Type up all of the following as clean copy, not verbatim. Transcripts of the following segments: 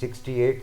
68,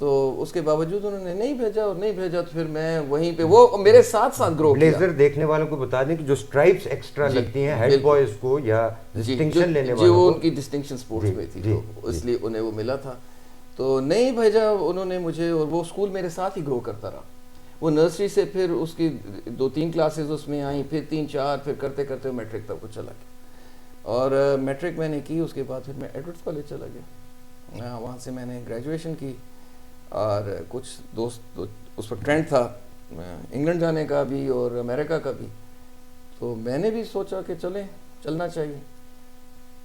تو اس کے باوجود انہوں نے نہیں بھیجا اور نہیں بھیجا تو پھر میں وہیں پہ وہ میرے ساتھ ساتھ گرو کیا. بلیزر دیکھنے والوں کو بتا دیں کہ جو اسٹرائپس ایکسٹرا لگتی ہیں ہیڈ بوائز کو یا ڈسٹنکشن لینے والوں کو, وہ ان کی ڈسٹنکشن سپورٹس میں تھی تو اس لیے انہیں وہ ملا تھا. تو نہیں بھیجا انہوں نے مجھے, اور وہ اسکول میرے ساتھ ہی گرو کرتا رہا. وہ نرسری سے پھر اس کی 2-3 کلاسز اس میں آئیں, پھر 3-4, پھر کرتے کرتے میٹرک تک وہ چلا گیا. اور میٹرک میں نے کی, اس کے بعد پھر میں ایڈورڈز کالج چلا گیا. وہاں سے میں نے گریجویشن کی. اور کچھ دوست اس وقت ٹرینڈ تھا انگلینڈ جانے کا بھی اور امریکہ کا بھی, تو میں نے بھی سوچا کہ چلنا چاہیے.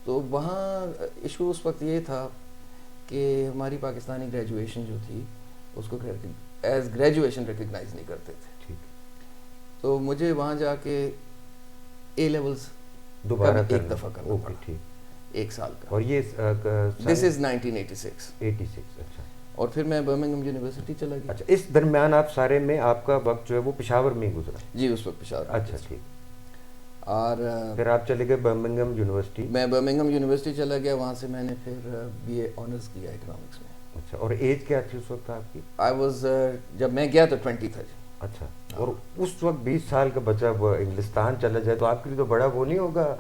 تو وہاں ایشو اس وقت یہ تھا کہ ہماری پاکستانی گریجویشن جو تھی اس کو ایز گریجویشن ریکگنائز نہیں کرتے تھے. تو مجھے وہاں جا کے اے لیولز دوبارہ ایک دفعہ کرنا پڑا, 1 سال کا. اور یہ دس از 1986. اچھا. اور پھر میں برمنگھم یونیورسٹی چلا گیا. اچھا, اس درمیان آپ سارے میں آپ کا وقت جو ہے وہ پشاور میں ہی گزرا؟ جی اس وقت پشاور. اچھا ٹھیک. اور پھر آپ چلے گئے برمنگھم یونیورسٹی؟ میں برمنگھم یونیورسٹی چلا گیا, وہاں سے میں نے پھر بی اے آنرز کیا اکنامکس میں. اچھا, اور ایج کیا تھی اس وقت آپ کی؟ آئی واز, جب میں گیا تو 20 تھا. اچھا, اور اس وقت 20 سال کا بچہ وہ انگلستان چلا جائے تو آپ کے لیے تو بڑا وہ نہیں ہوگا؟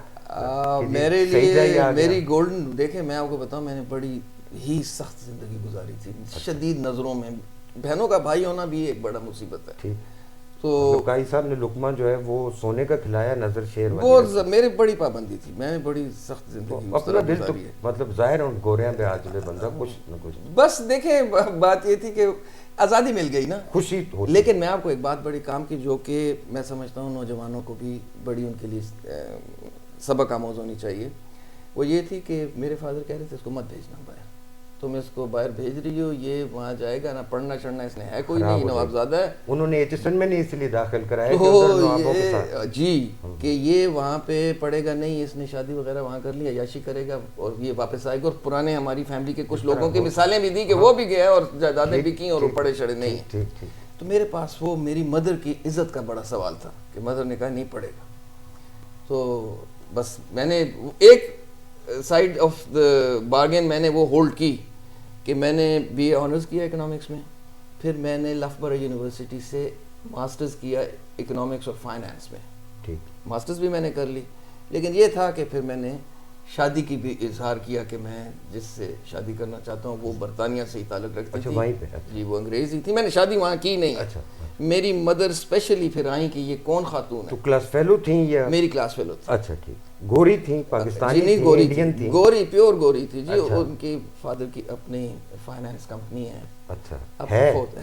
میرے لیے میری گولڈن, دیکھیں میں آپ کو بتاؤں, میں نے بڑی ہی سخت زندگی گزاری تھی, شدید نظروں میں. بہنوں کا بھائی ہونا بھی ایک بڑا مصیبت ہے. ٹھیک. تو لکائی صاحب نے لقمہ جو ہے وہ سونے کا کھلایا, نظر شیر والی. وہ میرے بڑی پابندی تھی, میں بڑی سخت زندگی اپنا دل تو مطلب ظاہر ہے گوریاں پہ آج بھی بندہ کچھ نہ کچھ. بس دیکھیں بات یہ تھی کہ آزادی مل گئی نا, خوشی. لیکن میں آپ کو ایک بات بڑی کام کی جو کہ میں سمجھتا ہوں نوجوانوں کو بھی بڑی ان کے لیے سبق آموز ہونی چاہیے, وہ یہ تھی کہ میرے فادر کہہ رہے تھے اس کو مت بھیجنا باہر, تم اس کو باہر بھیج رہی ہو, یہ وہاں جائے گا نہ پڑھنا چڑھنا اس نے ہے کوئی نہیں, نوابزادہ ہے. انہوں نے ایچسن میں نہیں اس لیے داخل کرایا جی کہ یہ وہاں پہ پڑھے گا نہیں, اس نے شادی وغیرہ وہاں کر لی, عیاشی کرے گا اور یہ واپس آئے گا. اور پرانے ہماری فیملی کے کچھ لوگوں کی مثالیں بھی دی کہ وہ بھی گیا اور جائیدادیں بھی کی اور وہ پڑھے چڑھے نہیں. تو میرے پاس وہ میری مدر کی عزت کا بڑا سوال تھا کہ مدر نے کہا نہیں پڑھے گا. تو بس میں نے ایک سائڈ آف دا بارگین میں نے وہ ہولڈ کی کہ میں نے بی اے آنرز کیا اکنامکس میں, پھر میں نے لفبرا یونیورسٹی سے ماسٹرز کیا اکنامکس اور فائنانس میں. ٹھیک, ماسٹرز بھی میں نے کر لی, لیکن یہ تھا کہ پھر میں نے شادی کی بھی اظہار کیا کہ میں جس سے شادی کرنا چاہتا ہوں وہ برطانیہ سے ہی تعلق رکھتی تھی. وہیں پہ؟ جی وہ انگریز ہی تھی, میں نے شادی وہاں کی نہیں. اچھا. میری مدر اسپیشلی پھر آئیں کہ یہ کون خاتون ہے. تو کلاس فیلو تھیں یا؟ میری کلاس فیلو تھی. اچھا ٹھیک. گوری تھیں, پاکستانی تھی, انڈین تھی, گوری پیور گوری تھی جی. ان کی فادر کی اپنی فائنانس کمپنی ہے. اچھا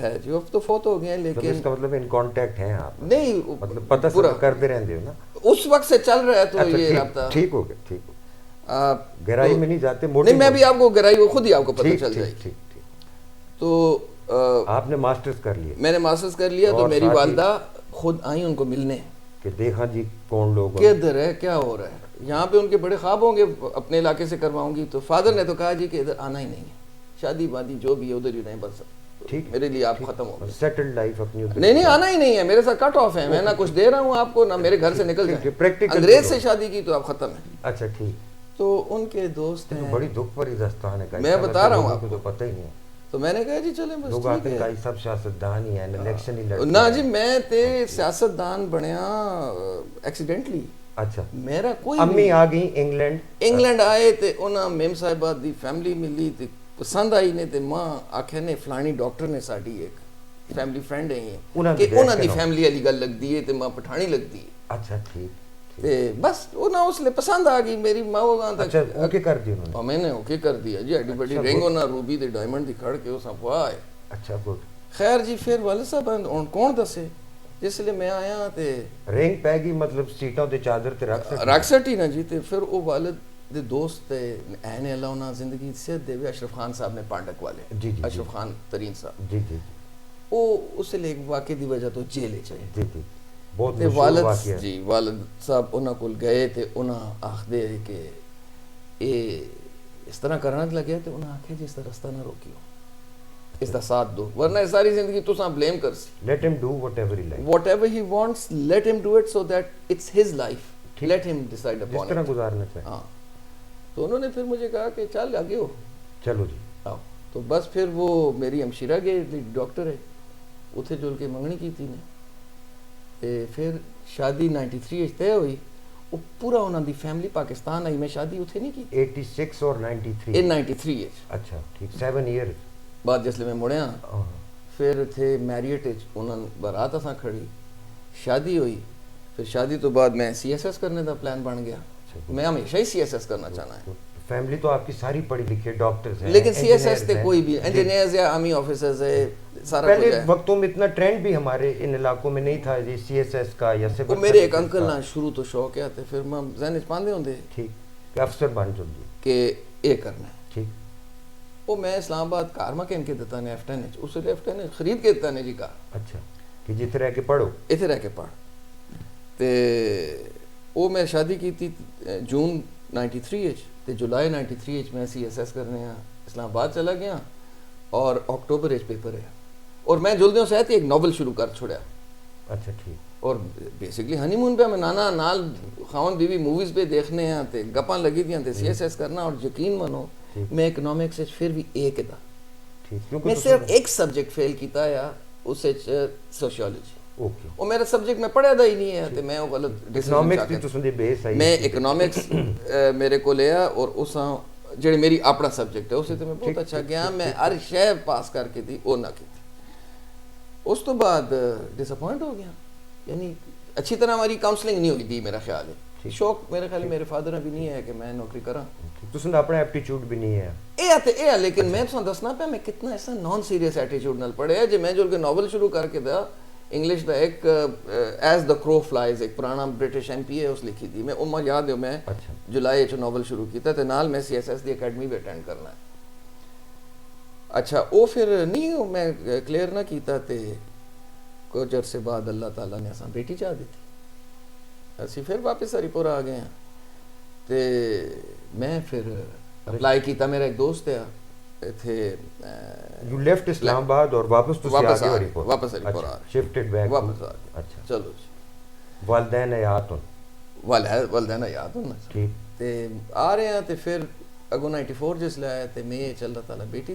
ہے جی, اب تو فوت ہو گئے, لیکن اس کا مطلب ان کانٹیکٹ ہیں آپ؟ نہیں, مطلب پتہ سب کرتے رہتے ہو نا اس وقت سے چل رہا ہے تو یہ رابطہ. ٹھیک ہو گیا. ٹھیک ہو, گہرائی میں نہیں جاتے. نہیں, میں بھی آپ کو گہرائی خود ہی آپ کو پتہ چل جائے گی. تو آپ نے ماسٹرز کر لیا؟ میں نے ماسٹرز کر لیا. تو میری والدہ خود آئیں ان کو ملنے کہ دیکھا جی کون لوگ کدھر ہے, کیا ہو رہا ہے یہاں پہ. ان کے بڑے خواب ہوں گے اپنے علاقے سے کرواؤں گی. تو فادر نے تو کہا جی کہ ادھر آنا ہی نہیں ہے, شادی وادی جو بھی ہے ادھر ہی نہیں بن سکتا. ٹھیک, میرے لیے آپ ختم ہو گئے, سیٹلڈ لائف اپنی. نہیں آنا ہی نہیں ہے, میرے ساتھ کٹ آف ہے. میں نہ کچھ دے رہا ہوں آپ کو, نہ میرے گھر سے نکل جائیں. انگریز سے شادی کی تو آپ ختم ہیں. اچھا ٹھیک. تو ان کے دوست ہیں, بڑی دکھ بھری داستان ہے, میں بتا رہا ہوں آپ کو, تو پتہ ہی نہیں. تو میں نے کہا جی چلیں بس لوگ آتے ہیں سب سیاستدان ہی ہیں, الیکشن ہی لڑتے. نہ جی, میں تے سیاستدان بنیا ایکسیڈنٹلی. اچھا, میرا کوئی امی آ گئی انگلینڈ آئے تے انہاں میم صاحبہ دی فیملی ملی تے پسند آئی نے تے ماں آکھے نے فلانی ڈاکٹر نے ساڈی ایک فیملی فرینڈ ہے یہ کہ انہاں دی فیملی والی گل لگ دی ہے تے ماں پٹھانی لگ دی ہے. اچھا ٹھیک. تے بس انہاں اس لے پسند آ گئی میری ماں وہاں تک. اچھا اوکے کر دی انہوں نے؟ اور میں نے اوکے کر دیا جی. ایڈی بڑی رنگ انہاں روبی تے ڈائمنڈ دی کھڑ کے اس ہوا ہے. اچھا گڈ. خیر جی, پھر والد صاحب کون دسے, جس لیے میں آیا تے رنگ پہ گئی, مطلب سیٹوں تے چادر تے رکھ سٹی نا جی. تے پھر وہ والد دے دوست تے این اللہ انہاں زندگی صحت دے اشرف خان صاحب نے پانڈک والے. جی جی, اشرف خان ترین صاحب. جی جی, وہ اس لے واقعے دی وجہ تو جیل چلے. جی جی, بہت تے والد جی والد صاحب انہاں کول گئے تے انہاں آکھدے کہ اے اس طرح کرنا لگے تے انہاں آکھے جی اس طرح رستہ نہ روکیو, اس دا ساتھ دو, ورنہ ساری زندگی تساں بلیم کر سی. let him do whatever he likes, whatever he wants, let him do it so that it's his life, let him decide upon it, جس طرح گزارنا چاہے. ہاں. تو انہوں نے پھر مجھے کہا کہ چل آگے ہو, چلو جی آؤ. تو بس پھر وہ میری ہمشیرہ گئے ڈاکٹر ہے اتنے جل کے منگنی کی تھی نے پھر شادی 93 طے ہوئی. وہ پورا انہوں دی فیملی پاکستان آئی. میں شادی اتنے نہیں کی 86 اور 93 93 اچھا ٹھیک 7 ایئر بعد جس لئے میں مڑیا پھر تھے میریٹ انہوں نے بارات اساں کھڑی شادی ہوئی. پھر شادی تو بعد میں سی ایس ایس کرنے دا پلان بن گیا. میں ہمیشہ ہی سی ایس ایس کرنا چاہنا ہے. فیملی تو آپ کی ساری پڑھی لکھی ڈاکٹرز ہیں لیکن سی ایس ایس تے کوئی بھی انجینئرز یا آرمی آفیسرز ہے سارا کچھ ہے. پہلے وقتوں میں اتنا ٹرینڈ بھی ہمارے ان علاقوں میں نہیں تھا جی سی ایس ایس کا یا وہ میرے ایک انکل نہ شروع تو شوق ہے تے پھر میں ذہن وچ پاندے ہوندے ٹھیک کہ افسر بن جلدی کہ یہ کرنا ہے ٹھیک. وہ میں اسلام آباد کار میں کہن کے دیتا نے F10 اس لیے F10 خرید کے دیتا نے جی کار. اچھا کہ جتنے رہ کے پڑھو اتنے رہ کے پڑھ. تے وہ میں شادی کی تھی جون 93 تے جولائی 93 میں سی ایس ایس کرنے ہیں اسلام آباد چلا گیا اور اکتوبر پیپر ہے اور میں جلدیوں سے ایک ناول شروع کر چھوڑیا. اچھا ٹھیک. اور بیسکلی ہنی مون پہ میں نانا نال خاون بیوی موویز پہ دیکھنے ہیں تے گپاں لگی دیاں تے سی ایس ایس کرنا. اور یقین منو میں اکنامکس پھر بھی ایک دا میں صرف ایک سبجیکٹ فیل کیتا ہے اس سوشیولوجی. وہ میرا سبجیکٹ میں پڑھا دا ہی نہیں ہے تے میں وہ غلط میں اکنامکس میرے کو لیا اور اس جڑے میری اپنا سبجیکٹ ہے اسے تے میں بہت اچھا گیا. میں ہر شے پاس کر کے تھی وہ نہ کی تھی. اس تو بعد ڈس اپوائنٹ ہو گیا. یعنی اچھی طرح ہماری کاؤنسلنگ نہیں ہوئی تھی میرا خیال ہے. شوق میرے خیال میرے فادر بھی نہیں ہے کہ میں نوکری کراں. تساں اپنا ایپٹیچیوڈ بھی نہیں ہے اے لیکن میں تساں دسنا پیا میں کتنا ایسا نان سیریس ایٹیٹیوڈ نال پڑھیا جے میں جل کے ناول شروع کر کے دا انگلش دا ایک ایز دا کرو فلائز ایک پرانا برٹش ایم پی ہے اس لکھی تھی. میں عمر یاد ہے میں جولائی چ ناول شروع کیتا تے نال میں سی ایس ایس دی اکیڈمی بھی اٹینڈ کرنا ہے. اچھا وہ پھر نہیں میں کلیئر نہ کیتا تے کچھ عرصے بعد اللہ تعالیٰ نے اساں بیٹی چاہ دی تھی. اسی پھر واپس ہری پور آ گئے ہیں تے میں پھر اپلائی کیتا. میرا ایک دوست ہے تھے یو لیفٹ اسلام آباد اور واپس تو واپس ہری پور آ شفٹڈ بیک واپس آ گئے. اچھا چلو جی والدین حیات والدین یاد ہونا ٹھیک تے آ رہے ہیں تے پھر اگو 94 جس لے آئے تے میں چل اللہ تعالیٰ بیٹی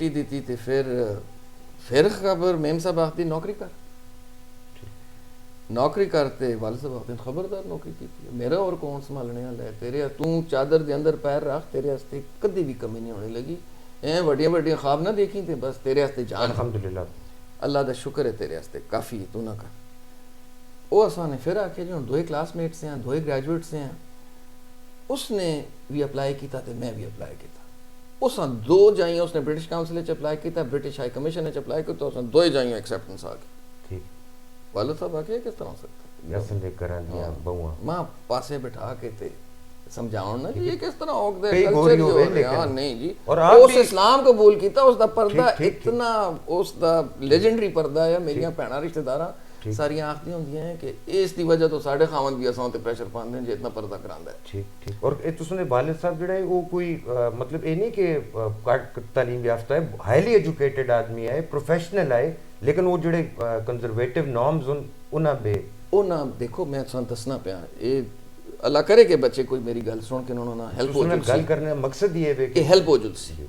دیتی تے پھر خبر میم صاحب آختی نوکری کرتے والد صاحب آختے خبردار نوکری کی تھی میرا اور کون سنبھالنے والا ہے تیرے تو چادر دے اندر پیر رکھ تیرے واسطے کدی بھی کمی نہیں ہونے لگی. وڈیاں خواب نہ دیکھی تے بس تیرے واسطے جان الحمدللہ اللہ دا شکر ہے تیرے واسطے کافی ہے تو نہ کر. وہ اساں نے پھر آکھیا جی ہن دوئے کلاس میٹس ہیں دوئے گریجویٹس ہیں. اس نے بھی اپلائی کیتا تے میں بھی اپلائی کیتا. اس دو جائیں اس نے برٹش کاؤنسل چ اپلائی کیتا برٹش ہائی کمیشن چ اپلائی کیتا اس دو جائیں ایکسیپٹنس آ گئی. ٹھیک والد صاحب آکھیا کس طرح ہو سکتا ہے لے کر دیا بہواں ماں پاسے بٹھا کے تے سمجھاؤں نا یہ کس طرح ہو گئے کلچر ہو رہا نہیں جی. اور اس اسلام قبول کیتا اس دا پردہ اتنا اس دا لیجنڈری پردہ ہے. میریاں بھੈਣਾਂ رشتہ داراں ساریاں آخدی ہوندیاں ہیں کہ اس دی وجہ تو ساڈے خاوند بھی اساں تے پریشر پاندے جے اتنا پردہ کراندا ہے. ٹھیک ٹھیک. اور تساں دے والد صاحب جڑا ہے وہ کوئی مطلب اے نہیں کہ تعلیم یافتہ ہے ہائیلی ایجوکیٹڈ آدمی ہے پروفیشنل ہے لیکن وہ جڑے کنزرویٹو نارمز انہاں دیکھو میں تساں دسنا پیا اے اللہ کرے کہ بچے کوئی میری گل سن کے انہوں نے ہیلپ ہو جل گل کرنے مقصد یہ ہے کہ ہیلپ ہو جل سی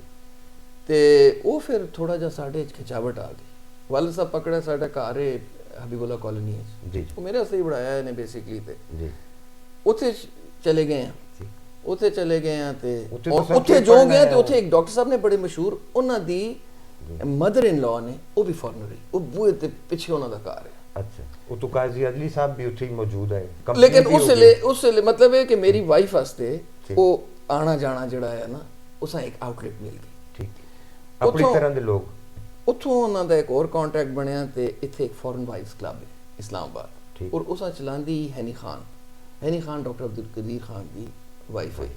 تے وہ پھر تھوڑا جا ساڈے کھچاوٹ آ گئی. والد صاحب پکڑا ساڈا گھر ہے حبیب اللہ کالونی ہے جی وہ میرے واسطے ہی بڑھایا ہے نے بیسیکلی تے جی اوتھے چلے گئے ہیں تے اوتھے جو گئے تے اوتھے ایک ڈاکٹر صاحب نے بڑے مشہور انہاں دی مدر ان لا نے وہ بھی فارنر ہے وہ بوئے تے پیچھے انہاں دا گھر ہے. اچھا وہ تو قاضی عدلی صاحب بھی اتھے ہی موجود ہے لیکن اس سے مطلب ہے کہ میری وائف واسطے وہ آنا جانا جڑا ہے نا اساں ایک آؤٹ لیٹ مل گئی. ٹھیک اپنی طرح دے لوگ اتھوں انہاں دا ایک اور کانٹیکٹ بنیا تے ایتھے ایک فورن وائفز کلب ہے اسلام آباد اور اساں چلاندی ہینی خان ڈاکٹر عبدالقدیر خان دی وائف ہے.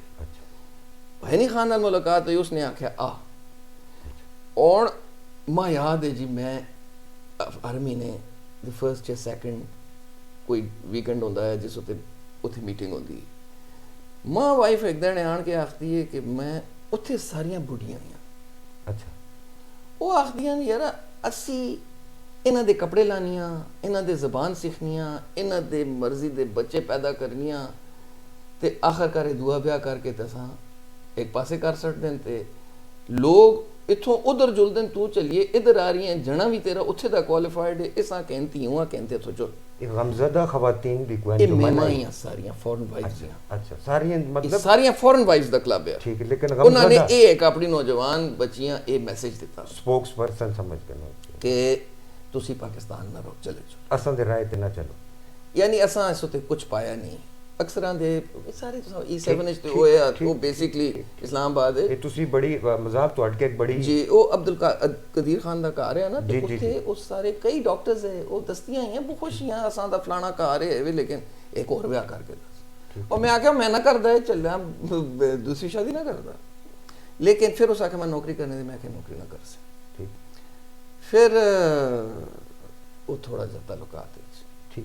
ہینی خان نال ملاقات ہوئی اس نے آکھیا اور ماں یاد ہے جی میں ہر مہینے دی فرسٹ یا سیکنڈ کوئی ویکینڈ ہوتا ہے جس اتنے میٹنگ ہوتی ہے. ماں وائف ایک دن آن کے آختی ہے کہ میں اتنے ساریاں بڑھیاں ہیں. اچھا وہ آخدیاں یار اسی انہاں دے کپڑے لانیاں انہاں دے زبان سیکھنیاں انہاں دے مرضی دے بچے پیدا کرنیاں تے آخر کر دعا بیاہ کر کے تساں ایک پاسے کر سٹ دیں تے ਲੋਗ ਇੱਥੋਂ ਉਧਰ ਜੁਲਦਨ, ਤੂੰ ਚਲੀਏ ਇਧਰ ਆ ਰਹੀ ਹੈ, ਜਣਾ ਵੀ ਤੇਰਾ ਉੱਥੇ ਦਾ ਕੁਆਲੀਫਾਈਡ ਹੈ, ਇਸਾਂ ਕਹਿੰਦੀ ਹੂੰ ਕਹਿੰਦੇ ਇੱਥੋਂ ਚੁਲ. ਇਹ ਗਮਜ਼ਦਾ ਖਵਾਤੀਨ ਵੀ ਕੋਈ ਇਹ ਮਹਿਮਾਈਆਂ ਸਾਰੀਆਂ ਫੋਰਨ ਵਾਈਫਸ ਦੀਆਂ. ਅੱਛਾ ਸਾਰੀਆਂ ਮਤਲਬ ਸਾਰੀਆਂ ਫੋਰਨ ਵਾਈਫਸ ਦਾ ਕਲੱਬ ਹੈ. ਠੀਕ ਹੈ, ਲੇਕਿਨ ਉਹਨਾਂ ਨੇ ਇਹ ਇੱਕ ਆਪਣੀ ਨੌਜਵਾਨ ਬੱਚੀਆਂ ਇਹ ਮੈਸੇਜ ਦਿੱਤਾ, ਸਪੋਕਸ ਪਰਸਨ ਸਮਝ ਕਿ ਤੁਸੀਂ ਪਾਕਿਸਤਾਨ ਨਾ ਰੋ, ਚਲੇ ਜਾਓ, ਅਸਾਂ ਦੇ ਰਾਹ ਤੇ ਨਾ ਚਲੋ. ਯਾਨੀ ਅਸਾਂ ਇਸ ਉੱਤੇ ਕੁਝ ਪਾਇਆ ਨਹੀਂ. ਅਕਸਰਾਂ ਦੇ ਸਾਰੇ E7 ਤੇ ਹੋਇਆ, ਉਹ ਬੇਸਿਕਲੀ ਇਸਲਾਮਾਬਾਦ ਹੈ. ਇਹ ਤੁਸੀਂ ਬੜੀ ਮਜ਼ਾਕ ਤੁਹਾਡੇ ਕੇ ਇੱਕ ਬੜੀ ਜੀ, ਉਹ ਅਬਦੁਲ ਕਦੀਰ ਖਾਨ ਦਾ ਘਰ ਹੈ ਨਾ, ਤੇ ਉੱਥੇ ਉਹ ਸਾਰੇ ਕਈ ਡਾਕਟਰਸ ਹੈ, ਉਹ ਦਸਤੀਆਂ ਹੀ ਬਹੁਤ ਖੁਸ਼ੀਆਂ ਅਸਾਂ ਦਾ ਫਲਾਣਾ ਘਰ ਹੈ ਵੀ, ਲੇਕਿਨ ਇੱਕ ਹੋਰ ਵਿਆਹ ਕਰਕੇ ਦੱਸ. ਉਹ ਮੈਂ ਆਖਿਆ ਮੈਂ ਨਾ ਕਰਦਾ, ਚੱਲਿਆ ਦੂਸਰੀ ਸ਼ਾਦੀ ਨਾ ਕਰਦਾ. ਲੇਕਿਨ ਫਿਰ ਉਸ ਆਖਿਆ ਮੈਂ ਨੌਕਰੀ ਕਰਨੇ ਦੀ, ਮੈਂ ਆਖਿਆ ਨੌਕਰੀ ਨਾ ਕਰ ਸਕ. ਫਿਰ ਉਹ ਥੋੜਾ ਜਿਹਾ ਤਾਲੁਕਾਤ ਠੀਕ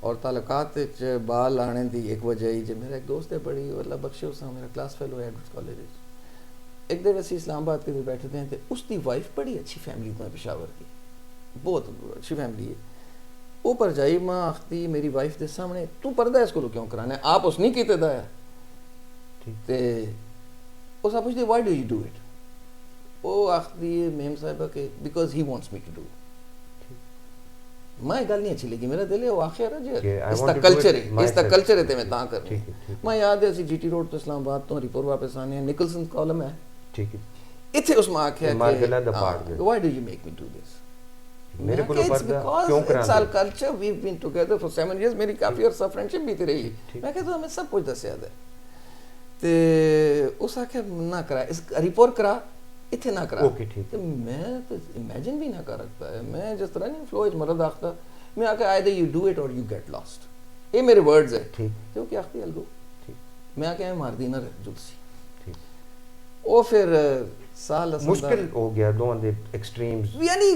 اور تعلقات بال آنے دی ایک وجہ ہی جو میرا ایک دوست ہے بڑی اللہ بخشے اس میرا کلاس فیلو ہے ایڈورڈ کالج. ایک دن اسی اسلام آباد کے بیٹھے تھے تو اس دی وائف بڑی اچھی فیملی تھا پشاور کی, بہت اچھی فیملی ہے. اوپر جائی ماں آختی میری وائف دے سامنے تو پردہ اس کو کیوں کرانا ہے, آپ اس نہیں کیتے دایا تے اس آپ پوچھتے why do you do it. وہ آختی میم صاحبہ کہ because he wants me to do. میں گل نہیں اچھی لگی, میرا دل ہے وہ آخر ہے اس کا کلچر ہے, اس کا کلچر ہے تے میں تاں کر. میں یاد ہے اسی جی ٹی روڈ تو اسلام آباد تو ہری پور واپس آنے ہیں, نکلسن کالم ہے ٹھیک ہے, ایتھے اس میں آکھیا کہ why do you make me do this. میرے کو پردہ کیوں کرانا, it's all culture, we have been together for 7 years, میری کافی عرصہ فرینڈشپ بھی تھی رہی. میں کہتا ہمیں سب کچھ دسیا دے تے اس آکھیا نہ کرا, اس ہری پور کرا اتنے نہ کرا. میں تو امیجن بھی نہ کر رکھتا ہے, میں جس طرح نہیں فلو مرد آختا, میں آ کے either you do it or you get lost, یہ میرے ورڈز ہے. تو کیا آختی الگو, میں آ کے میں مار دی نہ جلسی. وہ پھر سال مشکل ہو گیا دونوں دے ایکسٹریمز, یعنی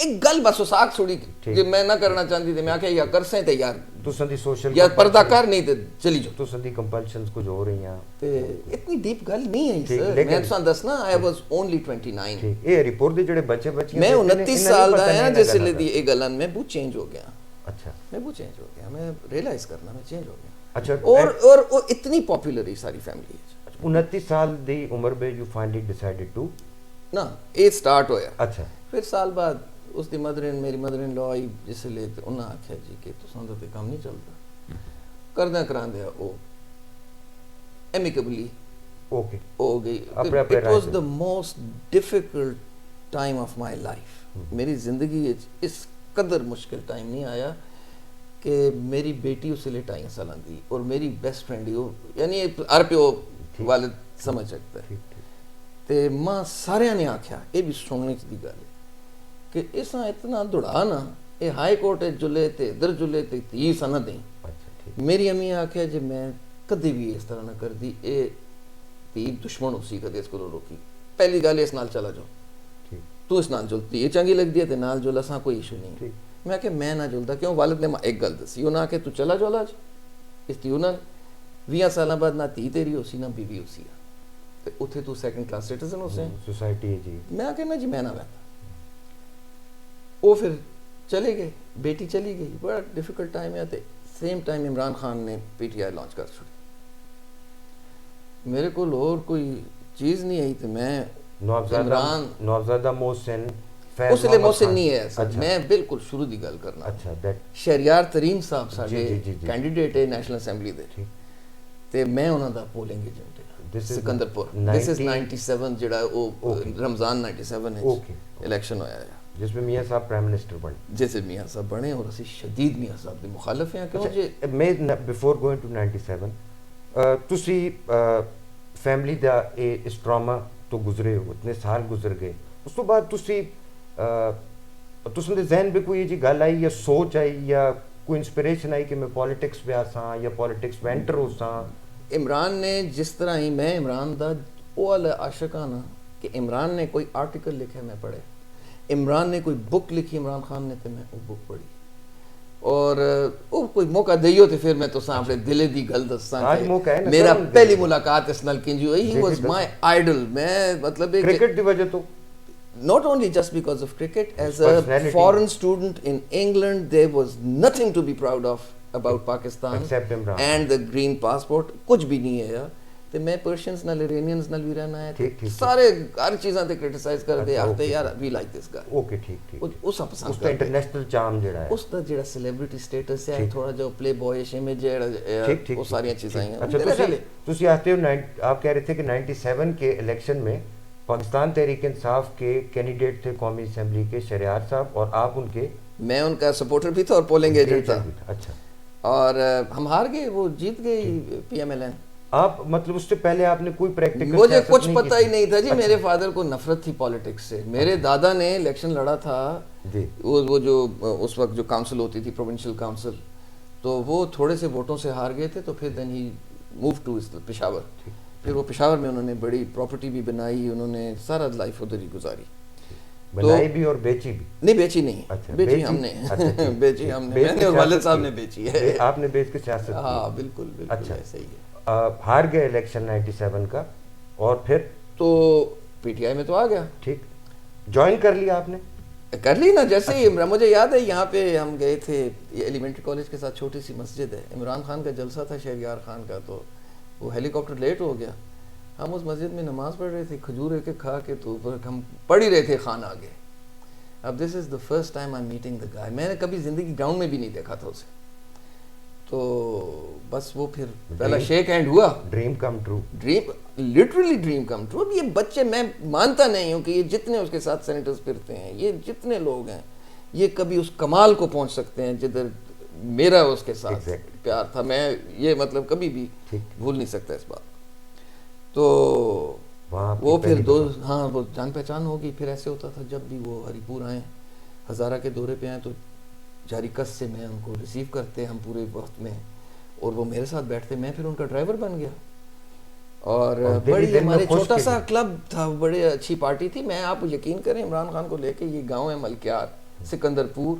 ایک گل بس اس آگ چھوڑی جو میں نہ کرنا چاہتی تھی. میں آ کے یا کر سیں تے یار تساں دی سوشل یا پردہ کر نہیں تے چلی جاؤ, تساں دی کمپلشنز کچھ ہو رہی ہیں. تے اتنی ڈیپ گل نہیں ہے سر, میں تساں دسنا آئی واز اونلی 29. یہ رپورٹ دے جڑے بچے بچیاں میں 29 سال دا ہے جس لے دی یہ گلن میں بہت چینج ہو گیا. اچھا میں بہت چینج ہو گیا, میں ریئلائز کرنا میں چینج ہو گیا. اچھا اور اتنی پاپولر ہے ساری فیملی. 29 سال دی عمر میں یو فائنلی ڈیسائیڈڈ ٹو نا یہ سٹارٹ ہویا. اچھا پھر سال بعد اس دی میری مدر ان لا آئی جس لے انہاں آکھیا جی کہ تساں تے کام نہیں چلدا, کردہ کراندیا او ایمیکبلی اوکے ہو گئی. It was the most difficult time of my life. میری زندگی اس قدر مشکل ٹائم نہیں آیا کہ میری بیٹی اس لیے 2.5 سال دی اور میری بیسٹ فرینڈ یعنی ہر پیو والد سمجھ سکتا ہے. تے ماں سارے نے آکھیا, یہ بھی سننے دی گل ہے کہ اس اتنا دوڑا نا, یہ ہائی کورٹ جلے تے ادھر جلے تے 30 سال نہ دیں. میری امی آکھیا جی میں کدی بھی اس طرح نہ کر دی, اے تی دشمن اسی کدی اس کو روکی. پہلی گل اس نال چلا جاؤ, تو اس نال جلتی یہ چنگی لگ دی ہے تے نال جل اساں کوئی ایشو نہیں. میں کہ میں نہ جلدا کیوں, والد نے ایک گل دسی, انہاں آکھیا تو چلا جولا اج اس تیو نال 20 سال بعد نہ تی تیری ہوسی نہ بیوی ہوسی تے اوتھے تو سیکنڈ کلاس سٹیزن ہو سے سوسائٹی جی. میں آکھیا نا جی میں نہ بیٹھا. وہ پھر چلے گئے, بیٹی چلی گئی, بڑا ڈیفیکلٹ ٹائم ہے. تے سیم ٹائم عمران خان نے پی ٹی آئی لانچ کر چھوڑی. میرے کو اور کوئی چیز نہیں آئی, تو میں نوزادہ محسن اس لیے محسن نہیں ہے, میں بالکل شروع دی گل کرنا. شہریار ترین صاحب ساڈے کینڈیڈیٹ ہے نیشنل اسمبلی دے, تے میں انہاں دا پولنگ ایجنٹ ہے سکندر پور. دس از 97 جڑا او رمضان 97 ہے الیکشن ہویا ہے جس میں میاں صاحب پرائم منسٹر بنے, جیسے میاں صاحب بنے, اور اسی شدید میاں صاحب دے مخالف ہیں. کیوں جی میں بیفور گوئنگ ٹو 97 تسی فیملی دا اس ٹراما تو گزرے ہو, اتنے سال گزر گئے, اس تو بعد تسی دے ذہن پہ کوئی جی گل آئی یا سوچ آئی یا کوئی انسپریشن آئی کہ میں پالیٹکس پہ آساں یا پالیٹکس میں انٹر ہو ساں؟ عمران نے جس طرح ہی میں عمران دا وہ والا عاشق ہاں نا کہ عمران نے کوئی آرٹیکل لکھے میں پڑھے, عمران نے کوئی بک لکھی عمران خان نے تو میں وہ بک پڑھی, اور وہ کوئی موقع دئیو تو پھر میں تو اپنے دلے دی گل دساں. میرا پہلی ملاقات اس نال کنج ہوئی, ہی واز مائی آئیڈل. میں مطلب کرکٹ دی وجہ تو not only just because of cricket, as a foreign student in England there was nothing to be proud of about Pakistan except Imran and the green passport, kuch bhi nahi hai. تے میں Persians نال ایرانینز نال بھی رہنا ہے سارے ہر چیزاں تے کرٹیسائز کر دے آختے یار we like this guy okay ٹھیک ٹھیک اس کا پسند اس کا انٹرنیشنل چارم جڑا ہے اس دا جڑا سیلیبریٹی سٹیٹس ہے تھوڑا جو پلے بوائش امیج ہے وہ ساری چیزاں ہیں. اچھا تسی آتے ہو آپ کہہ رہے تھے کہ 97 کے الیکشن میں پاکستان تحریک انصاف کے کینڈیڈیٹ تھے قومی اسمبلی کے شریعار صاحب اور آپ ان کے میں ان کا سپورٹر بھی تھا اور پولنگ ایجنٹ تھا. اچھا اور ہم ہار گئے وہ جیت گئے پی ایم ایل این. آپ مطلب اس سے پہلے آپ نے کوئی پریکٹیکل مجھے کچھ پتہ ہی نہیں تھا جی. میرے فادر کو نفرت تھی پالیٹکس سے. میرے دادا نے الیکشن لڑا تھا وہ جو اس وقت جو کاؤنسل ہوتی تھی پروونشل کاؤنسل تو وہ تھوڑے سے ووٹوں سے ہار گئے تھے تو پھر دین ہی موو ٹو پشاور. پھر وہ پشاور میں انہوں نے بڑی پراپرٹی بھی بنائی انہوں نے سارا لائف ادھر ہی گزاری. بنائی بھی اور بیچی بھی؟ نہیں بیچی نہیں بیچی ہم نے بیچی ہم نے میں نے اور والد صاحب نے بیچی ہے. آپ نے بیچ کے سیاست ہاں بالکل بالکل. اچھا صحیح ہے. ہار گئے الیکشن 97 کا اور پھر تو پی ٹی آئی میں تو آ گیا. ٹھیک جوائن کر لیا آپ نے؟ کر لی نا. جیسے ہی مجھے یاد ہے یہاں پہ ہم گئے تھے یہ ایلیمنٹری کالج کے ساتھ چھوٹی سی مسجد ہے عمران خان کا جلسہ تھا شہریار خان کا تو وہ ہیلی کاپٹر لیٹ ہو گیا. ہم اس مسجد میں نماز پڑھ رہے تھے کھجور ایک ایک کھا کے تو ہم پڑھ ہی رہے تھے خان آگے. اب this is the first time I meeting the guy. میں نے کبھی زندگی گراؤنڈ میں بھی نہیں دیکھا تھا اسے. تو بس وہ پھر پہلا شیک ہینڈ ہوا. Dream come true. Dream literally dream come true. اب یہ بچے میں مانتا نہیں ہوں کہ یہ جتنے اس کے ساتھ سینیٹرز پھرتے ہیں یہ جتنے لوگ ہیں یہ کبھی اس کمال کو پہنچ سکتے ہیں جدھر میرا اس کے ساتھ پیار تھا. میں یہ مطلب کبھی بھی بھول نہیں سکتا اس بات. تو وہ پھر ہاں وہ جان پہچان ہوگی. پھر ایسے ہوتا تھا جب بھی وہ ہری پور آئیں ہزارہ کے دورے پہ آئیں تو جاری کس سے میں ان کو ریسیو کرتے ہم پورے وقت میں اور وہ میرے ساتھ بیٹھتے. میں پھر ان کا ڈرائیور بن گیا اور بڑی ہمارے چھوٹا سا کلب تھا بڑی اچھی پارٹی تھی. میں آپ یقین کریں عمران خان کو لے کے یہ گاؤں ہے ملکیار سکندر پور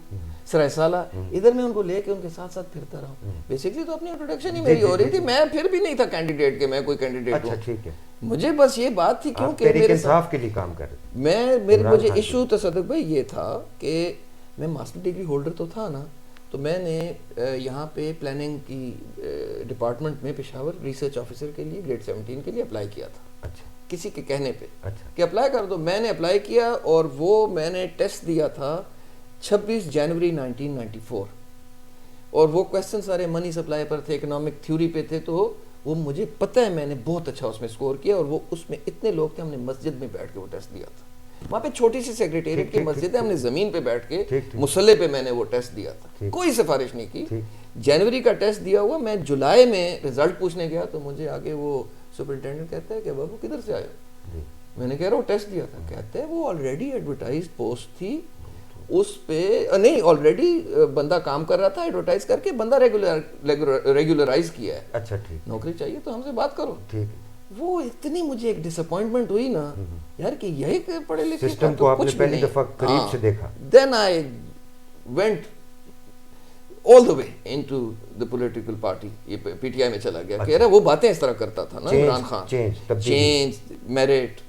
سرائے سالہ ادھر میں ان کو لے کے ان کے ساتھ ساتھ پھرتا رہا ہوں. بیسکلی تو اپنی انٹروڈکشن ہی میری ہو رہی تھی. میں پھر بھی نہیں تھا کینڈیڈیٹ کہ میں کوئی کینڈیڈیٹ ہوں. مجھے بس یہ بات تھی کیونکہ میرے صاحب کے لیے کام کر مجھے ایشو تصدق بھائی یہ تھا کہ میں ماسٹر ڈگری ہولڈر تو تھا نا تو میں نے یہاں پہ پلاننگ کی ڈپارٹمنٹ میں پشاور ریسرچ آفیسر کے لیے گریڈ 17 کے لیے اپلائی کیا تھا. اچھا کسی کے کہنے پہ کہ اپلائی کر دو. میں نے اپلائی کیا اور وہ میں نے ٹیسٹ دیا تھا 26 جنوری 1994 اور وہ کویسچن سارے منی سپلائی پر تھے اکنامک تھیوری پہ تھے. تو وہ مجھے پتہ ہے میں نے بہت اچھا اس میں سکور کیا اور وہ اس میں اتنے لوگ تھے ہم نے مسجد میں بیٹھ کے وہ ٹیسٹ دیا تھا. وہاں پہ چھوٹی سی سیکریٹریٹ کی مسجد ہے ہم نے زمین پہ بیٹھ کے مسلح پہ میں نے وہ ٹیسٹ دیا تھا. کوئی سفارش نہیں کی. جنوری کا ٹیسٹ دیا ہوا. میں جولائی میں رزلٹ پوچھنے گیا تو مجھے آگے وہ سپرنٹینڈنٹ کہتا ہے کہ بابو کدھر سے آئے ہو. میں نے کہہ رہا ہوں ٹیسٹ دیا تھا. کہتے ہیں وہ آلریڈی ایڈورٹائزڈ پوسٹ تھی اس پہ نہیں آلریڈی بندہ کام کر رہا تھا ایڈورٹائز کر کے بندہ ریگولرائز کیا ہے. اچھا ٹھیک نوکری چاہیے تو ہم سے بات کرو. وہ اتنی مجھے ایک ڈس اپوائنٹمنٹ ہوئی نا یار کہ یہی پڑھے لکھے سسٹم کو آپ نے پہلی دفعہ قریب سے دیکھا. Then I went all the way into the political party. یہ پی ٹی آئی میں چلا گیا. کہہ رہا وہ باتیں اس طرح کرتا تھا نا عمران خان. چینج میرٹ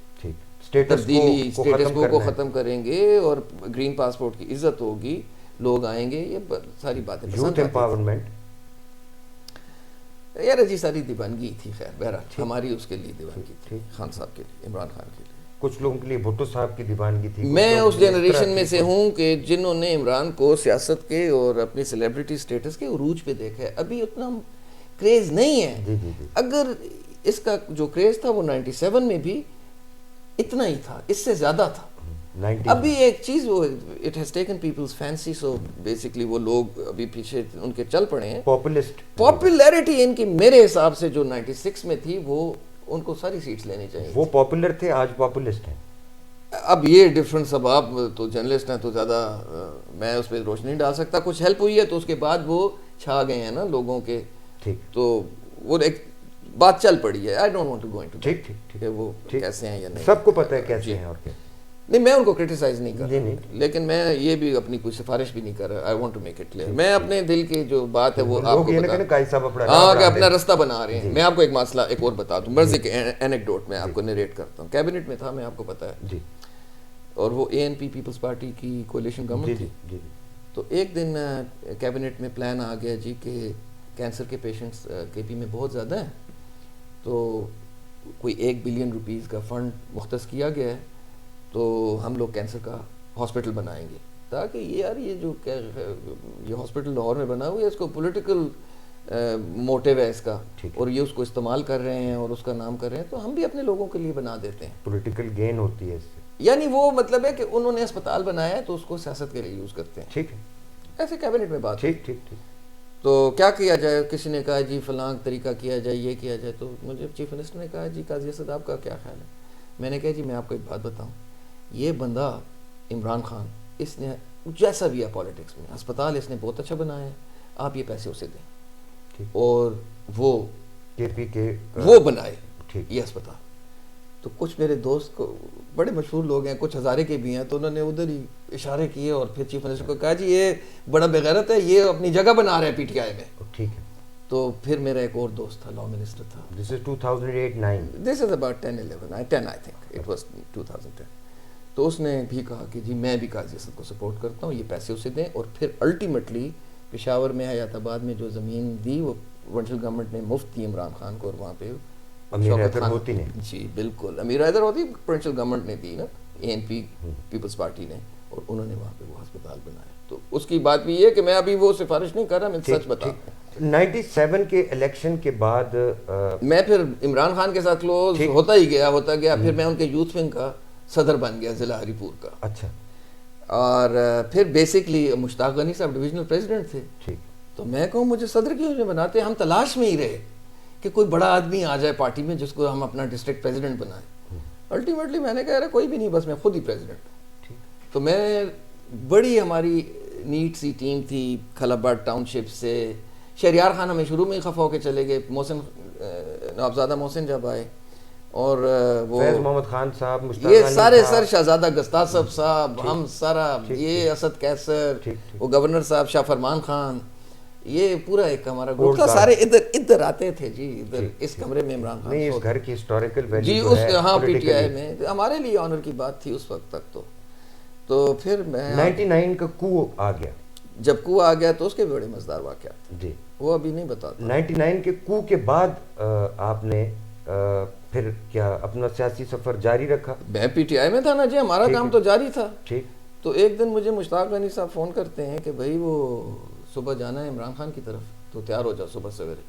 تبدیلی اسٹیٹس کو ختم کریں گے اور گرین پاسپورٹ کی عزت ہوگی لوگ آئیں گے. یہ ساری باتیں یوتھ امپاورمنٹ یار جی ساری دیوانگی تھی. خیر بہرحال ہماری اس کے لیے دیوانگی تھی خان صاحب کے لیے عمران خان کے لیے. کچھ لوگوں کے لیے بھٹو صاحب کی دیوانگی تھی. میں اس جنریشن میں سے ہوں کہ جنہوں نے عمران کو سیاست کے اور اپنی سیلیبریٹی اسٹیٹس کے عروج پہ دیکھا ہے. ابھی اتنا کریز نہیں ہے. اگر اس کا جو کریز تھا وہ 97 میں بھی اتنا ہی تھا اس سے زیادہ تھا. ابھی ایک چیز وہ it has taken people's fancy so basically وہ لوگ ابھی پیچھے ان کے چل پڑے ہیں. پاپولیرٹی ان کی میرے حساب سے جو 96 میں تھی وہ ان کو ساری سیٹس لینی چاہیے. وہ پاپولر تھے آج پاپولسٹ ہیں. اب یہ ڈفرنس اب آپ تو جرنلسٹ ہیں تو زیادہ میں اس پہ روشنی نہیں ڈال سکتا. کچھ ہیلپ ہوئی ہے تو اس کے بعد وہ چھا گئے ہیں نا لوگوں کے. تو وہ ایک بات چل پڑی ہے. I don't want to go into ٹھیک ٹھیک کہ وہ کیسے ہیں یا نہیں. سب کو پتہ ہے کیسے ہیں اور کیا نہیں. میں ان کو کرٹیسائز نہیں کر رہا لیکن میں یہ بھی اپنی کوئی سفارش بھی نہیں کر رہا. I want to make it clear. میں اپنے دل کی جو بات ہے وہ آپ کو ہاں کہ اپنا رستہ بنا رہے ہیں. میں آپ کو ایک مسئلہ ایک اور بتا دوں مرضی کے اینیکڈوٹ میں آپ کو نریٹ کرتا ہوں. کیبنٹ میں تھا میں آپ کو پتا ہے اور وہ اے این پی پیپلز پارٹی کی کولیشن گورنمنٹ تھی. تو ایک دن کیبنٹ میں پلان آ گیا جی کہ کینسر کے پیشنٹس کے پی میں بہت زیادہ ہیں تو کوئی 1 بلین روپیز کا فنڈ مختص کیا گیا ہے تو ہم لوگ کینسر کا ہاسپٹل بنائیں گے، تاکہ یہ جو یہ ہاسپٹل لاہور میں بنا ہوا ہے اس کو پولیٹیکل موٹیو ہے اس کا، اور یہ اس کو استعمال کر رہے ہیں اور اس کا نام کر رہے ہیں، تو ہم بھی اپنے لوگوں کے لیے بنا دیتے ہیں. پولیٹیکل گین ہوتی ہے اس سے، یعنی وہ مطلب ہے کہ انہوں نے اسپتال بنایا ہے تو اس کو سیاست کے لیے یوز کرتے ہیں. ٹھیک ہے، ایسے کیبنٹ میں بات. ٹھیک ٹھیک ٹھیک. تو کیا کیا جائے؟ کسی نے کہا جی فلاں طریقہ کیا جائے، یہ کیا جائے. تو مجھے چیف منسٹر نے کہا جی قاضی اسد آپ کا کیا خیال ہے؟ میں نے کہا جی میں آپ کو ایک بات بتاؤں، یہ بندہ عمران خان اس نے جیسا بھی ہے پالیٹکس میں، اسپتال اس نے بہت اچھا بنایا ہے، آپ یہ پیسے اسے دیں اور وہ وہ بنائے یہ اسپتال. تو کچھ میرے دوست کو بڑے مشہور لوگ ہیں، کچھ ہزارے کے بھی ہیں، تو انہوں نے ادھر ہی اشارے کیے اور پھر چیف منسٹر کو کہا جی یہ بڑا بغیرت ہے، یہ اپنی جگہ بنا رہے ہیں پی ٹی آئی میں. ٹھیک ہے. تو پھر میرا ایک اور دوست تھا، لا منسٹر تھا. This is 2008-9. This is about 10 I think it was 2010. تو اس نے بھی کہا کہ جی میں بھی قاضی اسد کو سپورٹ کرتا ہوں، یہ پیسے اسے دیں. اور پھر الٹیمیٹلی پشاور میں حیات آباد میں جو زمین دی وہ پروونشل گورنمنٹ نے مفت دی عمران خان کو، اور وہاں پہ امیر حیدر ہوتی نے، جی بالکل امیر حیدر ہوتی پروونشل گورنمنٹ نے دی نا، اے این پی پیپلز پارٹی نے، اور انہوں نے وہاں پہ وہ ہسپتال بنایا. تو اس کی بات بھی یہ کہ میں ابھی وہ سفارش نہیں کر رہا، میں سچ بتا. 97 کے الیکشن کے بعد میں پھر عمران خان کے ساتھ کلوز ہوتا ہی گیا. پھر میں ان کے یوتھ ونگ کا صدر بن گیا ضلع ہری پور کا. اچھا. اور پھر بیسکلی مشتاق غنی صاحب ڈویژنل پریزیڈنٹ تھے. ٹھیک. تو میں کہوں مجھے صدر کیوں بناتے، ہم تلاش میں ہی رہے کہ کوئی بڑا آدمی آ جائے پارٹی میں جس کو ہم اپنا ڈسٹرکٹ پریزیڈنٹ بنائیں. الٹیمیٹلی میں نے کہا رہا کوئی بھی نہیں، بس میں خود ہی پریزیڈنٹ. تو میں بڑی ہماری نیٹ سی ٹیم تھی خلاباد ٹاؤن شپ سے. شہریار خان ہمیں شروع میں ہی خفا ہو کے چلے گئے. محسن نوابزادہ محسن جب آئے، اور وہ فیض محمد خان صاحب، یہ سارے سر شہزادہ گستاصف صاحب، ہم سارا یہ اسد کیسر، وہ گورنر صاحب شاہ فرمان خان، یہ پورا ایک ہمارا گروپ تھا. سارے ادھر آتے تھے جی، ادھر اس کمرے میں عمران خان اس گھر کی ہسٹوریکل ویلیو جی اس ہاں پی ٹی آئی میں ہمارے لیے آنر کی بات تھی اس وقت تک. تو پھر میں 99 کا کو آ گیا. جب کو آ گیا تو اس کے بڑے مزدار واقعات جی، وہ ابھی نہیں بتاتا. 99 کے کو کے بعد آپ نے پھر کیا اپنا سیاسی سفر جاری رکھا؟ میں پی ٹی آئی میں تھا نا جی، ہمارا کام تو جاری تھا. ٹھیک. تو ایک دن مجھے مشتاق غنی صاحب فون کرتے ہیں کہ بھائی وہ صبح جانا ہے عمران خان کی طرف، تو تیار ہو جاؤ صبح سویرے.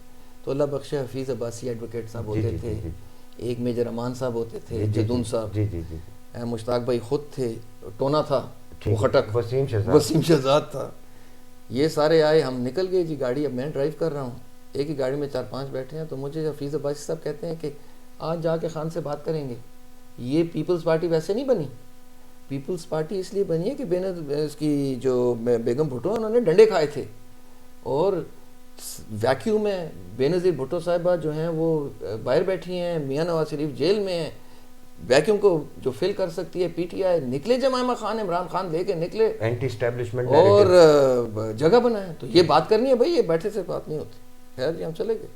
تو اللہ بخش حفیظ عباسی ایڈوکیٹ صاحب ہوتے تھے، ایک میجر امان صاحب ہوتے تھے، جدون صاحب، جی جی جی، مشتاق بھائی خود تھے، ٹونا تھا وہ خٹک، وسیم شہزاد تھا. یہ سارے آئے، ہم نکل گئے جی. گاڑی اب میں ڈرائیو کر رہا ہوں، ایک ہی گاڑی میں 4-5 بیٹھے ہیں. تو مجھے حفیظ عباسی صاحب کہتے ہیں کہ آج جا کے خان سے بات کریں گے. یہ پیپلز پارٹی ویسے نہیں بنی، پیپلز پارٹی اس لیے بنی ہے کہ اس کی جو بیگم بھٹو انہوں نے ڈنڈے کھائے تھے، اور ویکیوم میں بے نظیر بھٹو صاحبہ جو ہیں وہ باہر بیٹھی ہیں، میاں نواز شریف جیل میں ہیں. ویکیوم کو جو فل کر سکتی ہے پی ٹی آئی. نکلے جمائمہ خان عمران خان لے کے نکلے، اینٹی اسٹیبلشمنٹ، اور جگہ بنائے. تو یہ بات کرنی ہے بھائی، یہ بیٹھے سے بات نہیں ہوتی. خیر جی ہم چلے گئے.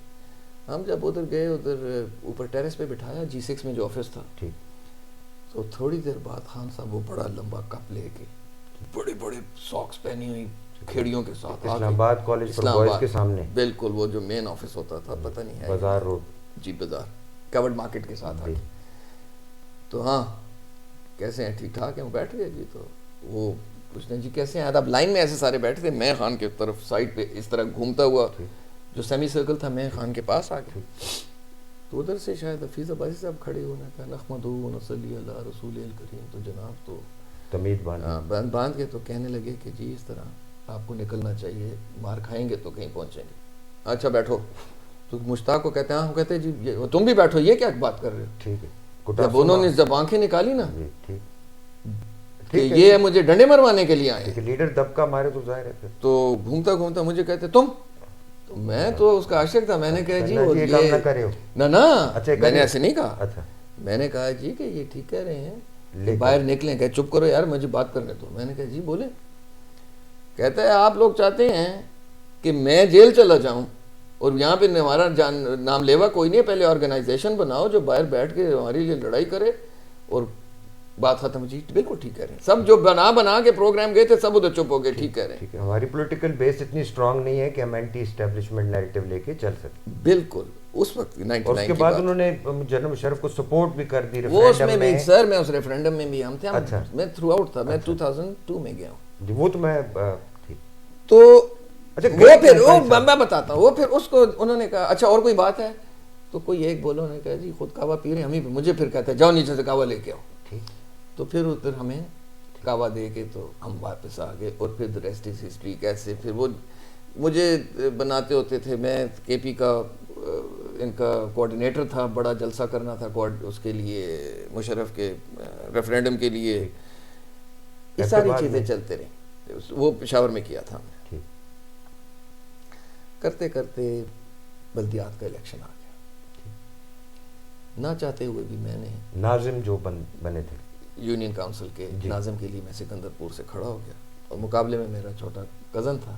ہم جب ادھر گئے، ادھر اوپر ٹیرس پہ بٹھایا G6 میں جو آفس تھا. ٹھیک. تو تھوڑی دیر بعد خان صاحب وہ بڑا لمبا کپ لے کے، بڑے بڑے ساکس پہنی ہوئی کھیڑیوں کے ساتھ، اسلام آباد کالج فار بوائز کے سامنے، بالکل وہ جو مین آفس ہوتا تھا، پتہ نہیں ہے بازار روڈ، جی بازار کورڈ مارکیٹ کے ساتھ. تو ہاں کیسے ہیں، ٹھیک ٹھاک ہیں. وہ بیٹھ گئے جی. تو وہ پوچھتے ہیں جی کیسے ہیں. اب لائن میں ایسے سارے بیٹھے تھے. میں خان کے طرف سائڈ پہ اس طرح گھومتا ہوا جو سیمی سرکل تھا، میں خان کے پاس آ گیا. تو ادھر سے شاید حفیظ عباسی صاحب کھڑے ہونا کہا نحمدہ و نصلی علی رسول الکریم. تو جناب تو تمید باندھ کے تو کہنے لگے کہ جی اس طرح آپ کو نکلنا چاہیے، مار کھائیں گے تو کہیں پہنچیں گے. اچھا بیٹھو. تو مشتاق کو کہتے ہیں، ہم کہتے ہیں جی تم بھی بیٹھو، یہ کیا بات کر رہے ہو. ٹھیک ہے. جب انہوں نے جب آنکھیں نکالی نا کہ یہ مجھے ڈنڈے مروانے کے لیے آئے، لیڈر دبکا مارے تو ظاہر ہے. تو گھومتا گھومتا مجھے کہتے تم. تو میں تو اس کا عاشق تھا. میں نے کہا جی نہ میں نے ایسے نہیں کہا. میں نے کہا جی کہ یہ ٹھیک کہہ رہے ہیں، باہر نکلیں. کہ چپ کرو یار مجھے بات کرنے دو. میں نے کہا جی بولیں. کہتا ہے آپ لوگ چاہتے ہیں کہ میں جیل چلا جاؤں، اور یہاں پہ ہمارا نام لیوا کوئی نہیں ہے. پہلے آرگنائزیشن بناؤ جو باہر بیٹھ کے ہمارے لیے لڑائی کرے، اور بات ختم. جی بالکل ٹھیک کہہ رہے ہیں. سب جو بنا کے پروگرام گئے تھے سب ادھر چپ ہو گئے. ٹھیک کہہ رہے ہیں. ہماری پولیٹیکل بیس اتنی اسٹرانگ نہیں ہے کہ ہم اینٹی اسٹیبلشمنٹ نیریٹو لے کے چل سکیں. بالکل اس وقت 99 اس کے بعد انہوں نے جنرل مشرف کو سپورٹ بھی کر دی وہ اس میں بھی. سر میں اس ریفرینڈم میں بھی ہم تھے. میں تھرو آؤٹ تھا. میں 2002 میں گیا ہوں. وہ تو میں تو وہ پھر میں بتاتا ہوں. وہ پھر اس کو انہوں نے کہا اچھا اور کوئی بات ہے تو کوئی ایک بولو. انہوں نے کہا جی خود کعوہ پی رہے ہیں ہم ہی. مجھے پھر کہتا ہے جاؤ نیچے سے کعوہ لے کے آؤ. تو پھر ادھر ہمیں کعوہ دے کے تو ہم واپس آ گئے. اور پھر the rest is history. کیسے پھر وہ مجھے بناتے ہوتے تھے. میں کے پی کا ان کا کوآرڈینیٹر تھا. بڑا جلسہ کرنا تھا اس کے لیے مشرف کے ریفرینڈم کے لیے. یہ ساری چیزیں چلتے رہیں. وہ پشاور میں کیا تھا. کرتے کرتے بلدیات کا الیکشن آ گیا. نہ چاہتے ہوئے بھی میں نے ناظم جو بنے تھے یونین کاؤنسل کے ناظم کے لیے میں سکندرپور سے کھڑا ہو گیا. اور مقابلے میں میرا چھوٹا کزن تھا.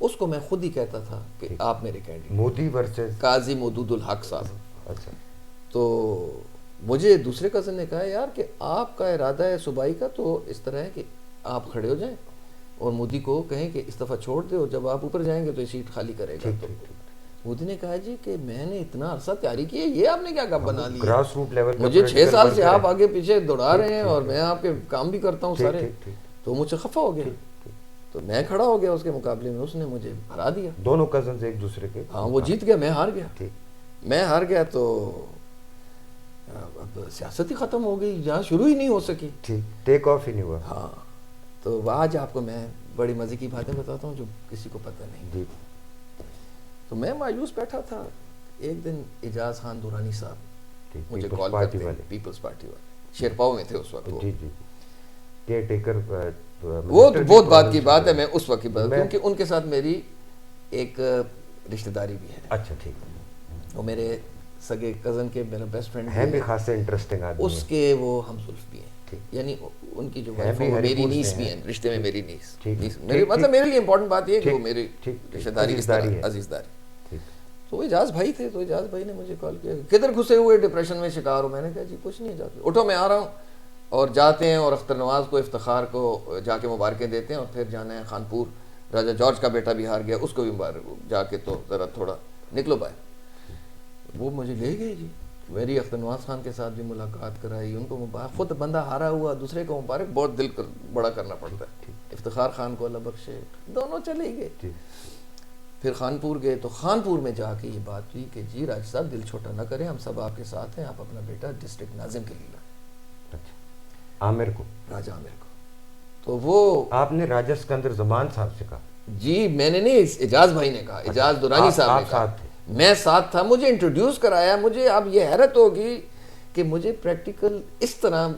اس کو میں خود ہی کہتا تھا کہ آپ میرے کینڈیڈیٹ. مودی ورسز قاضی مودود الحق صاحب. اچھا. تو مجھے دوسرے کزن نے کہا یار کہ آپ کا ارادہ ہے صوبائی کا تو اس طرح ہے کہ آپ کھڑے ہو جائیں اور مودی کو کہیں کہ اس دفعہ چھوڑ دے اور جب آپ اوپر جائیں گے تو یہ سیٹ خالی کرے گا. تو مودی نے کہا جی کہ میں نے اتنا عرصہ تیاری کی ہے یہ آپ نے کیا کام بنا لی. گراس روٹ لیول مجھے 6 سال سے آپ آگے پیچھے دوڑا رہے ہیں اور میں آپ کے کام بھی کرتا ہوں سارے. تو مجھ سے خفا ہو گیا. تو میں کھڑا ہو گیا اس کے مقابلے میں. اس نے مجھے ہرا دیا. دونوں کزنز ایک دوسرے کے. ہاں وہ جیت گیا میں ہار گیا. میں ہار گیا تو اب سیاست ہی ختم ہو گئی. جہاں شروع ہی نہیں ہو سکی. ٹیک آف ہی نہیں ہوا. ہاں تو آج آپ کو میں بڑی مزے کی باتیں بتاتا ہوں جو کسی کو پتہ نہیں. تو میں مایوس بیٹھا تھا. ایک دن اعجاز خان دورانی صاحب مجھے کال کرتے ہیں. پیپلز پارٹی والے شیرپاؤ میں تھے اس وقت. Care taker. وہ بہت بات کی بات ہے. میں اس وقت کی بات کیونکہ ان کے ساتھ میری ایک رشتہ داری بھی ہے. اچھا ٹھیک. وہ میرے سگے کزن کے میرا بیسٹ فرینڈ ہے بھی. خاص انٹرسٹنگ آدمی. اس کے وہ ہم زلف بھی ہیں. یعنی ان کی جو وائف ہے وہ میری نیس بھی ہیں. رشتے میں میری نیس. مطلب میرے لیے امپورٹنٹ بات یہ ہے کہ وہ میری رشتہ داری اس طرح عزیز داری. تو وہ اعجاز بھائی تھے. تو اعجاز بھائی نے مجھے کال کیا کدھر گھسے ہوئے ڈپریشن میں شکار ہو. میں نے کہا جی کچھ نہیں. جاتے اٹھو میں آ رہا ہوں. اور جاتے ہیں اور اختر نواز کو افتخار کو جا کے مبارکیں دیتے ہیں. اور پھر جانا ہے خانپور. راجہ جارج کا بیٹا بھی ہار گیا اس کو بھی مبارک جا کے تو ذرا تھوڑا نکلو باہر. وہ مجھے لے گئے جی. میری اختر نواز خان کے ساتھ بھی ملاقات کرائی. ان کو مبارک. خود بندہ ہارا ہوا دوسرے کو مبارک بہت دل بڑا کرنا پڑتا ہے. افتخار خان کو اللہ بخشے. دونوں چلے گئے. پھر خانپور گئے تو خانپور میں جا کے یہ بات ہوئی کہ جی راج صاحب دل چھوٹا نہ کریں ہم سب آپ کے ساتھ ہیں. آپ اپنا بیٹا ڈسٹرکٹ ناظم کے لیے لائیں. عامر کو. راجہ عامر کو. تو وہ آپ نے راجہ سکندر زمان صاحب سے کہا. جی میں نے نہیں. اعجاز بھائی نے کہا. اعجاز دورانی صاحب نے کہا. میں ساتھ تھا. مجھے انٹروڈیوس کرایا. مجھے اب یہ حیرت ہوگی کہ مجھے پریکٹیکل اس طرح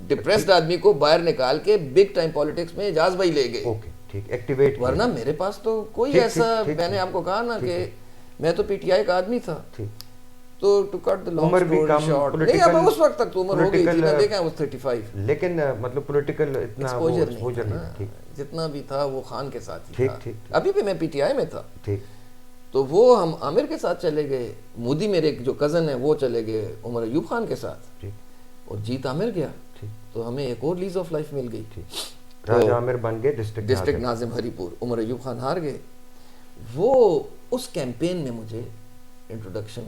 ڈپریسڈ آدمی کو باہر نکال کے بگ ٹائم پالیٹکس میں اعجاز بھائی لے گئے. ایکٹیویٹ. ورنہ میرے پاس تو کوئی ایسا. میں نے آپ کو کہا نا کہ میں تو پی ٹی آئی کا آدمی تھا. تو to cut the long story short نہیں اب اس وقت تک تو عمر ہو گئی تھی نا. دیکھیں وہ 35. لیکن مطلب پولیٹیکل اتنا ایکسپوجر نہیں. جتنا بھی تھا وہ خان کے ساتھ ہی تھا. ابھی بھی میں پی ٹی آئی میں تھا. تو وہ ہم عامر کے ساتھ چلے گئے. مودی میرے جو کزن ہے وہ چلے گئے عمر ایوب خان کے ساتھ. اور جیت عامر گیا. تو ہمیں ایک اور لیز آف لائف مل گئی. راجہ عامر بن گئے ڈسٹرکٹ ناظم ہری پور. عمر ایوب خان ہار گئے. وہ اس کیمپین میں مجھے انٹروڈکشن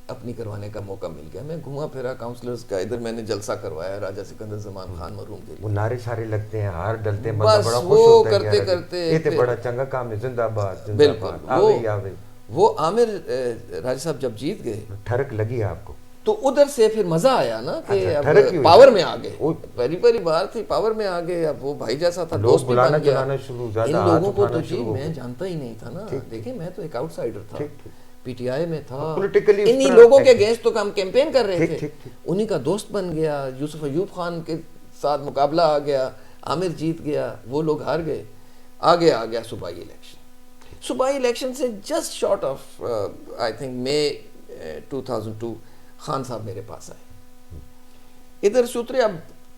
اپنی کروانے کا موقع مل گیا. میں گھوما پھرا کاؤنسلرز کا. ادھر میں نے جلسہ کروایا راجہ سکندر زمان خان مرحوم کے لیے. وہ نارے سارے لگتے ہیں ہار ڈلتے ہیں. بس وہ کرتے کرتے یہ تے بڑا چنگا کام ہے. زندہ باد. بالکل. وہ عامر راجہ صاحب جب جیت گئے ٹھڑک لگی آپ کو. تو ادھر سے پھر مزہ آیا نا کہ اب پاور میں آ گئے. پہلی بار تھی پاور میں آ گئے. اب وہ بھائی جیسا تھا. دوست بھی بن گیا. ان لوگوں کو تو جی میں جانتا ہی نہیں تھا نا. دیکھیں میں تو ایک آؤٹ سائڈر تھا. پی ٹی آئی میں تھا. انہی لوگوں کے اگینسٹ تو ہم کیمپین کر رہے تھے. انہی کا دوست بن گیا. یوسف ایوب خان کے ساتھ مقابلہ آ گیا. عامر جیت گیا. وہ لوگ ہار گئے. آگے آ گیا صوبائی الیکشن. صوبائی الیکشن سے just short of I think May 2002 Khan sahib میرے پاس آئے. ادھر سے اترے. اب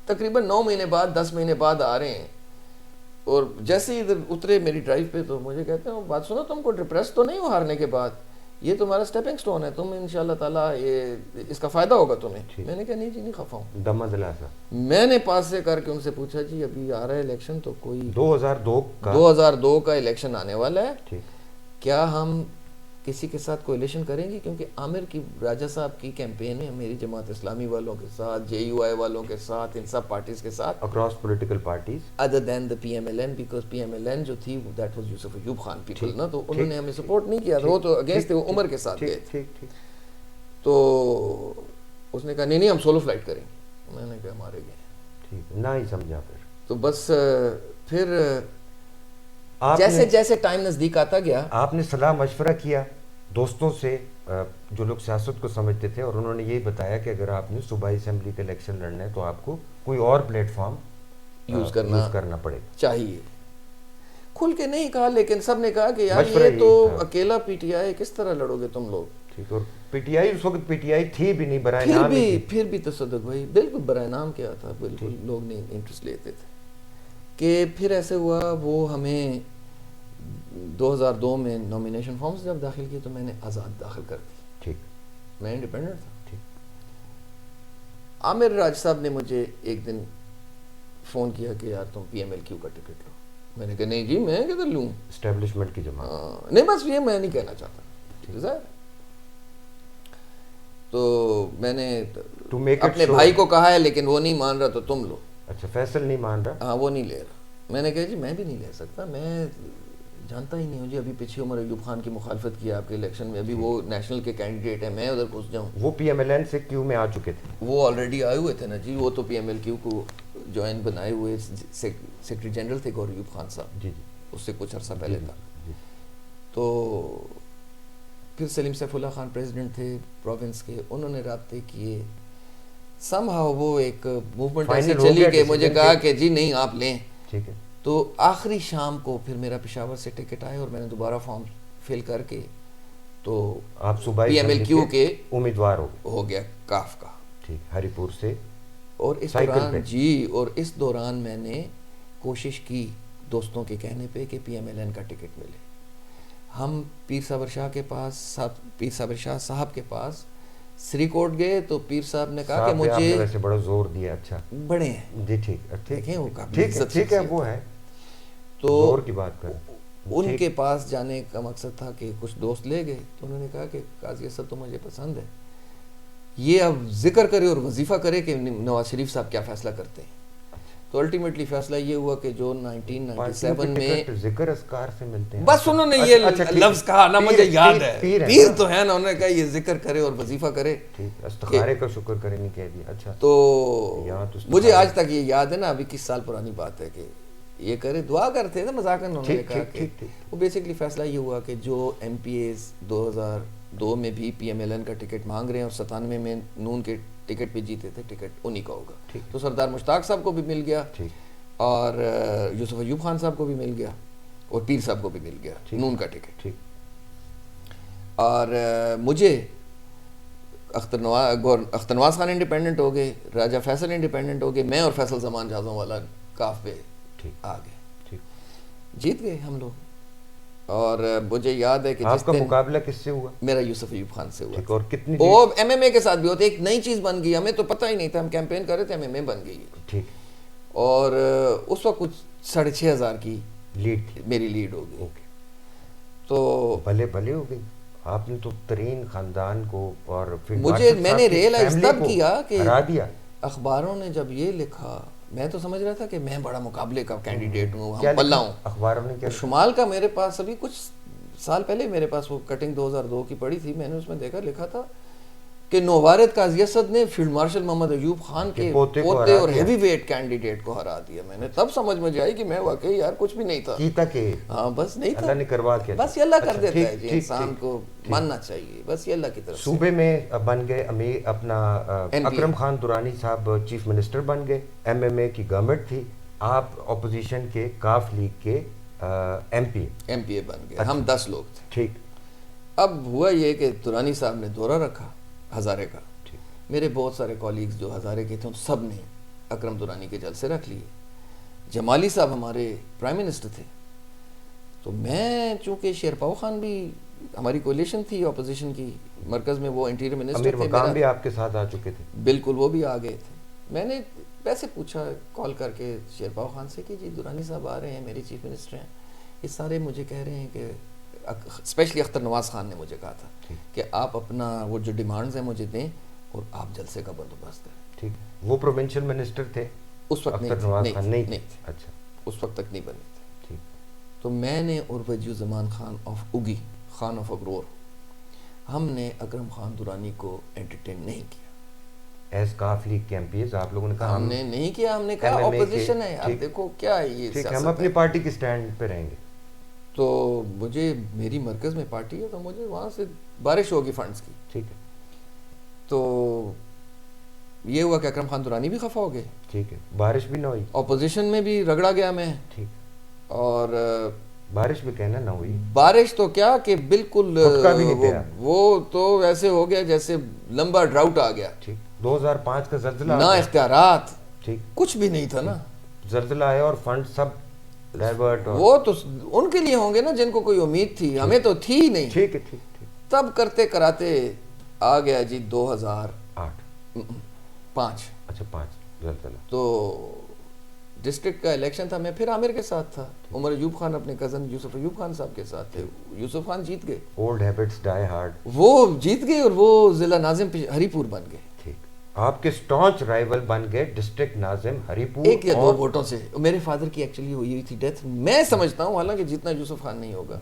تقریباً 9 مہینے بعد 10 مہینے بعد آ رہے ہیں. اور جیسے ہی ادھر اترے میری ڈرائیو پہ تو مجھے کہتے ہیں بات سنو تم کو ڈپریس تو نہیں ہو ہارنے کے بعد. یہ تمہارا سٹیپنگ سٹون ہے, تم انشاءاللہ تعالیٰ اس کا فائدہ ہوگا تمہیں. میں نے کہا نہیں جی نہیں خفا ہوں. دمہ دلاسا میں نے پاس سے کر کے ان سے پوچھا جی ابھی آ رہا ہے الیکشن, تو کوئی 2002 کا الیکشن آنے والا ہے, کیا ہم کسی کے ساتھ کولیشن کریں گے, کیونکہ عامر کی راجہ صاحب کی کیمپین ہے میری جماعت اسلامی والوں کے ساتھ, JUI والوں کے ساتھ, ان سب پارٹیز کے ساتھ, across political parties, other than the PMLN, because PMLN جو تھی that was Yousuf Ayub Khan people نا, تو انہوں نے ہمیں سپورٹ نہیں کیا تھا, وہ تو اگینسٹ تھے, وہ عمر کے ساتھ گئے تھے. تو اس نے کہا نہیں ہم سولو فلائٹ کریں گے. میں نے کہا مارے گئے, نہ ہی سمجھا. تو بس پھر جیسے جیسے ٹائم نزدیک آتا گیا, آپ نے صلاح مشورہ کیا دوستوں سے جو لوگ سیاست کو سمجھتے تھے, اور انہوں نے یہی بتایا کہ اگر آپ نے صوبائی اسمبلی کا الیکشن لڑنا ہے تو آپ کو کوئی اور پلیٹ فارم یوز کرنا پڑے گا, چاہیے. کھل کے نہیں کہا, لیکن سب نے کہا کہ یار یہ تو اکیلا PTI کس طرح لڑو گے تم لوگ. ٹھیک, اور PTI اس وقت PTI تھی بھی نہیں, برائے نام ہی, پھر بھی تصدق بھائی بالکل برائے نام کیا تھا, بالکل لوگ نہیں انٹرسٹ لیتے تھے. کہ پھر ایسے ہوا, وہ ہمیں 2002 میں نومینیشن فارمز جب داخل کی تو میں نے آزاد داخل کر دی. ٹھیک, میں انڈیپینڈنٹ تھا. ٹھیک. عامر راج صاحب نے مجھے ایک دن فون کیا کہ یار تم PMLQ کا ٹکٹ لو. میں نے کہا نہیں جی میں کدھر لوں, اسٹیبلشمنٹ کی جماعت, نہیں بس یہ میں نہیں کہنا چاہتا. تو میں نے اپنے بھائی کو کہا ہے لیکن وہ نہیں مان رہا تو تم لو. اچھا, فیصل نہیں مان رہا, ہاں وہ نہیں لے رہا. میں نے کہا جی میں بھی نہیں لے سکتا, میں جانتا ہی نہیں ہوں جی. ابھی پیچھے عمر ایوب خان کی مخالفت کی آپ کے الیکشن میں, ابھی وہ نیشنل کے کینڈیڈیٹ ہیں, میں ادھر گھس جاؤں. وہ PMLN سے Q میں آ چکے تھے, وہ آلریڈی آئے ہوئے تھے نا جی, وہ تو PMLQ کو جوائن بنائے ہوئے سیکرٹری جنرل تھے گور ایوب خان صاحب. جی اس سے کچھ عرصہ پہلے تھا. تو پھر سلیم سیف اللہ خان پریزیڈنٹ تھے پروونس کے, انہوں نے رابطے کیے, سم ہاؤ وہ ایک موومنٹ ایسے چلی کہ مجھے کہا کہ جی نہیں آپ لیں. ٹھیک ہے. تو آخری شام کو پھر میرا پشاور سے ٹکٹ آئے اور میں نے دوبارہ فارم فل کر کے تو آپ صوبائی PMLQ کے امیدوار ہو گیا کاف کا. ٹھیک, ہری پور سے. اور اس دوران جی, اور اس دوران میں نے کوشش کی دوستوں کے کہنے پہ کہ PMLN کا ٹکٹ ملے. ہم پیر صابر شاہ کے پاس, پیر صابر شاہ صاحب کے پاس سری کوٹ گئے, تو پیر صاحب نے کہا کہ مجھے ویسے بڑا زور دیا. اچھا, بڑے ہیں جی, ٹھیک دیکھیں وہ ٹھیک ہے, وہ ہے تو زور کی بات کریں. ان کے پاس جانے کا مقصد تھا کہ کچھ دوست لے گئے, تو انہوں نے کہا کہ قاضی اسد تو مجھے پسند ہے, یہ اب ذکر کرے اور وظیفہ کرے کہ نواز شریف صاحب کیا فیصلہ کرتے ہیں. تو الٹیمیٹلی فیصلہ یہ ہوا کہ جو 1997 میں ذکر اذکار سے ملتے ہیں, بس انہوں نے یہ لفظ کہا نا, مجھے یاد ہے, پیر تو ہے نا, انہوں نے کہا یہ ذکر کرے اور وظیفہ کرے, استخارے کا شکر کرے نہیں کہہ دیا. اچھا, تو مجھے آج تک یہ یاد ہے نا, ابھی 21 سال پرانی بات ہے, کہ یہ کرے, دعا کرتے تھے مذاقاً. انہوں نے کہا کہ وہ بیسکلی فیصلہ یہ ہوا کہ جو MPAs 2002 میں بھی PMLN کا ٹکٹ مانگ رہے ہیں اور 97 میں نون کے ٹکٹ پہ جیتے تھے, ٹکٹ انہی کا ہوگا. تو سردار مشتاق صاحب کو بھی مل گیا, اور یوسف ایوب خان صاحب کو بھی مل گیا, اور پیر صاحب کو بھی مل گیا نون کا ٹکٹ. اور مجھے اختر نواز خان انڈیپینڈنٹ ہو گئے, راجہ فیصل انڈیپینڈنٹ ہو گئے, میں اور فیصل زمان جازوں والا کاف پہ آ گئے, جیت گئے ہم لوگ. اور مجھے یاد ہے کہ آپ کا مقابلہ کس سے ہوا؟ میرا یوسف ایوب خان سے ہوا. اور کتنی وہ MMA کے ساتھ بھی ہوتے, ایک نئی چیز بن گئی, ہمیں تو پتہ ہی نہیں تھا, ہم کیمپین کر رہے تھے, MMA بن گئی. ٹھیک. اور اس وقت کچھ 6,500 کی لیڈ تھی, میری لیڈ ہو گئی. تو بھلے ہو گئی. آپ نے تو ترین خاندان کو, اور میں نے ریئلائز تب کیا کہ ہرا دیا. اخباروں نے جب یہ لکھا, میں تو سمجھ رہا تھا کہ میں بڑا مقابلے کا کینڈیڈیٹ ہوں, ہم پلہ ہوں. اخباروں نے کیا, شمال کا میرے پاس ابھی کچھ سال پہلے میرے پاس وہ کٹنگ 2002 کی پڑی تھی, میں نے اس میں دیکھا لکھا تھا کہ نووارد قاضی اسد نے فیلڈ مارشل محمد ایوب خان کے پوتے اور ہیوی ویٹ کینڈیڈیٹ کو ہرا دیا. میں نے تب سمجھ میں آئی کہ میں واقعی یار کچھ بھی نہیں تھا, ہاں بس نہیں تھا, اللہ نے کروا کے, بس یہ اللہ کر دیتا ہے جی, انسان کو ماننا چاہیے, بس یہ اللہ کی طرف. صوبے میں بن گئے امیر اپنا اکرم خان درانی صاحب چیف منسٹر بن گئے, MMA کی گورنمنٹ تھی, آپ اپوزیشن کے کاف لیگ کے MPA بن گئے, ہم 10 لوگ تھے. ٹھیک. اب ہوا یہ کہ درانی صاحب نے دورہ رکھا ہزارے کا, میرے بہت سارے کولیگز جو ہزارے کے تھے ان سب نے اکرم درانی کے جلسے رکھ لیے. جمالی صاحب ہمارے پرائم منسٹر تھے, تو میں چونکہ شیر پاؤ خان بھی ہماری کولیشن تھی اپوزیشن کی مرکز میں, وہ انٹیریئر منسٹر امیر مقام بھی آپ کے ساتھ آ چکے تھے. بالکل, وہ بھی آ گئے تھے. میں نے ویسے پوچھا کال کر کے شیرپاؤ خان سے کہ جی درانی صاحب آ رہے ہیں, میرے چیف منسٹر ہیں, یہ سارے مجھے کہہ رہے ہیں کہ اسپیشلی اختر نواز خان نے مجھے کہا تھا کہ آپ اپنا وہ جو ڈیمانڈز ہیں مجھے دیں اور آپ جلسے کا بندوبست کریں. ٹھیک ہے, وہ پروونشل منسٹر تھے اس وقت, اختر نواز خان نہیں تھے. اچھا, اس وقت تک نہیں بنے تھے. ٹھیک. تو میں نے اور وجیہ زمان خان آف اگی, خان آف اگرور, ہم نے اکرم خان درانی کو انٹرٹین نہیں کیا. ایز کاف لیگ کے ایم پی ایز آپ لوگوں نے کہا ہم نے نہیں کیا, ہم نے کہا اپوزیشن ہے, آپ دیکھو کیا ہے یہ سیاست ہے, ہم اپنی پارٹی کے سٹینڈ پہ رہیں گے. تو مجھے میری مرکز میں پارٹی ہے تو مجھے وہاں سے بارش ہوگی فنڈز کی. ٹھیک ہے. تو یہ ہوا کہ اکرم خان درانی بھی خفا ہو گئے. ٹھیک ہے, بارش بھی نہ ہوئی, اپوزیشن میں بھی رگڑا گیا میں. ٹھیک. اور بارش بھی کہنا نہ ہوئی, بارش تو کیا کہ بالکل وہ تو ایسے ہو گیا جیسے لمبا ڈراؤٹ آ گیا. ٹھیک. 2005 کا زلزلہ, نہ اختیارات, ٹھیک, کچھ بھی نہیں تھا نا. زلزلہ آیا اور فنڈ سب ڈائیورٹ. وہ تو ان کے لیے ہوں گے نا جن کو کوئی امید تھی, ہمیں تو تھی ہی نہیں. ٹھیک ہے, ٹھیک ٹھیک. تب کرتے کراتے آ گیا جی 2008 5. اچھا 5 زلزلہ. تو ڈسٹرکٹ کا الیکشن تھا, میں پھر عامر کے ساتھ تھا, عمر ایوب خان اپنے کزن یوسف ایوب خان صاحب کے ساتھ تھے. یوسف خان جیت گئے, اولڈ ہیبٹس ڈائی ہارڈ, وہ جیت گئے اور وہ ضلع ناظم ہری پور بن گئے. ٹھیک. آپ کے سٹانچ رائیول بن گئے ڈسٹرکٹ ناظم ہری پور, 1 یا 2 ووٹوں سے. میرے فادر کی ایکچولی ہوئی تھی ڈیتھ, میں سمجھتا ہوں حالانکہ جتنا یوسف خان نہیں ہوگا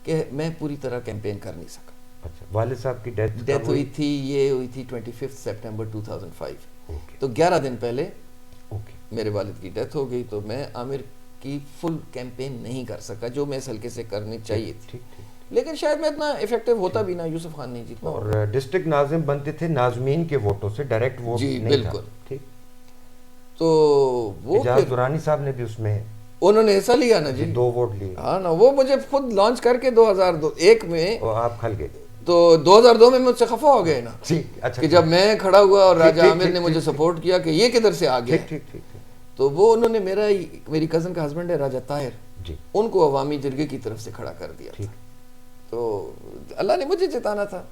کہ میں پوری طرح کیمپین کر نہیں سکا. اچھا, والد صاحب کی ڈیتھ ہوئی تھی, یہ ہوئی تھی 25 سپٹمبر 2005. تو 11 دن پہلے میرے والد کی ڈیتھ ہو گئی, تو میں عامر کی فل کیمپین نہیں کر سکا جو میں اس حلقے سے کرنی چاہیے تھی. لیکن شاید میں اتنا افیکٹو ہوتا بھی نہ, یوسف خان نہیں جیتنا. اور ڈسٹرکٹ ناظم بنتے تھے ناظمین کے ووٹوں سے, ڈائریکٹ ووٹ نہیں تھا. بالکل. ٹھیک. تو وہ اجاز درانی صاحب نے بھی اس میں انہوں نے حصہ لیا نا جی, 2 ووٹ لیے. ہاں نا, وہ مجھے خود لانچ کر کے 2001 میں, آپ کھل گئے. تو 2002 میں مجھ سے خفا ہو گئے نا. اچھا, کہ جب میں کھڑا ہوا اور راجہ عامر نے مجھے سپورٹ کیا کہ یہ کدھر سے آ گیا. تو وہ انہوں نے میری کزن کا ہسبینڈ ہے راجہ طاہر, ان کو عوامی جرگے کی طرف سے کھڑا کر دیا. تو اللہ نے مجھے جتانا تھا.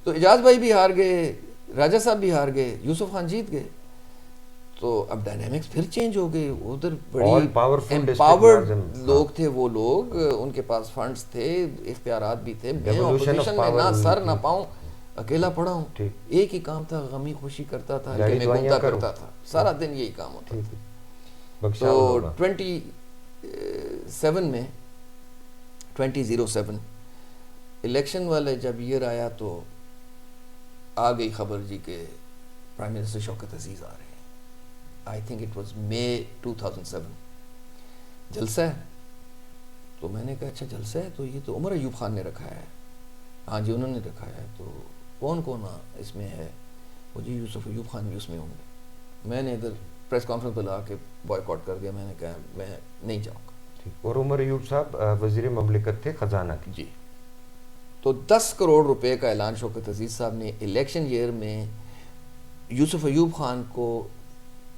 تو اجاز بھائی بھی ہار گئے, راجہ صاحب بھی ہار گئے, یوسف خان جیت گئے. تو اب ڈائنامکس پھر چینج ہو گئے. ادھر بڑی امپاورڈ لوگ تھے, وہ لوگ, ان کے پاس فنڈز تھے, اختیارات بھی تھے. میں اپوزیشن میں نہ سر نہ پاؤں, اکیلا پڑا ہوں. ایک ہی کام تھا, غمی خوشی کرتا تھا, میں گھومتا کرتا تھا, سارا دن یہی کام ہوتا تھا. تو 2007 الیکشن والے جب یہ آیا تو آ گئی خبر جی کہ پرائم منسٹر شوکت عزیز آ رہے ہیں. آئی تھنک اٹ واز مئی 2007. جلسہ ہے, تو میں نے کہا اچھا جلسہ ہے, تو یہ تو عمر ایوب خان نے رکھا ہے. ہاں جی انہوں نے رکھا ہے. تو کون کون اس میں ہے؟ وہ جی یوسف ایوب خان بھی اس میں ہوں گے. میں نے ادھر پریس کانفرنس بلا کے بوائے کاٹ کر دیا. میں نے کہا میں نہیں جاؤں گا. اور عمر ایوب صاحب وزیر مملکت تھے خزانہ کی. جی. تو 10 کروڑ روپے کا اعلان شوکت عزیز صاحب نے الیکشن ایئر میں یوسف ایوب خان کو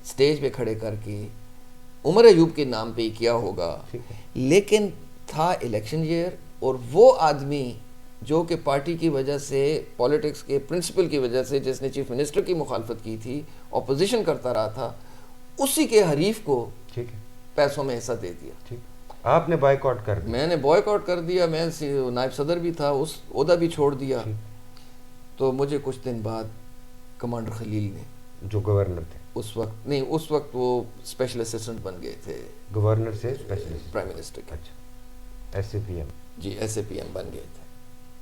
سٹیج پہ کھڑے کر کے عمر ایوب کے نام پہ ہی کیا ہوگا. لیکن تھا الیکشن ایئر, اور وہ آدمی جو کہ پارٹی کی وجہ سے, پولیٹکس کے پرنسپل کی وجہ سے, جس نے چیف منسٹر کی مخالفت کی تھی, اپوزیشن کرتا رہا تھا, اسی کے حریف کو پیسوں میں حصہ دے دیا. آپ نے بائیک آؤٹ کر دیا. میں نے بائیک آؤٹ کر دیا. میں نائب صدر بھی تھا, اس عہدہ بھی چھوڑ دیا. تو مجھے کچھ دن بعد کمانڈر خلیل نے, جو گورنر تھے اس وقت, نہیں اس وقت وہ اسپیشل اسسٹنٹ بن گئے تھے گورنر سے, اسپیشل پرائم منسٹر کے. اچھا, ایس اے پی ایم. جی ایس اے پی ایم بن گئے تھے.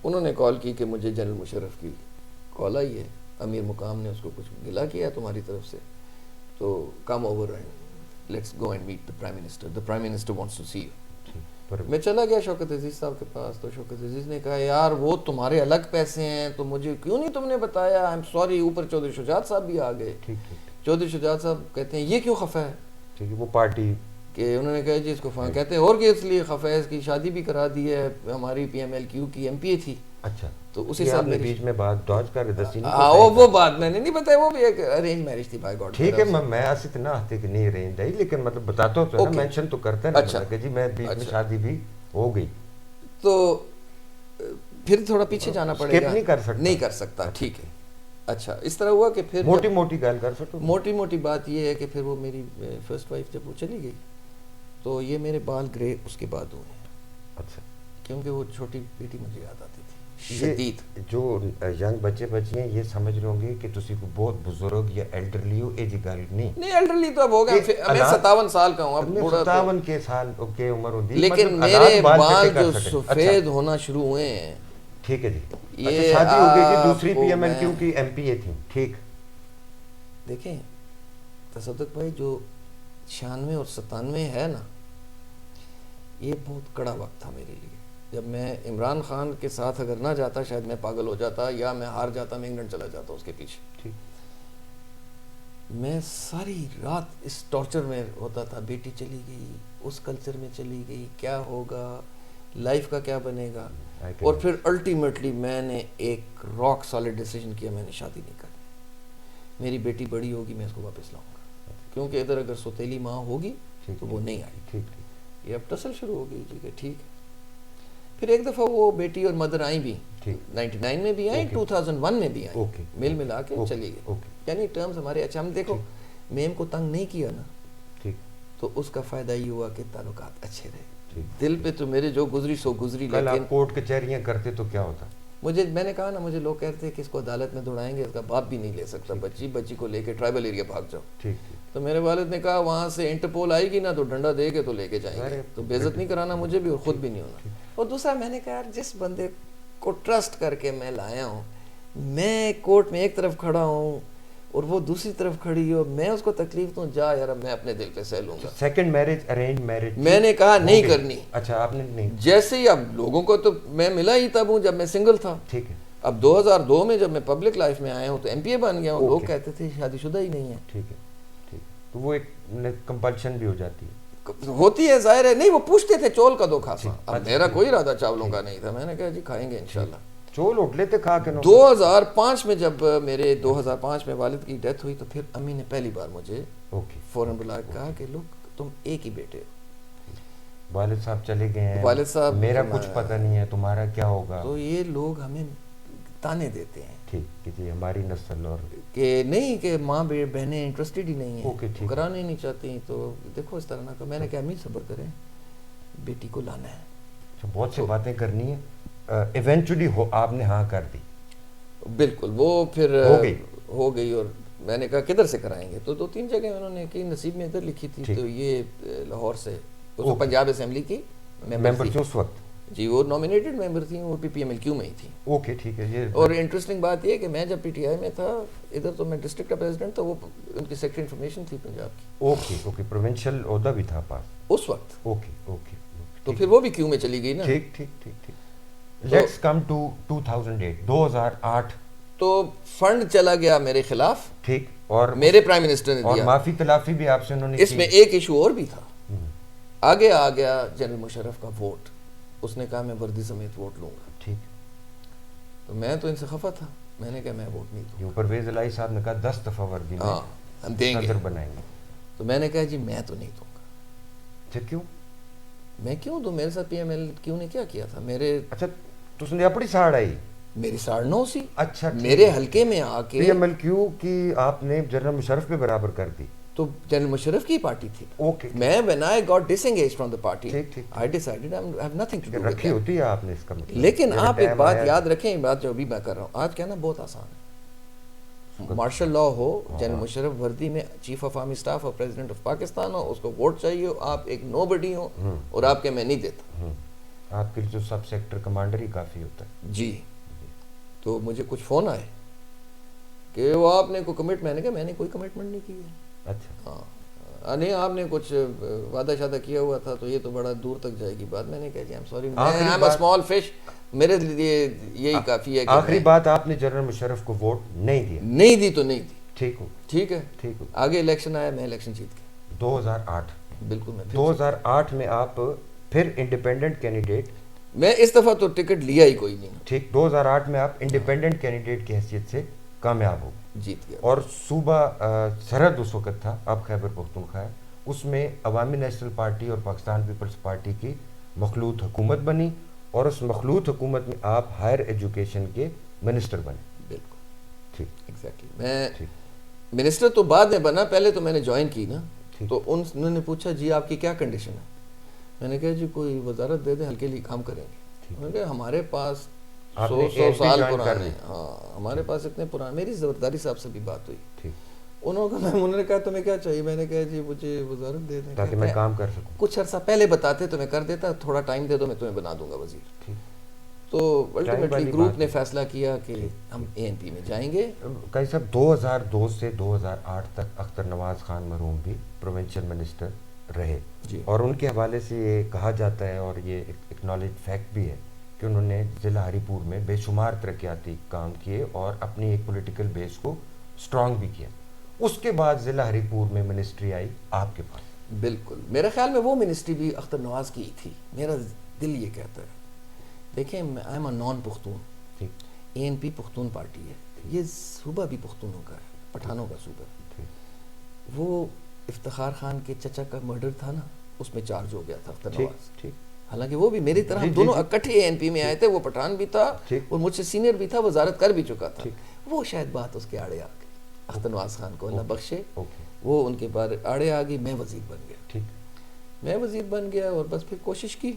انہوں نے کال کی کہ مجھے جنرل مشرف کی کال آئی ہے, امیر مقام نے اس کو کچھ گلا کیا تمہاری طرف سے, تو come over and let's go and meet the prime minister, the prime minister wants to see you. میں چلا گیا شوکت عزیز صاحب کے پاس. تو شوکت عزیز نے کہا یار وہ تمہارے الگ پیسے ہیں, تو مجھے کیوں نہیں تم نے بتایا, آئی ایم سوری. اوپر چودھری شجاعت صاحب بھی آ گئے. چودھری شجاعت صاحب کہتے ہیں یہ کیوں خفا ہے, ٹھیک ہے, وہ پارٹی کہ انہوں نے کہا جی اس کو کہتے ہیں اور کہ اس لیے خفا ہے, اس کی شادی بھی کرا دی ہے, ہماری پی ایم ایل کیو کی ایم پی اے تھی. اچھا, تو اسی سال میں بیچ میں بات ڈاج کر دسی نہیں. وہ بات میں نے نہیں بتایا, وہ بھی ایک ارینج میرج تھی بائی گاڈ. ٹھیک ہے, میں ایسے اتنا آتے کہ نہیں ارینج ہے, لیکن مطلب بتاتا ہوں, مینشن تو کرتا ہے کہ جی میں بیچ میں شادی بھی ہو گئی. تو پھر تھوڑا پیچھے جانا پڑے گا. نہیں کر سکتا. ٹھیک ہے. اچھا اس طرح ہوا کہ پھر موٹی موٹی گال کر سکتا. موٹی بات یہ ہے کہ پھر وہ میری فرسٹ وائف جب وہ چلی گئی تو یہ میرے بال گرے اس کے بعد ہوئے. اچھا. کیونکہ وہ چھوٹی بیٹی مجھے یاد آتی تھی شدید. جو ینگ بچے بچی ہیں یہ سمجھ رہے ہوں گے کہ تسی کو بہت بزرگ یا ایلڈرلی ہو. یہ جی گل نہیں ایلڈرلی تو اب ہو گیا. میں 57 سال کا ہوں. اب 57 کے سال کی عمر ہوتی ہے. لیکن میرے بال جو سفید ہونا شروع ہوئے ہیں. ٹھیک ہے جی. یہ شادی ہو گئی جی دوسری پی ایم ایل کیو کی ایم پی اے تھی. ٹھیک. دیکھیں تصدق بھائی جو 96 اور 97 ہے نا یہ بہت کڑا وقت تھا میرے لیے. جب میں عمران خان کے ساتھ اگر نہ جاتا شاید میں پاگل ہو جاتا یا میں ہار جاتا, میں انگلینڈ چلا جاتا اس کے پیچھے. ٹھیک. میں ساری رات اس ٹارچر میں ہوتا تھا. بیٹی چلی گئی, اس کلچر میں چلی گئی, کیا ہوگا, لائف کا کیا بنے گا. اور پھر الٹیمیٹلی میں نے ایک راک سالڈ ڈیسیژن کیا, میں نے شادی نہیں کرنی. میری بیٹی بڑی ہوگی میں اس کو واپس لاؤں گا, کیونکہ ادھر اگر سوتیلی ماں ہوگی تو وہ نہیں آئی. ٹھیک. یہ اب ٹسل شروع ہو گئی جی کہ ٹھیک ہے. پھر ایک دفعہ وہ بیٹی اور مدر آئیں بھی, 99 میں بھی آئیں, 2001 میں بھی آئیں, مل ملا کے چلی گئی. یعنی ٹرمز ہمارے اچھا. ہم دیکھو میم کو تنگ نہیں کیا نا تو اس کا فائدہ یہ ہوا کہ تعلقات اچھے رہے. دل پہ تو میرے جو گزری سو گزری. لیکن آپ کورٹ کچہریاں کرتے تو کیا ہوتا. میں نے کہا نا, مجھے لوگ کہتے ہیں کہ اس کو عدالت میں دوڑائیں گے, اس کا باپ بھی نہیں لے سکتا. بچی کو لے کے ٹرائبل ایریا بھاگ جاؤ. تو میرے والد نے کہا وہاں سے انٹرپول آئے گی نا تو ڈنڈا دے کے تو لے کے جائیں گے. تو بے عزت نہیں کرانا مجھے بھی اور خود بھی نہیں ہونا. اور دوسرا میں نے کہا یار جس بندے کو ٹرسٹ کر کے میں لایا ہوں, میں کورٹ میں ایک طرف کھڑا ہوں اور وہ دوسری طرف کھڑی ہو, میں اس کو تکلیف دوں, جا یار اب میں اپنے دل پہ سہ لوں گا. سیکنڈ میرج ارینج میرج میں نے کہا نہیں کرنی. اچھا آپ نے نہیں. جیسے ہی اب لوگوں کو تو میں ملا ہی تب ہوں جب میں سنگل تھا. ٹھیک ہے. اب 2002 میں جب میں پبلک لائف میں آیا ہوں تو ایم پی اے بن گیا ہوں. لوگ کہتے تھے شادی شدہ ہی نہیں ہے. ٹھیک ہے. ٹھیک. تو وہ ایک کمپلشن بھی ہو جاتی ہے. ہوتی ہے ظاہر ہے. نہیں وہ پوچھتے تھے چول کا دو کھاسا. اب میرا کوئی ارادہ چاولوں کا نہیں تھا. میں نے کہا جی کھائیں گے انشاءاللہ. چول اٹھ لیتے کھا کے. 2005 میں جب میرے 2005 میں والد کی ڈیتھ ہوئی تو پھر امی نے پہلی بار مجھے فوراً بلا کہا کہ لوگ تم ایک ہی بیٹے ہو. والد صاحب چلے گئے ہیں, والد صاحب میرا کچھ پتہ نہیں ہے, تمہارا کیا ہوگا. تو یہ لوگ ہمیں تانے دیتے ہیں. ٹھیک کہ جی ہماری نسل اور کہ نہیں کہ ماں بہنیں انٹرسٹڈ ہی نہیں ہیں, کرانا ہی نہیں چاہتی. تو دیکھو اس طرح نہ. میں نے کہا امی صبر کریں, بیٹی کو لانا ہے. بہت سی باتیں کرنی ہیں. ایونچولی آپ نے ہاں کر دی. بالکل. وہ پھر ہو گئی. اور میں نے کہا کدھر سے کرائیں گے. تو 2-3 جگہ انہوں نے کہ نصیب میں ادھر لکھی تھی. تو یہ لاہور سے پنجاب اسمبلی کی ممبر تھی اس وقت. جی وہ نامینیٹڈ ممبر تھیں, وہ پی ایم ایل کیو میں ہی تھیں. اوکے ٹھیک ہے. اور انٹرسٹنگ بات یہ کہ میں جب پی ٹی آئی میں تھا ادھر تو میں ڈسٹرکٹ کا پریزیڈنٹ تھا, وہ ان کی سیکٹری انفارمیشن تھی پنجاب کی. اوکے. پروونشل عہدہ بھی تھا پاس اس وقت. اوکے. تو پھر وہ بھی کیو میں چلی گئی نا. ٹھیک. Let's come to 2008. تو فنڈ چلا گیا میرے خلاف. ٹھیک. اور میرے پرائم منسٹر نے دیا. اور معافی تلافی بھی آپ سے انہوں نے. اس میں ایک ایشو اور بھی تھا. آگے آ گیا جنرل مشرف کا ووٹ. اس نے کہا میں وردی سمیت ووٹ لوں گا. ٹھیک. تو میں تو ان سے خفا تھا. میں نے کہا میں ووٹ نہیں دوں گا. پرویز الہی صاحب نے کہا 10 دفعہ وردی میں ہم دیں گے, صدر بنائیں گے. تو میں نے کہا جی میں تو نہیں دوں گا. اچھا کیوں؟ میں کیوں دوں؟ میرے ساتھ پی ایم ایل کیوں نے کیا کیا تھا میرے. اچھا تو نے اپنی ساڑ آئی. میری ساڑھ 9 سی. اچھا میرے حلقے میں آ کے پی ایم ایل کیو کی آپ نے جنرل مشرف پہ برابر کر دی. تو جنرل مشرف کی پارٹی تھی. اوکے. میں when I got disengaged from the party, ٹھیک. I decided I have nothing to do with رکھی ہوتی ہے آپ نے اس کا مطلب. لیکن آپ ایک بات یاد رکھیں, یہ بات جو ابھی میں کر رہا ہوں آج کہنا بہت آسان ہے. مارشل لا ہو, جنرل مشرف وردی میں چیف آف آرمی اسٹاف اور پریزیڈنٹ آف پاکستان ہو, اس کو ووٹ چاہیے, آپ ایک نو بڈی ہو اور آپ کے میں نہیں دیتا. آپ کے جو سب سیکٹر کمانڈر ہی کافی ہوتا ہے. جی. تو مجھے کچھ فون آئے کہ وہ آپ نے کوئی کمٹ. میں نے کہا میں نے کوئی کمٹمنٹ نہیں کی ہے. اچھا. ہاں نہیں آپ نے کچھ وعدہ شادہ کیا ہوا تھا تو یہ تو بڑا دور تک جائے گی بات. میں نے کہا جی I'm sorry, I am a small fish, میرے لیے یہی کافی ہے. آخری بات, آپ نے جنرل مشرف کو ووٹ نہیں دیا. نہیں دی تو نہیں دی. ٹھیک ہے. آگے الیکشن آیا, میں الیکشن جیت گیا. 2008. بالکل. میں 2008 میں آپ پھر انڈیپینڈنٹ کینڈیڈیٹ. میں اس دفعہ تو ٹکٹ لیا ہی کوئی نہیں. ٹھیک. 2008 میں آپ انڈیپینڈنٹ کینڈیڈیٹ کی حیثیت سے کامیاب ہو, جیت گیا. اور صوبہ سرحد اس وقت تھا, اب خیبر پختونخوا ہے, اس میں عوامی نیشنل پارٹی اور پاکستان پیپلز پارٹی کی مخلوط حکومت بنی, اور اس مخلوط حکومت میں آپ ہائر ایجوکیشن کے منسٹر بنے. بالکل ٹھیک ایگزیکٹلی. میں منسٹر تو بعد میں بنا, پہلے تو میں نے جوائن کی نا, تو انہوں نے پوچھا جی آپ کی کیا کنڈیشن ہے. میں نے کہا جی کوئی وزارت دے دیں, ہلکے لیے کام کریں گے. انہوں نے کہا ہمارے پاس 100 سال پرانے, ہاں ہمارے پاس اتنے پرانے. میری زبرداری صاحب سے بھی بات ہوئی, انہوں نے کہا تمہیں کیا چاہیے. میں نے کہا جی مجھے وزارت دے دیں تاکہ میں کام کر سکوں. کچھ عرصہ پہلے بتاتے تو میں کر دیتا, تھوڑا ٹائم دے دو میں تمہیں بنا دوں گا وزیر. تو الٹیمیٹلی گروپ نے فیصلہ کیا کہ ہم ANP میں جائیں گے. کئی صاحب 2002 سے 2008 تک اختر نواز خان مرحوم بھی پروونشل منسٹر رہے جی. اور ان کے حوالے سے یہ کہا جاتا ہے اور یہ اکنالج فیکٹ بھی ہے کہ انہوں نے ضلع ہری پور میں بے شمار ترقیاتی کام کیے اور اپنی ایک پولیٹیکل بیس کو سٹرانگ بھی کیا. اس کے بعد ضلع ہری پور میں منسٹری آئی آپ کے پاس. بالکل, میرے خیال میں وہ منسٹری بھی اختر نواز کی تھی, میرا دل یہ کہتا ہے. دیکھیں I am a naan Pakhtun, ANP Pakhtun party ہے, یہ صوبہ بھی پختونوں کا ہے, پٹھانوں کا صوبہ. وہ افتخار خان کے چچا کا مرڈر تھا نا, اس میں چارج ہو گیا تھا اختر نواز. حالانکہ وہ بھی میری طرح, ہم دونوں اکٹھے ANP میں آئے تھے. وہ پٹھان بھی تھا اور مجھ سے سینئر بھی تھا, وزارت کر بھی چکا تھا. وہ شاید بات اس کے آڑے آ گئی, اختر نواز خان کو اللہ بخشے, وہ ان کے بارے آڑے آ گئی. میں وزیر بن گیا, میں وزیر بن گیا اور بس پھر کوشش کی.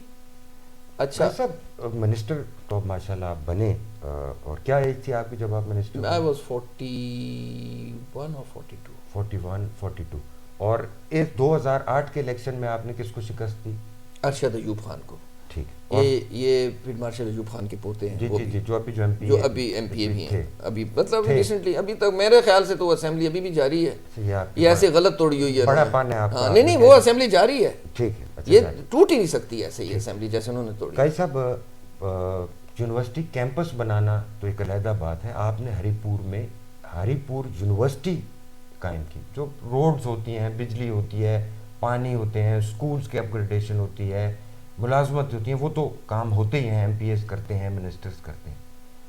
اچھا صاحب منسٹر تو ماشاءاللہ آپ بنے, اور کیا ایج تھی آپ کی جب آپ منسٹر؟ I was 41 or 42. 42. اور اس 2008 کے الیکشن میں آپ نے کس کو شکست دی؟ ارشد ایوب خان کو. ٹھیک, یہ فیلڈ مارشل ایوب خان کے پوتے ہیں. جی جو ابھی MP بھی ہیں ابھی, مطلب ریسنٹلی. ابھی تک میرے خیال سے تو اسمبلی ابھی بھی جاری ہے. یہ ایسے غلط توڑی ہوئی ہے, بڑا پان ہے آپ کا. نہیں وہ اسمبلی جاری ہے. ٹھیک ہے, یہ ٹوٹ ہی نہیں سکتی ایسے یہ اسمبلی جیسے انہوں نے توڑی. کئی صاحب یونیورسٹی کیمپس بنانا تو ایک علیحدہ بات ہے. آپ نے ہری پور میں ہری پور یونیورسٹی قائم کی, جو روڈز ہوتی ہیں, بجلی ہوتی ہے, پانی ہوتے ہیں, اسکولز کی اپ گریڈیشن ہوتی ہے, ملازمت ہوتی ہیں, وہ تو کام ہوتے ہی ہیں, MPs کرتے ہیں, منسٹرز کرتے ہیں.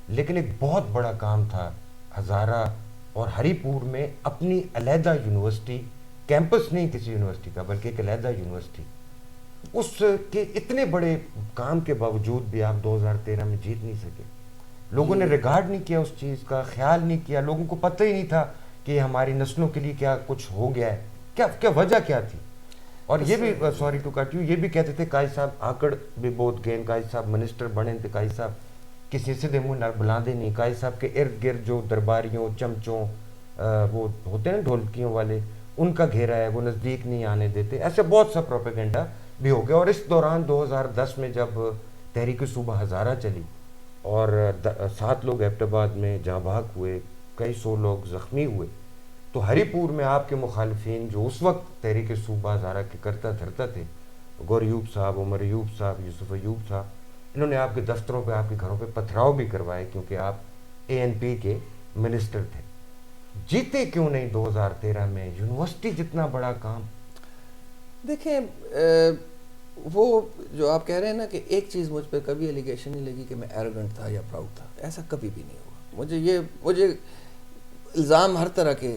لیکن ایک بہت بڑا کام تھا ہزارہ اور ہری پور میں اپنی علیحدہ یونیورسٹی, کیمپس نہیں کسی یونیورسٹی کا بلکہ ایک علیحدہ یونیورسٹی. اس کے اتنے بڑے کام کے باوجود بھی آپ 2013 میں جیت نہیں سکے. لوگوں نے ریگارڈ نہیں کیا اس چیز کا, خیال نہیں کیا, لوگوں کو پتہ ہی نہیں تھا کہ ہماری نسلوں کے لیے کیا کچھ ہو گیا ہے, کیا وجہ کیا تھی. اور یہ بھی سوری ٹو کٹ یو, یہ بھی کہتے تھے قائد صاحب آکڑ بھی بہت گئے, قائد صاحب منسٹر بنے تھے, قائد صاحب کسی سے منہ نہ بلاندے نہیں, قائد صاحب کے ارد گرد جو درباریوں, چمچوں, وہ ہوتے ہیں ڈھولکیوں والے, ان کا گھیرا ہے, وہ نزدیک نہیں آنے دیتے. ایسے بہت سا پروپیگنڈا بھی ہو گیا. اور اس دوران 2010 میں جب تحریک صوبہ ہزارہ چلی اور 7 لوگ ایبٹ آباد میں جاں بحق ہوئے, کئی 100 لوگ زخمی ہوئے, تو ہری پور میں آپ کے مخالفین جو اس وقت تحریک صوبہ ہزارہ کے کرتا دھرتا تھے, غور ایوب صاحب, عمر ایوب صاحب, یوسف ایوب صاحب, انہوں نے آپ کے دفتروں پہ, آپ کے گھروں پہ پتھراؤ بھی کروائے کیونکہ آپ ANP کے منسٹر تھے. جیتے کیوں نہیں 2013 میں یونیورسٹی جتنا بڑا کام؟ دیکھیں وہ جو آپ کہہ رہے ہیں نا کہ ایک چیز مجھ پہ کبھی ایلیگیشن نہیں لگی کہ میں ایروگنٹ تھا یا پراؤڈ تھا, ایسا کبھی بھی نہیں ہوا. مجھے الزام ہر طرح کے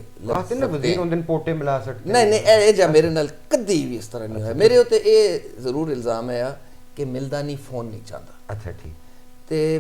نہیں جا میرے نال کدی بھی اس طرح نہیں ہوا. میرے ہوتے یہ ضرور الزام ہے کہ ملدا نہیں, فون نہیں چاہتا. اچھا ٹھیک.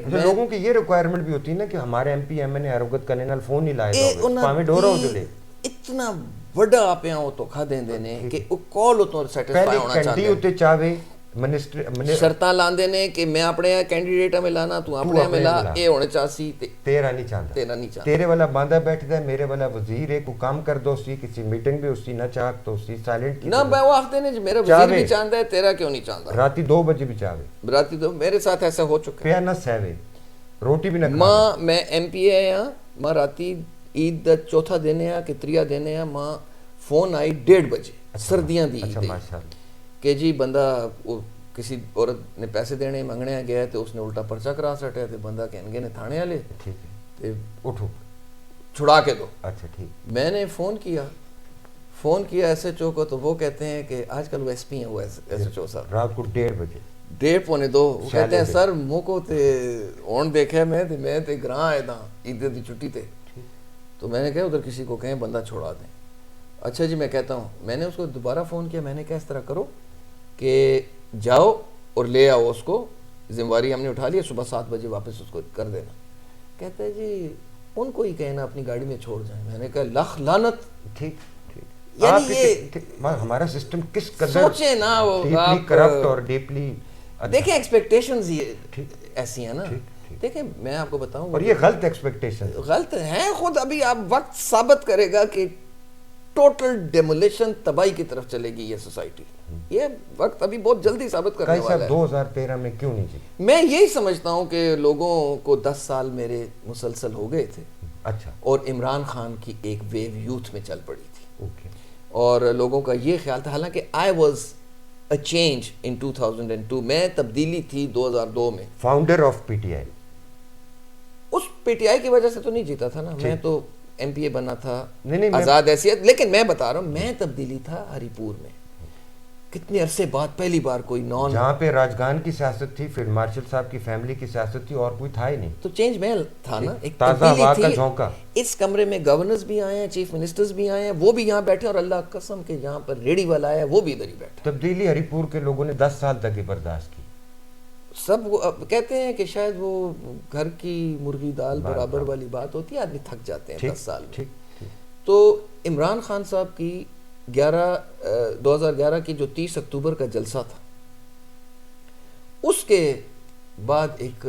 لوگوں کی یہ ریکوائرمنٹ بھی ہوتی ہے نا کہ ہمارے MP MN ایروگت کرنے نال فون نہیں لائے گا. اتنا بڑا آپ یہاں تو کھا دیں دینے کہ کال ہو تو سیٹسفائی ہونا چاہتے ہیں. شرطاں لاندے نے کہ میں اپنے کینڈیڈیٹ میں لانا, تو اپنے میں لا, اے ہونے چاہسی تیرا نہیں چاہتا, تیرے والا باندھا بیٹھتا ہے, میرے والا وزیر ہے, کو کام کر دو سی, کسی میٹنگ بھی اسی نہ چاہت تو اسی سائلنٹ نہ وہ آختے نے میرا وزیر بھی چاہتا ہے, تیرا کیوں نہیں چاہتا. راتی 2 بجے بھی چاہے, راتی 2 میرے ساتھ ایسا ہو چکا ہے. نہ سہوے روٹی بھی نہ ماں, میں MP ہے یہاں, ماں راتی عید دا چوتھا دینے کہ 3 دینے, ماں فون آئی 1:30 بجے, سردیاں دی کہ جی بندہ کسی عورت نے پیسے دینے منگنے گیا تو اس نے الٹا پرچہ کرا سٹیا, تو بندہ کہنگے نے تھانے والے اٹھو چھڑا کے دو. اچھا ٹھیک. میں نے فون کیا SHO کو, تو وہ کہتے ہیں کہ آج کل وہ SP ہیں, وہ SHO صاحب, رات کو 1:30 بجے 1:30 پونے 2 وہ کہتے ہیں سر مو کو تے اون دیکھے میں تے گراں آئے تھا عید دی چھٹی تے. تو میں نے کہا ادھر کسی کو کہیں بندہ چھوڑا دیں. اچھا جی میں کہتا ہوں, میں نے اس کو دوبارہ فون کیا, میں نے کہا اس طرح کرو کہ جاؤ اور لے آؤ اس کو, ذمہ داری ہم نے اٹھا لیا, صبح 7 بجے واپس اس کو کر دینا. کہتا ہے جی ان کو ہی کہنا اپنی گاڑی میں چھوڑ جائیں. میں نے کہا لخ لعنت. ٹھیک, یعنی یہ ہمارا سسٹم کس قدر سوچیں نا, ڈیپلی کرپٹ اور ڈیپلی, دیکھیں ایکسپیکٹیشنز ایسی ہیں نا. دیکھیں میں آپ کو بتاؤں, اور یہ غلط ایکسپیکٹیشن غلط ہیں خود. ابھی آپ وقت ثابت کرے گا کہ ٹوٹل ڈیمولیشن, تباہی کی طرف چلے گی یہ سوسائٹی. یہ وقت ابھی بہت جلدی ثابت کرنے والا ہے. 2013 میں کیوں نہیں جی؟ میں یہی سمجھتا ہوں کہ لوگوں کو 10 سال میرے مسلسل ہو گئے تھے. اچھا. اور عمران خان کی ایک ویو یوتھ میں چل پڑی تھی. اور لوگوں کا یہ خیال تھا, حالانکہ I was a change in 2002, میں تبدیلی تھی 2002 میں. Founder of P T I. اس پی ٹی آئی کی وجہ سے تو نہیں جیتا تھا نا, میں تو ایم پی اے بنا تھا, آزاد حیثیت. لیکن میں بتا رہا ہوں, میں تبدیلی تھا ہری پور میں. کتنے عرصے بعد پہلی بار کوئی نان, جہاں پہ راجگان کی سیاست تھی, فیلڈ مارشل صاحب کی فیملی کی سیاست تھی, اور کوئی تھا ہی نہیں. تو چینج میں تھا نا, ایک تازہ ہوا کا جھونکا. اس کمرے میں گورنرز بھی آئے ہیں, چیف منسٹرز بھی آئے ہیں, وہ بھی یہاں بیٹھے, اور اللہ قسم کہ یہاں پر ریڈی والا آیا وہ بھی ادھر ہی بیٹھا. تبدیلی ہری پور کے لوگوں نے 10 سال تک برداشت کی. سب کہتے ہیں کہ شاید وہ گھر کی مرغی دال برابر والی بات ہوتی ہے, آدمی تھک جاتے ہیں 10 سال میں. تو عمران خان صاحب کی 2011 کی جو 30 اکتوبر کا جلسہ تھا, اس کے بعد ایک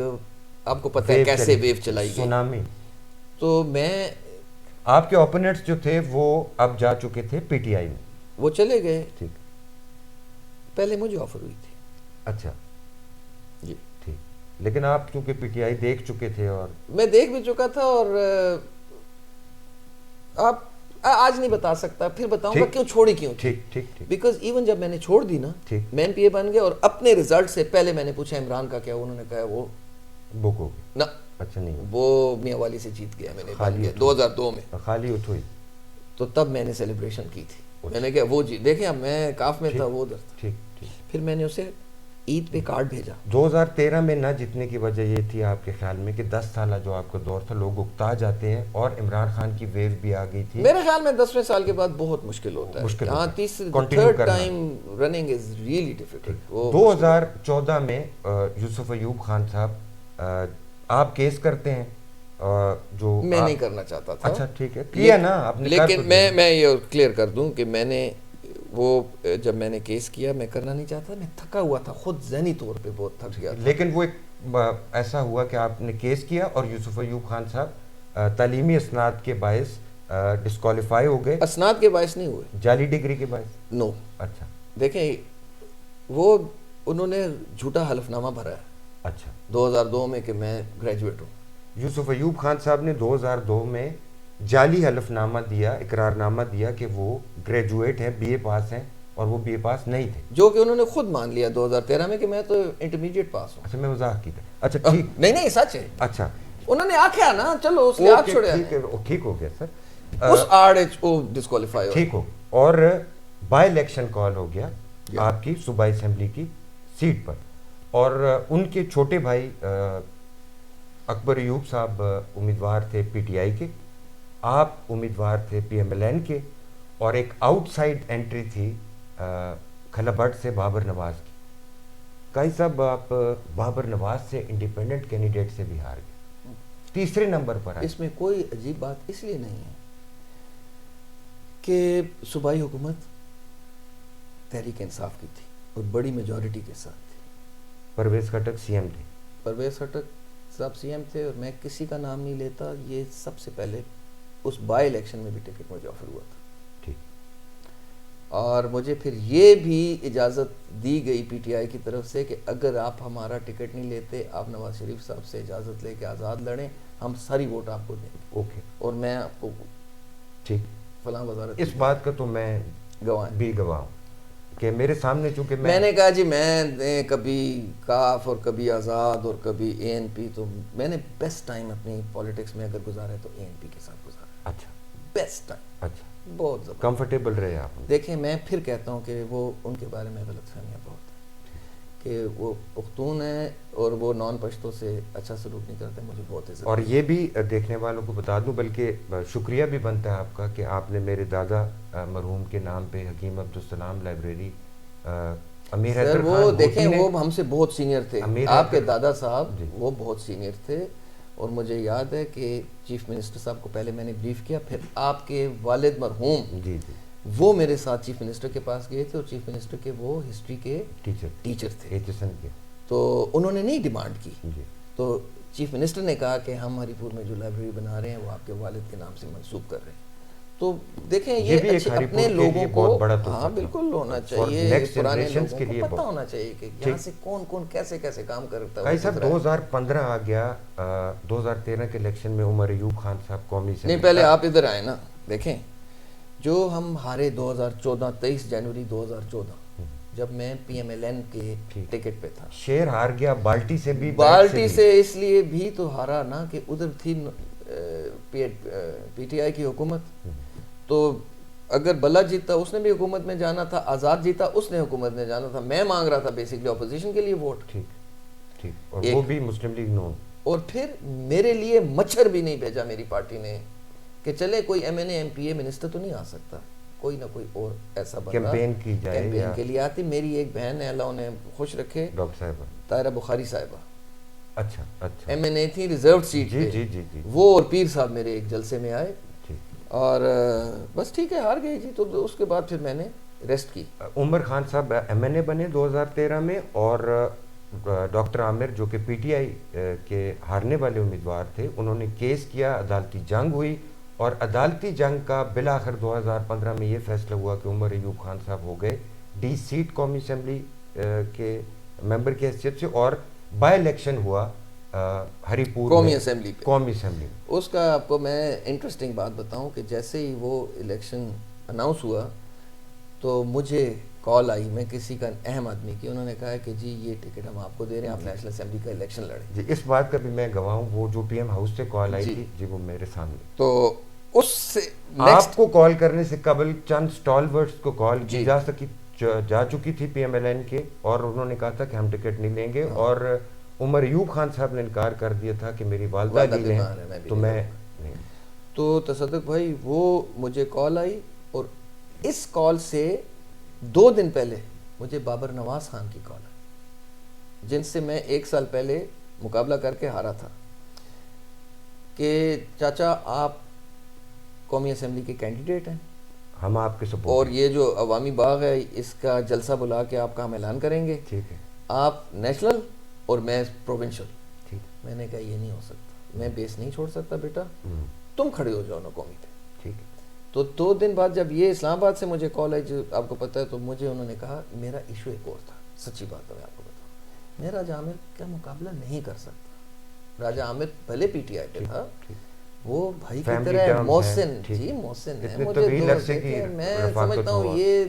آپ کو پتہ ہے کیسے ویو چلائی گئی, سونامی. تو میں, آپ کے اوپوننٹس جو تھے وہ اب جا چکے تھے پی ٹی آئی میں, وہ چلے گئے. ٹھیک. پہلے مجھے آفر ہوئی تھی. اچھا جی ٹھیک. لیکن آپ چونکہ پی ٹی آئی دیکھ چکے تھے, اور میں دیکھ بھی چکا تھا, اور آپ آج نہیں بتا سکتا, پھر بتاؤں گا کیوں چھوڑی کیوں. ٹھیک. بیکاز ایون جب میں نے چھوڑ دی نا, میں ایم پی اے بن گیا, اور اپنے ریزلٹ سے پہلے میں نے پوچھا عمران کا کیا, انہوں نے کہا وہ بک ہو گئی. نہ اچھا نہیں, وہ میاں والی سے جیت گیا, میں نے بن گیا 2002 میں. خالی اٹھ ہوئی. تو تب میں نے سیلیبریشن کی تھی. میں نے کہا وہ جی دیکھیں, اب میں کاف میں تھا, وہ ادھر تھا. ٹھیک. پھر میں نے اسے عید پہ کارڈ بھیجا. 2013 میں نہ جتنے کی وجہ یہ تھی آپ کے خیال میں کہ 10 سالہ جو آپ کا دور تھا, لوگ اکتا جاتے ہیں, اور عمران خان کی ویو بھی آ گئی تھی. میرے خیال میں 10ویں سال کے بعد بہت مشکل ہوتا ہے. ہاں, third time running is really difficult. 2014 میں یوسف ایوب خان صاحب آپ کیس کرتے ہیں, جو میں نہیں کرنا چاہتا تھا. اچھا ٹھیک ہے, کیا نا آپ نے. لیکن میں یہ کلیئر کر دوں کہ میں نے وہ جب میں نے کیس کیا, میں کرنا نہیں چاہتا, میں تھکا ہوا تھا, خود ذہنی طور پہ بہت تھک گیا تھا. لیکن وہ ایک ایسا ہوا کہ آپ نے کیس کیا, اور یوسف ایوب خان صاحب تعلیمی اسناد کے باعث ڈسکوالیفائی ہو گئے. اسناد کے باعث نہیں ہوئے, جعلی ڈگری کے باعث. نو. اچھا. دیکھیں وہ انہوں نے جھوٹا حلف نامہ بھرا ہے. اچھا. 2002 میں کہ میں گریجویٹ ہوں. یوسف ایوب خان صاحب نے 2002 میں جعلی حلف نامہ دیا, اقرار نامہ دیا کہ وہ گریجویٹ ہیں, بی اے پاس ہیں, اور وہ بی اے پاس نہیں تھے, جو کہ انہوں نے خود مان لیا 2013 میں کہ میں تو انٹرمیڈیٹ پاس ہوں. اچھا, میں مزاح کی تھا. اچھا ٹھیک. نہیں سچ ہے. اچھا, انہوں نے آکھیا نا, چلو اس لیے آپ چھوڑے. ٹھیک ہو گیا سر, اس آڑ وہ ڈسکوالیفائی ہو. ٹھیک ہو. اور بائی الیکشن کال ہو گیا آپ کی صوبائی اسمبلی کی سیٹ پر, اور ان کے چھوٹے بھائی اکبر ایوب صاحب امیدوار تھے پی ٹی آئی کے, آپ امیدوار تھے پی ایم ایل این کے, اور ایک آؤٹ سائڈ انٹری تھی کھلا بٹ سے بابر نواز کی. قاضی صاحب آپ بابر نواز سے انڈیپینڈنٹ کینڈیڈیٹ سے بھی ہار گئے, تیسرے نمبر پر. اس میں کوئی عجیب بات اس لیے نہیں ہے کہ صوبائی حکومت تحریک انصاف کی تھی, اور بڑی میجورٹی کے ساتھ تھی. پرویز خٹک سی ایم تھے. پرویز خٹک صاحب سی ایم تھے, اور میں کسی کا نام نہیں لیتا, یہ سب سے پہلے اس بائی الیکشن میں بھی ٹکٹ مجھے آفر ہوا تھا. ٹھیک. اور مجھے پھر یہ بھی اجازت دی گئی پی ٹی آئی کی طرف سے کہ اگر آپ ہمارا ٹکٹ نہیں لیتے, آپ نواز شریف صاحب سے اجازت لے کے آزاد لڑیں, ہم ساری ووٹ آپ کو دیں گے. اوکے. اور میں آپ کو ٹھیک فلاں وزارت, اس بات کا تو میں گواہ ہوں کہ میرے سامنے چونکہ میں نے کہا جی میں کبھی کاف اور کبھی آزاد اور کبھی اے این پی, تو میں نے بیسٹ ٹائم اپنی پالیٹکس میں اگر گزارا ہے تو اے این پی کے ساتھ گزارا. اچھا. Best time. اچھا, بہت زبردست کمفرٹیبل رہے آپ. دیکھیں میں پھر کہتا ہوں کہ وہ ان کے بارے میں غلط فہمیاں بہت ہیں کہ وہ پختون ہیں اور وہ نان پشتوں سے اچھا سلوک نہیں کرتے. مجھے بہت عزت. اور یہ بھی دیکھنے والوں کو بتا دوں, بلکہ شکریہ بھی بنتا ہے آپ کا کہ آپ نے میرے دادا مرحوم کے نام پہ حکیم عبدالسلام لائبریری سر وہ دیکھیں وہ ہم سے بہت سینئر تھے, آپ کے دادا صاحب وہ بہت سینئر تھے, اور مجھے یاد ہے کہ چیف منسٹر صاحب کو پہلے میں نے بریف کیا, پھر آپ کے والد مرحوم وہ میرے ساتھ چیف منسٹر کے پاس گئے تھے, اور چیف منسٹر کے وہ ہسٹری کے ٹیچر تھے, تو انہوں نے نہیں ڈیمانڈ کی, تو چیف منسٹر نے کہا کہ ہم ہری پور میں جو لائبریری بنا رہے ہیں وہ آپ کے والد کے نام سے منسوخ کر رہے ہیں. تو دیکھیں یہ اپنے لوگوں کو ہاں بالکل ہونا چاہیے, پرانے لوگوں کو پتہ ہونا چاہیے کہ یہاں سے کون کون کیسے کیسے کام کرتا ہے. بھائی صاحب 2015 آ گیا, 2013 کے الیکشن میں عمر ایوب خان صاحب قومی سے نہیں, پہلے آپ ادھر آئے نا, دیکھیں جو ہم ہارے 2014 23 جنوری 2014 جب میں پی ایم ایل این کے ٹکٹ پہ تھا, شیر ہار گیا بالٹی سے بھی, بالٹی سے اس لیے بھی تو ہارا نا کہ ادھر تھی پی ٹی آئی کی حکومت, تو اگر بلّہ جیتا اس نے بھی حکومت میں جانا تھا, آزاد جیتا اس نے حکومت میں جانا تھا, میں مانگ رہا تھا بیسکلی اپوزیشن کے لیے ووٹ, ٹھیک, اور وہ بھی مسلم لیگ نون, اور پھر میرے لیے مچھر بھی نہیں بھیجا میری پارٹی نے کہ چلے کوئی M N A M P A minister تو نہیں آ سکتا, کوئی نہ کوئی اور ایسا بندہ کیمپین کی جائے, کیمپین کے لیے آتی. میری ایک بہن ہے, اللہ انہیں خوش رکھے, ڈاکٹر صاحبہ طاہرہ بخاری صاحبہ, اچھا ایم این اے تھی ریزرو سیٹ پہ, وہ اور پیر صاحب میرے ایک جلسے میں آئے, اور بس ٹھیک ہے ہار گئی جی, تو اس کے بعد پھر میں نے ریسٹ کی. عمر خان صاحب ایم این اے بنے 2013 میں, اور ڈاکٹر عامر جو کہ پی ٹی آئی کے ہارنے والے امیدوار تھے, انہوں نے کیس کیا, عدالتی جنگ ہوئی, اور عدالتی جنگ کا بالآخر 2015 میں یہ فیصلہ ہوا کہ عمر ایوب خان صاحب ہو گئے ڈی سیٹ قومی اسمبلی کے ممبر کی حیثیت سے, اور بائی الیکشن ہوا ہری پور قومی اسمبلی میں. اس کا آپ کو میں انٹرسٹنگ بات بتاؤں کہ جیسے ہی وہ الیکشن اناؤنس ہوا تو مجھے کال آئی, میں کسی کا اہم آدمی کی, انہوں نے کہا کہ جی یہ ٹکٹ ہم آپ کو دے رہے ہیں, آپ نیشنل اسمبلی کا الیکشن لڑیں. جی اس بات کا بھی میں گواہ ہوں, وہ جو پی ایم ہاؤس سے کال آئی تھی جی وہ میرے سامنے, تو اس سے آپ کو کال کرنے سے قبل چند اسٹالورٹس کو کال کی جا چکی تھی پی ایم ایل این کے, اور انہوں نے کہا تھا کہ ہم ٹکٹ نہیں لیں گے, اور عمر ایوب خان صاحب نے انکار کر دیا تھا کہ میری والدہ بھی لیں تو میں نہیں. تو تصدق بھائی وہ مجھے کال آئی, اور اس کال سے 2 دن پہلے مجھے بابر نواز خان کی کال آئی, جن سے میں 1 سال پہلے مقابلہ کر کے ہارا تھا, کہ چاچا آپ قومی اسمبلی کے کینڈیڈیٹ ہیں, ہم آپ کے سپورٹ, اور یہ جو عوامی باغ ہے اس کا جلسہ بلا کے آپ کا ہم اعلان کریں گے, ٹھیک ہے, آپ نیشنل اور میں پروونشل. میں نے کہا یہ نہیں ہو سکتا, میں بیس نہیں چھوڑ سکتا بیٹا, تم کھڑے ہو جاؤ نا قومی پہ. ٹھیک ہے. تو 2 دن بعد جب یہ اسلام آباد سے مجھے کال آئی, جو آپ کو پتہ ہے, تو مجھے انہوں نے کہا میرا ایشو ایک اور تھا, سچی بات ہے میں آپ کو بتاؤں, میں راجہ عامر کا مقابلہ نہیں کر سکتا. راجہ عامر بھلے پی ٹی آئی پہ تھا, وہ بھائی کی طرح محسن, جی محسن ہے, مجھے میں سمجھتا ہوں یہ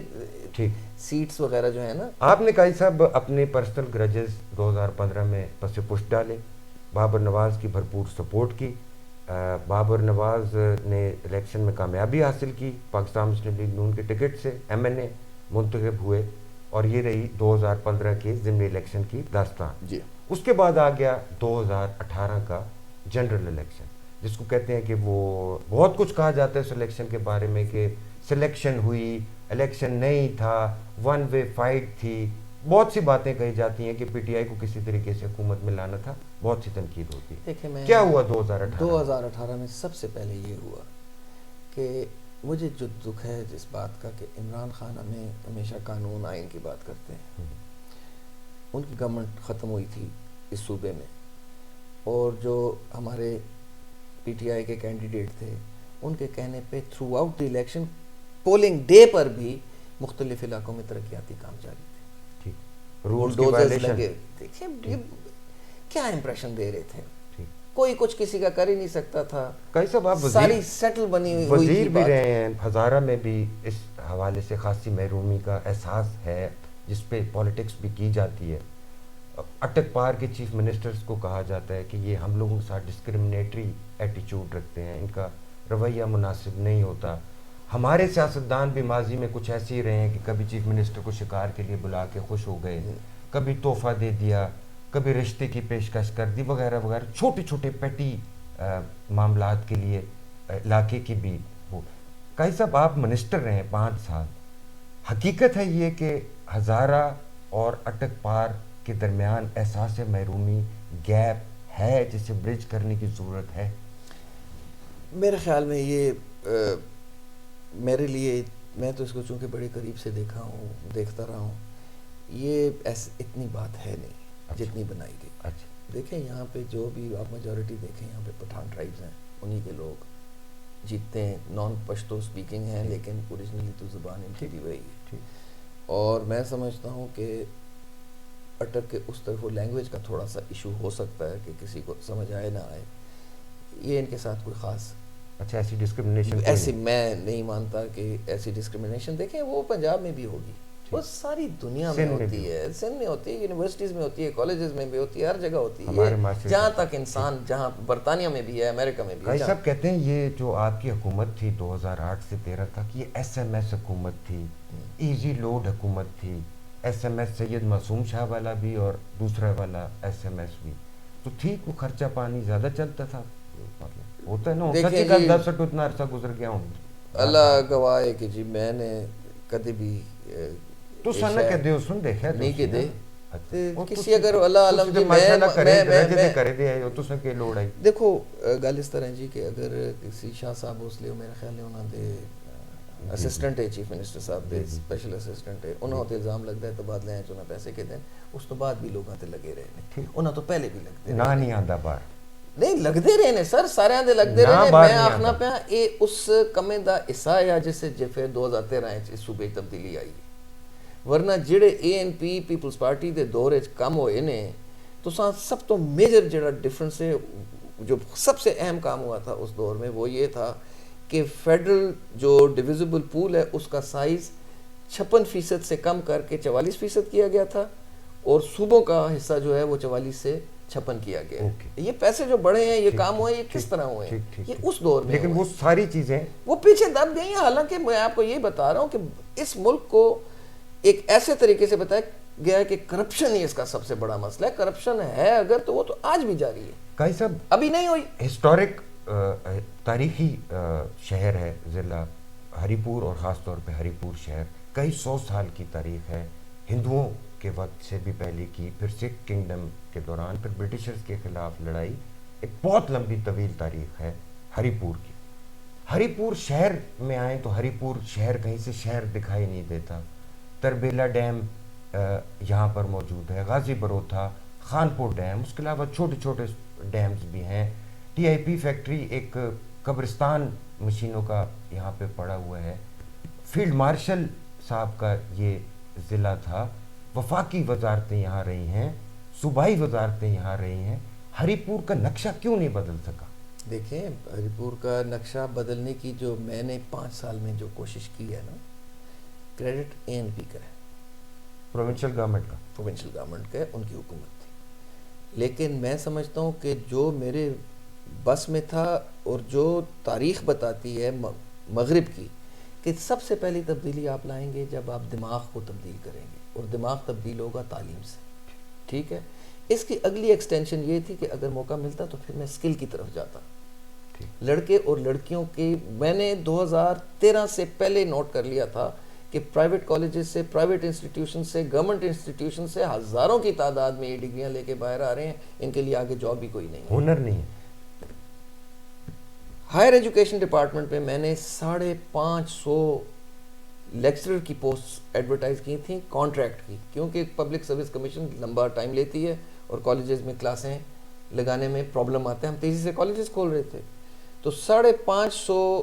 سیٹس وغیرہ جو ہے نا. آپ نے کہا صاحب اپنے پرسنل گرجز 2015 میں پس پشت ڈالے, بابر نواز کی بھرپور سپورٹ کی, بابر نواز نے الیکشن میں کامیابی حاصل کی, پاکستان مسلم لیگ نون کے ٹکٹ سے ایم این اے منتخب ہوئے, اور یہ رہی 2015 کے ضمنی الیکشن کی داستان. جی اس کے بعد آ گیا 2018 کا جنرل الیکشن, جس کو کہتے ہیں کہ وہ بہت کچھ کہا جاتا ہے اس الیکشن کے بارے میں, کہ سلیکشن ہوئی, الیکشن نہیں تھا, ون وے فائٹ تھی, بہت سی باتیں کہی جاتی ہیں کہ پی ٹی آئی کو کسی طریقے سے حکومت میں لانا تھا, بہت سی تنقید ہوتی ہے. کیا ہوا 2018 میں؟ سب سے پہلے یہ ہوا کہ مجھے جو دکھ ہے جس بات کا کہ عمران خان ہمیں ہمیشہ قانون آئین کی بات کرتے ہیں, ان کی گورنمنٹ ختم ہوئی تھی اس صوبے میں, اور جو ہمارے پی ٹی آئی کے کینڈیڈیٹ تھے ان کے کہنے پہ throughout the election polling day پر بھی مختلف علاقوں میں ترقیاتی کام جاری تھے, بلڈوزرز لگے. دیکھیں کیا امپریشن دے رہے تھے, کوئی کچھ کسی کا کر ہی نہیں سکتا تھا. ساری سیٹل بنی ہوئی وزیر بھی رہے ہیں, ہزارہ میں بھی اس حوالے سے خاصی محرومی کا احساس ہے, جس پہ پولیٹکس بھی کی جاتی ہے. اٹک پار کے چیف منسٹرز کو کہا جاتا ہے کہ یہ ہم لوگوں کے ساتھ ڈسکرمنیٹری ایٹیچیوڈ رکھتے ہیں, ان کا رویہ مناسب نہیں ہوتا. ہمارے سیاستدان بھی ماضی میں کچھ ایسے ہی رہے ہیں کہ کبھی چیف منسٹر کو شکار کے لیے بلا کے خوش ہو گئے, کبھی تحفہ دے دیا, کبھی رشتے کی پیشکش کر دی, وغیرہ وغیرہ, چھوٹے چھوٹے پیٹی معاملات کے لیے علاقے کی بھی. وہ قائد صاحب آپ منسٹر رہے ہیں 5 سال, حقیقت ہے یہ کہ ہزارہ اور اٹک پار کے درمیان احساس محرومی گیپ ہے جسے برج کرنے کی ضرورت ہے؟ میرے خیال میں یہ میرے لیے، میں تو اس کو چونکہ بڑے قریب سے دیکھتا رہا ہوں، یہ اتنی بات ہے نہیں جتنی بنائی گئی. دیکھیں یہاں پہ جو بھی آپ میجورٹی دیکھیں، یہاں پہ پٹھان ٹرائبز ہیں، انہی کے لوگ جیتتے ہیں، نان پشتو سپیکنگ ہیں، لیکن اوریجنلی تو زبان ان کی بھی وہی ہے. اور میں سمجھتا ہوں کہ اٹک کے اس طرف وہ لینگویج کا تھوڑا سا ایشو ہو سکتا ہے کہ کسی کو سمجھ آئے نہ آئے، یہ ان کے ساتھ کوئی خاص ایسی ڈسکرمنیشن ایسی میں نہیں مانتا کہ ایسی ڈسکرمنیشن. دیکھیں وہ پنجاب میں بھی ہوگی، وہ ساری دنیا میں ہوتی ہے، سندھ میں ہوتی ہے، یونیورسٹیز میں ہوتی ہے، کالجز میں بھی ہوتی ہے، ہر جگہ ہوتی ہے، جہاں تک انسان، جہاں برطانیہ میں بھی ہے، امریکہ میں بھی ہے. سب کہتے ہیں یہ جو آپ کی حکومت تھی 2008 سے 13 تک، یہ ایس ایم ایس حکومت تھی، ایزی لوڈ حکومت تھی. ایس ایم ایس سید معصوم شاہ والا بھی اور دوسرا والا ایس ایم ایس بھی تو ٹھیک، وہ خرچہ پانی زیادہ چلتا تھا، ہوتا ہے نا. سچی کا 10 اتنا عرصہ گزر گیا ہوں، اللہ گواہ ہے کہ جی میں نے کدی بھی تو سن کے دیو سن دیکھا نہیں کہ دے کسی اگر اللہ عالم جی میں دیکھو گل اس طرح جی کہ اگر کسی شاہ صاحب اس لیے میرے خیال ہے انہوں دے اسسٹنٹ ہے چیف منسٹر صاحب دے اسپیشل اسسٹنٹ ہے، انہوں تے الزام لگتا ہے تبادلے ہیں چونا پیسے کے دیں، اس تو بعد بھی لوگاں تے لگے رہے ہیں، انہوں تو پہلے بھی لگتے نہ نہیں آندا بار نہیں لگتے رہے نے سر، سارے آندے لگتے رہے نے. میں آخنا پہ اے اس کمے دا حصہ ہے جس سے پھر 2013 اس صوبے تبدیلی آئی، ورنہ جڑے اے این پی پیپلز پارٹی دے دور کم ہوئے نے تو سب تو میجر جڑا ڈفرنس ہے، جو سب سے اہم کام ہوا تھا اس دور میں، وہ یہ تھا کہ فیڈرل جو ڈیویزبل پول ہے اس کا سائز 56% سے کم کر کے 44% کیا گیا تھا، اور صوبوں کا حصہ جو ہے وہ 44 سے 56 کیا گیا. یہ پیسے جو بڑھے ہیں، یہ کام ہوئے، یہ کس طرح ہوئے ہیں؟ یہ اس دور میں، لیکن وہ ساری چیزیں وہ پیچھے دب گئی ہیں. حالانکہ میں آپ کو یہ بتا رہا ہوں کہ اس ملک کو ایک ایسے طریقے سے بتایا گیا ہے کہ کرپشن ہی اس کا سب سے بڑا مسئلہ ہے. کرپشن ہے اگر تو وہ تو آج بھی جاری ہے، قاضی صاحب ابھی نہیں ہوئی. ہسٹورک تاریخی شہر ہے ضلع ہری پور، اور خاص طور پہ ہری پور شہر کئی 100 سال کی تاریخ ہے، ہندوؤں کے وقت سے بھی پہلے کی، پھر سکھ کنگڈم کے دوران، پھر برٹشرز کے خلاف لڑائی، ایک بہت لمبی طویل تاریخ ہے ہری پور کی. ہری پور شہر میں آئیں تو ہری پور شہر کہیں سے شہر دکھائی نہیں دیتا. تربیلا ڈیم یہاں پر موجود ہے، غازی بروتھا، خانپور ڈیم، اس کے علاوہ چھوٹے چھوٹے ڈیمز بھی ہیں. ٹی آئی پی فیکٹری ایک قبرستان مشینوں کا یہاں پہ پڑا ہوا ہے. فیلڈ مارشل صاحب کا یہ ضلع تھا. وفاقی وزارتیں یہاں رہی ہیں، صوبائی وزارتیں یہاں رہی ہیں. ہری پور کا نقشہ کیوں نہیں بدل سکا؟ دیکھیں ہری پور کا نقشہ بدلنے کی جو میں نے 5 سال میں جو کوشش کی ہے نا، کریڈٹ اے این پی کا ہے، پروونشل گورنمنٹ کا ہے، ان کی حکومت تھی. لیکن میں سمجھتا ہوں کہ جو میرے بس میں تھا اور جو تاریخ بتاتی ہے مغرب کی کہ سب سے پہلی تبدیلی آپ لائیں گے جب آپ دماغ کو تبدیل کریں گے، اور دماغ تبدیل ہوگا تعلیم سے. ٹھیک ہے، اس کی اگلی ایکسٹینشن یہ تھی کہ اگر موقع ملتا تو پھر میں اسکل کی طرف جاتا. لڑکے اور لڑکیوں کی میں نے 2013 سے پہلے نوٹ کر لیا تھا کہ پرائیویٹ کالجز سے، پرائیویٹ انسٹیٹیوشن سے، گورنمنٹ انسٹیٹیوشن سے ہزاروں کی تعداد میں یہ ڈگریاں لے کے باہر آ رہے ہیں. ان کے لیے آگے جاب بھی کوئی نہیں ہے، ہنر نہیں ہے. ہائر ایجوکیشن ڈپارٹمنٹ میں میں نے 550 لیکچرر کی پوسٹ ایڈورٹائز کی تھیں کانٹریکٹ کی، کیونکہ پبلک سروس کمیشن لمبا ٹائم لیتی ہے اور کالجز میں کلاسیں لگانے میں پرابلم آتا ہے. ہم تیزی سے کالجز کھول رہے تھے تو 550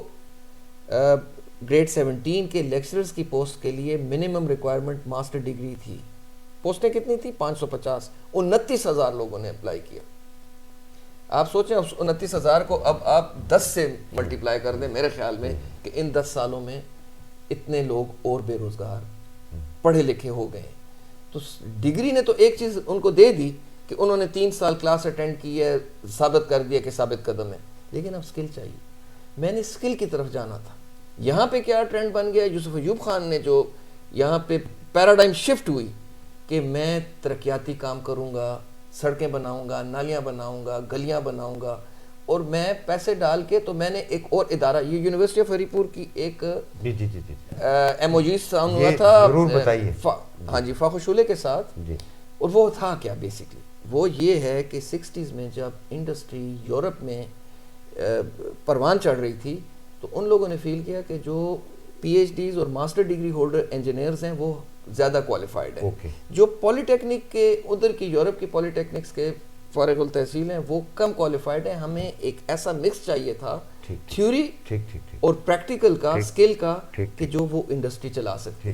گریڈ 17 کے لیکچررز کی پوسٹ کے لیے منیمم ریکوائرمنٹ ماسٹر ڈگری تھی. پوسٹیں کتنی تھی؟ 550. 29,000 لوگوں نے اپلائی کیا. آپ سوچیں اس 29,000 کو اب آپ 10 سے ملٹیپلائی کر دیں، میرے خیال میں کہ ان 10 سالوں میں اتنے لوگ اور بے روزگار پڑھے لکھے ہو گئے. تو ڈگری نے تو ایک چیز ان کو دے دی کہ انہوں نے 3 سال کلاس اٹینڈ کی ہے، ثابت کر دیا کہ ثابت قدم ہے. لیکن اب سکل چاہیے. میں نے سکل کی طرف جانا تھا. یہاں پہ کیا ٹرینڈ بن گیا، یوسف ایوب خان نے جو یہاں پہ پیراڈائم شفٹ ہوئی کہ میں ترقیاتی کام کروں گا، سڑکیں بناؤں گا، نالیاں بناؤں گا، گلیاں بناؤں گا، اور میں پیسے ڈال کے تو میں نے ایک اور ادارہ, یہ یونیورسٹی آف ہری پور کی ایک ایم او جی ساؤنڈ ہوا تھا, ضرور بتائیے. ہاں جی, فاخر شعلے کے ساتھ. اور وہ تھا کیا بیسکلی, وہ یہ ہے کہ 60s میں جب انڈسٹری یورپ میں پروان چڑھ رہی تھی تو ان لوگوں نے فیل کیا کہ جو پی ایچ ڈیز اور ماسٹر ڈگری ہولڈر انجینئرز ہیں وہ زیادہ کوالیفائڈ ہیں. جو پولی ٹیکنک کے ادھر کی یورپ کی پولی ٹیکنکس کے فارغ التحصیل ہیں وہ کم کوالیفائڈ ہیں. ہمیں ایک ایسا مکس چاہیے تھا تھیوری اور پریکٹیکل کا, اسکل کا, کہ جو وہ انڈسٹری چلا سکتے.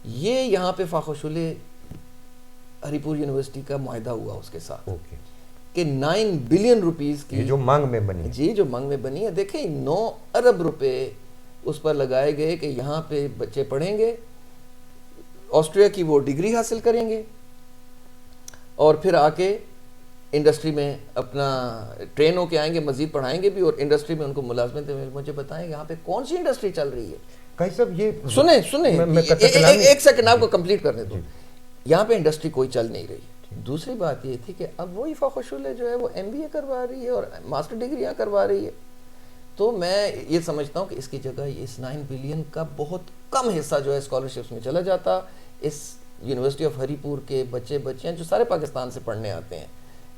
یہ یہاں پہ فاخر شعلے ہری پور یونیورسٹی کا معاہدہ ہوا اس کے ساتھ کہ 9 بلین روپیز کی جو مانگ میں بنی, جی جو مانگ میں بنی ہے. دیکھیں 9 ارب روپے اس پر لگائے گئے کہ یہاں پہ بچے پڑھیں گے, آسٹریا کی وہ ڈگری حاصل کریں گے اور پھر آ کے انڈسٹری میں اپنا ٹرین ہو کے آئیں گے, مزید پڑھائیں گے بھی اور انڈسٹری میں ان کو ملازمت دیں. مجھے بتائیں یہاں پہ کون سی انڈسٹری چل رہی ہے؟ کئی صاحب یہ سنیں ایک سیکنڈ آپ کو کمپلیٹ کرنے دو. یہاں پہ انڈسٹری کوئی چل نہیں رہی. دوسری بات یہ تھی کہ اب وہی فاخر شعلے جو ہے وہ ایم بی اے کروا رہی ہے اور ماسٹر ڈگریاں کروا رہی ہے. تو میں یہ سمجھتا ہوں کہ اس کی جگہ اس 9 بلین کا بہت کم حصہ جو ہے اسکالرشپس میں چلا جاتا. اس یونیورسٹی آف ہری پور کے بچے ہیں جو سارے پاکستان سے پڑھنے آتے ہیں,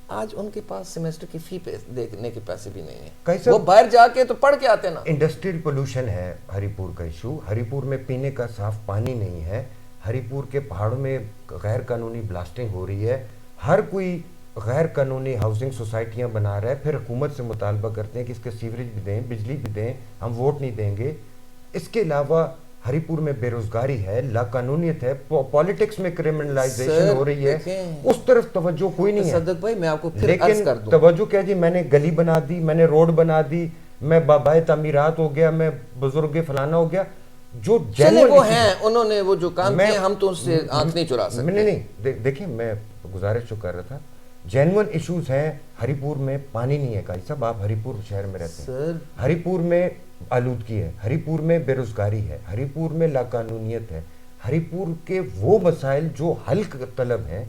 آج ان کے پاس سیمیسٹر کی فی دینے کے پیسے بھی نہیں ہیں, وہ باہر جا کے تو پڑھ کے آتے ہیں نا. انڈسٹریل پولوشن ہے ہری پور کا ایشو. ہری پور میں پینے کا صاف پانی نہیں ہے. ہری پور کے پہاڑوں میں غیر قانونی بلاسٹنگ ہو رہی ہے. ہر کوئی غیر قانونی ہاؤسنگ سوسائٹیاں بنا رہا ہے, پھر حکومت سے مطالبہ کرتے ہیں کہ اس کے سیوریج بھی دیں, بجلی بھی دیں, ہم ووٹ نہیں دیں گے. اس کے علاوہ ہری پور میں بے روزگاری ہے, لا قانونیت ہے, پالیٹکس میں کرمنلائزیشن ہو رہی ہے, اس طرف توجہ کوئی نہیں ہے. صدق بھائی میں آپ کو پھر عرض کر دوں, توجہ کیا جی, میں نے گلی بنا دی, میں نے روڈ بنا دی, میں بابائے تعمیرات ہو گیا, میں بزرگ فلانا ہو گیا. جو وہ ہیں انہوں نے وہ جو کام کیے, ہم تو ان سے آنکھ نہیں چرا سکتے. نہیں دیکھیں, میں گزارش جو کر رہا تھا, جینون ایشوز ہیں. ہری پور میں پانی نہیں ہے قاضی صاحب, آپ ہری پور شہر میں رہتے ہیں. ہری پور میں آلودگی ہے, ہری پور میں بے روزگاری ہے, ہری پور میں لا قانونیت ہے. ہری پور کے وہ مسائل جو حل طلب ہیں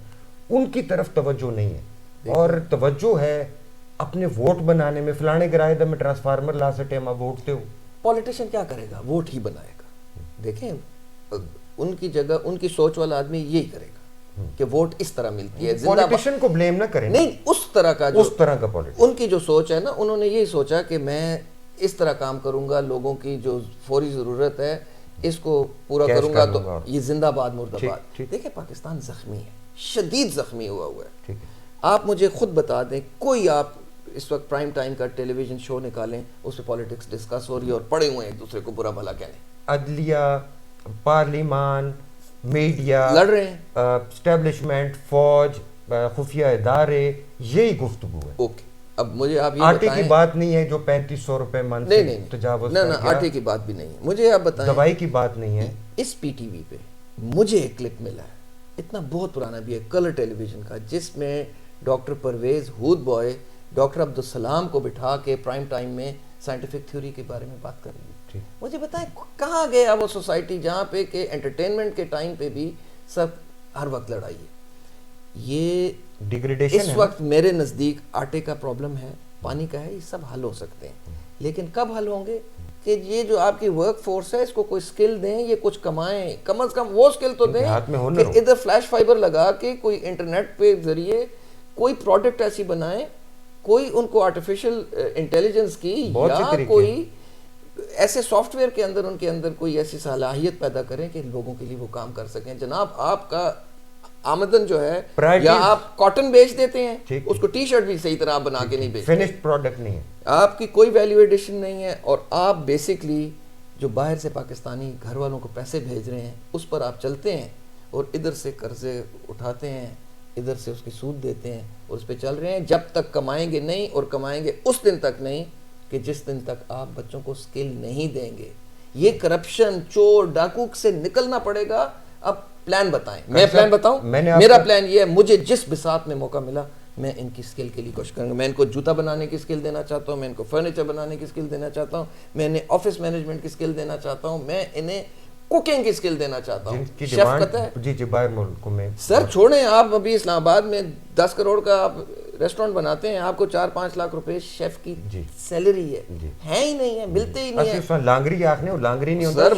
ان کی طرف توجہ نہیں ہے, اور توجہ ہے اپنے ووٹ بنانے میں. فلانے گرائے دا میں ٹرانسفارمر لا سٹے ما ووٹ دے. پولیٹیشین کیا کرے گا, ووٹ ہی بنائے گا. دیکھیں ان کی جگہ ان کی سوچ والا آدمی یہی کرے گا کہ ووٹ اس طرح ملتی ہے. پولیٹیشین کو بلیم نہ کریں, نہیں اس طرح کا پولیٹیشن, ان کی جو سوچ ہے نا, انہوں نے یہی سوچا کہ میں اس طرح کام کروں گا, لوگوں کی جو فوری ضرورت ہے اس کو پورا کروں گا, تو یہ زندہ باد مرد آباد. دیکھیں پاکستان زخمی ہے, شدید زخمی ہوا ہے. آپ مجھے خود بتا دیں, کوئی آپ اس وقت پرائم ٹائم کا ٹیلی ویژن شو نکالیں, اس پہ پالیٹکس ڈسکس ہو رہی ہے اور پڑے ہوئے ہیں ایک دوسرے کو برا بھلا کہنے. عدلیہ, پارلیمان, میڈیا, لڑ رہے ہیں, اسٹیبلشمنٹ, فوج, خفیہ ادارے, یہی گفتگو ہے. اوکے, اب مجھے آپ یہ آٹے کی بات نہیں ہے جو 3500 روپے من سے تجاوز کر گیا. آٹے کی بات بھی نہیں ہے. مجھے آپ بتائیں, دوائی کی بات نہیں ہے. اس پی ٹی وی پہ مجھے ایک کلپ ملا ہے, اتنا بہت پرانا بھی ہے, کلر ٹیلی ویژن کا, جس میں ڈاکٹر پرویز ہود بوائے ڈاکٹر عبدالسلام کو بٹھا کے پرائم ٹائم میں سائنٹیفک تھیوری کے بارے میں بات کر رہی ہے. مجھے بتائیں کہاں گیا وہ سوسائٹی جہاں پہ کہ انٹرٹینمنٹ کے ٹائم پہ بھی سب ہر وقت لڑائی ہے. یہ ڈیگریڈیشن اس وقت میرے نزدیک آٹے کا پرابلم ہے, پانی کا ہے, یہ سب حل ہو سکتے ہیں, لیکن کب حل ہوں گے کہ یہ جو آپ کی ورک فورس ہے اس کو کوئی سکل دیں, یہ کچھ کمائیں, کم از کم وہ سکل تو دیں کہ ادھر فلیش فائبر لگا کے کوئی انٹرنیٹ پہ ذریعے کوئی پروڈکٹ ایسی بنائیں, کوئی ان کو آرٹیفیشل انٹیلیجنس کی یا کوئی ایسے سافٹ ویئر کے اندر ان کے اندر کوئی ایسی صلاحیت پیدا کریں کہ لوگوں کے لیے وہ کام کر سکیں. جناب آپ کا آمدن جو ہے, یا آپ کاٹن بیچ دیتے ہیں, اس کو ٹی شرٹ بھی صحیح طرح آپ بنا کے نہیں بیچتے, فنشڈ پروڈکٹ نہیں ہے, آپ کی کوئی ویلیو ایڈیشن نہیں ہے, اور آپ بیسکلی جو باہر سے پاکستانی گھر والوں کو پیسے بھیج رہے ہیں اس پر آپ چلتے ہیں, اور ادھر سے قرضے اٹھاتے ہیں, ادھر سے اس کی سود دیتے ہیں, اور اس پہ چل رہے ہیں جب تک کمائیں گے نہیں, اور کمائیں گے اس دن تک نہیں کہ جس دن تک آپ بچوں کو سکل نہیں دیں گے. یہ کرپشن, چور, ڈاکو سے نکلنا پڑے گا. اب پلان بتائیں, میں پلان بتاؤں, میرا پلان یہ ہے, مجھے جس بساط میں موقع ملا میں ان کی سکل کے لیے کوشش کروں گا. میں ان کو جوتا بنانے کی سکل دینا چاہتا ہوں, میں ان کو فرنیچر بنانے کی سکل دینا چاہتا ہوں, میں انہیں آفس مینجمنٹ کی سکل دینا چاہتا ہوں, میں انہیں کوکنگ کی سکل دینا چاہتا ہوں. شیف پتہ ہے جی باہر ملکوں میں سر چھوڑیں, آپ ابھی اسلام آباد میں 10 کروڑ کا آپ ریسٹورینٹ بناتے ہیں, آپ کو 4-5 لاکھ روپے شیف کی سیلری ہے ہی نہیں ہے, ملتے ہی نہیں ہے. لانگری آخنے لانگری نہیں سر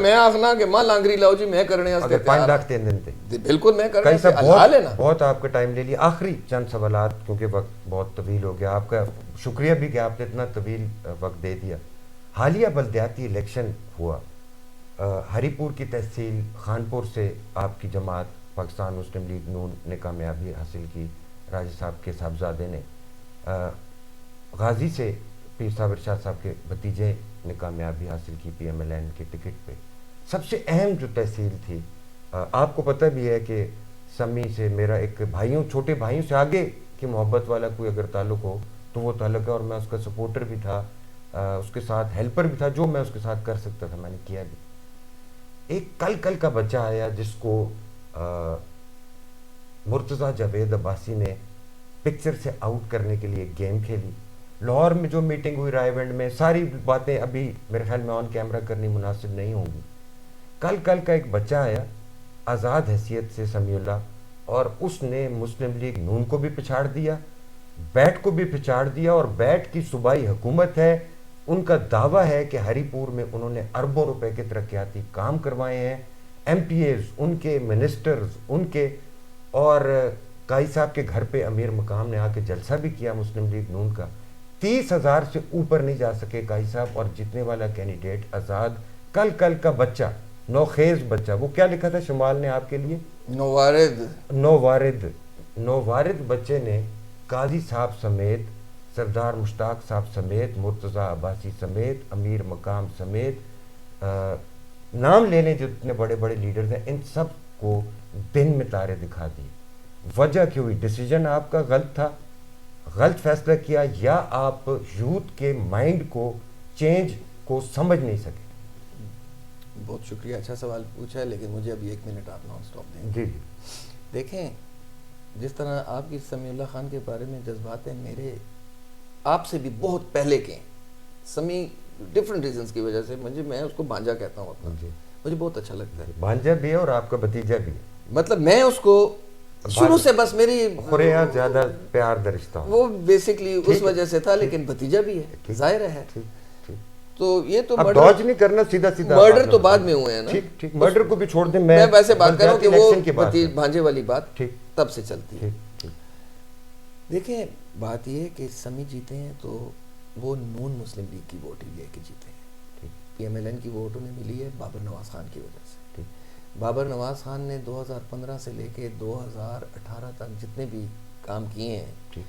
میں آخنا کہ ماں لانگری لاؤ جی, میں کرنے واسطے 5 لاکھ 3 دن تھے, بالکل میں کرنے واسطے. بہت آپ کا ٹائم لے لیا. آخری چند سوالات کیونکہ وقت بہت طویل ہو گیا. آپ کا شکریہ بھی کہ آپ نے اتنا طویل وقت دے دیا. حالیہ بلدیاتی الیکشن ہوا, ہری پور کی تحصیل خانپور سے آپ کی جماعت پاکستان مسلم لیگ نون نے کامیابی حاصل کی, راجہ صاحب کے صاحبزادے نے. غازی سے پیر صابر شاہ صاحب کے بھتیجے نے کامیابی حاصل کی پی ایم ایل این کے ٹکٹ پہ. سب سے اہم جو تحصیل تھی, آپ کو پتہ بھی ہے کہ سمی سے میرا ایک چھوٹے بھائیوں سے آگے کی محبت والا کوئی اگر تعلق ہو تو وہ تعلق ہے, اور میں اس کا سپورٹر بھی تھا, اس کے ساتھ ہیلپر بھی تھا, جو میں اس کے ساتھ کر سکتا تھا میں نے کیا بھی. ایک کل کا بچہ آیا جس کو مرتضیٰ جاوید عباسی نے پکچر سے آؤٹ کرنے کے لیے گیم کھیلی. لاہور میں جو میٹنگ ہوئی رائے ونڈ میں, ساری باتیں ابھی میرے خیال میں آن کیمرہ کرنی مناسب نہیں ہوں گی. کل کا ایک بچہ آیا آزاد حیثیت سے سمیع اللہ, اور اس نے مسلم لیگ نون کو بھی پچھاڑ دیا, بیٹ کو بھی پچھاڑ دیا, اور بیٹ کی صوبائی حکومت ہے, ان کا دعویٰ ہے کہ ہری پور میں انہوں نے اربوں روپے کے ترقیاتی کام کروائے ہیں. ایم پی ایز ان کے, منسٹرز ان کے, اور قائی صاحب کے گھر پہ امیر مقام نے آ کے جلسہ بھی کیا مسلم لیگ نون کا. 30,000 سے اوپر نہیں جا سکے قائی صاحب, اور جتنے والا کینڈیڈیٹ آزاد. کل کا بچہ, نوخیز بچہ, وہ کیا لکھا تھا شمال نے آپ کے لیے, نووارد بچے نے قاضی صاحب سمیت, سردار مشتاق صاحب سمیت, مرتضیٰ عباسی سمیت, امیر مقام سمیت, نام لے لیں جتنے بڑے بڑے لیڈرز ہیں, ان سب کو دن میں تارے دکھا دیے. وجہ کیوں ہوئی؟ ڈیسیجن آپ کا غلط تھا, غلط فیصلہ کیا, یا آپ یوتھ کے مائنڈ کو چینج کو سمجھ نہیں سکے؟ بہت شکریہ, اچھا سوال پوچھا ہے, لیکن مجھے ابھی 1 منٹ آپ نان سٹاپ دیں. جی دیکھیں, جس طرح آپ کی سمیع اللہ خان کے بارے میں جذبات ہیں, میرے آپ سے بھی بہت پہلے کے ہیں. سمیع ڈفرینٹ ریزنز کی وجہ سے, میں اس کو بھانجا کہتا ہوں اپنا, مجھے بہت اچھا لگتا ہے. بھانجا بھی ہے اور آپ کا بھتیجا بھی ہے, مطلب میں اس کو شروع سے بس میری خوریا زیادہ پیار درشتہ, وہ بیسکلی اس وجہ سے تھا, لیکن بھتیجا بھی ہے, ظاہر ہے. تو یہ تو ڈاج نہیں کرنا, سیدھا مرڈر تو بعد میں ہوئے ہیں نا. ٹھیک, مرڈر کو بھی چھوڑ دیں, میں ویسے بات کر رہا ہوں کہ وہ بھانجے والی بات تب سے چلتی ہے. دیکھیں, بات یہ ہے کہ سمیع جیتے ہیں تو وہ نون مسلم لیگ کی ووٹ ہی لے کے جیتے ہیں. پی ایم ایل این کی ووٹ انہیں ملی ہے بابر نواز خان کی وجہ سے. بابر نواز خان نے 2015 سے لے کے 2018 تک جتنے بھی کام کیے ہیں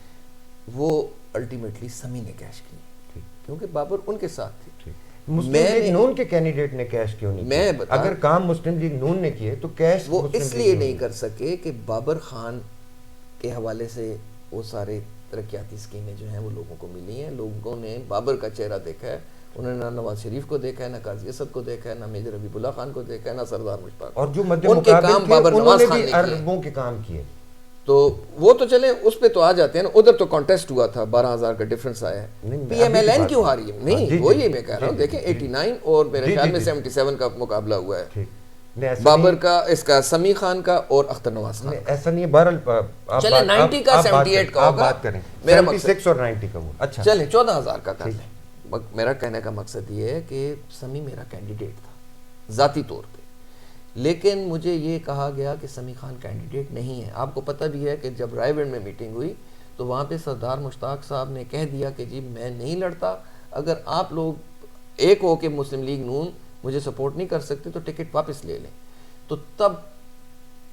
وہ الٹیمیٹلی سمیع نے کیش کیے, کیونکہ بابر ان کے ساتھ تھی. مسلم لیگ نون کے کینڈیڈیٹ نے کیش کیوں نہیں کیا؟ اگر کام مسلم لیگ نون نے کیے تو کیش وہ اس لیے نہیں کر سکے کہ بابر خان کے حوالے سے وہ سارے ترقیاتی اسکیمیں جو ہیں وہ لوگوں کو ملی ہیں. لوگوں نے بابر کا چہرہ دیکھا ہے, انہوں نے نہ نواز شریف کو دیکھا ہے, نہ قاضی اسد کو دیکھا ہے, نہ میجر حبیب اللہ خان کو دیکھا ہے, نہ سردار مشتاق. اور جو مد مقابل تھے انہوں نے بھی اربوں کے کام کیے. تو وہ تو چلیں اس پہ تو آ جاتے ہیں نا. ادھر تو کانٹیسٹ ہوا تھا, 12,000 کا ڈفرنس آیا ہے. پی ایم ایل این کیوں ہاری ہے؟ نہیں, وہی میں کہہ رہا ہوں. دیکھیں 89 اور میرے خیال میں 77 کا مقابلہ ہوا ہے, بابر کا, اس کا, سمیع خان کا اور اختر نواز خان. ایسا نہیں ہے, بہرحال چلیں 90 کا 78 کا ہوگا, بات کریں 76 اور 90 کا وہ. اچھا چلیں 14,000 کا کر لیں. میرا کہنے کا مقصد یہ ہے کہ سمیع میرا کینڈیڈیٹ تھا ذاتی طور پہ, لیکن مجھے یہ کہا گیا کہ سمیع خان کینڈیڈیٹ نہیں ہے. آپ کو پتہ بھی ہے کہ جب رائے ونڈ میں میٹنگ ہوئی تو وہاں پہ سردار مشتاق صاحب نے کہہ دیا کہ جی میں نہیں لڑتا, اگر آپ لوگ ایک ہو کے مسلم لیگ نون مجھے سپورٹ نہیں کر سکتے تو ٹکٹ واپس لے لیں. تو تب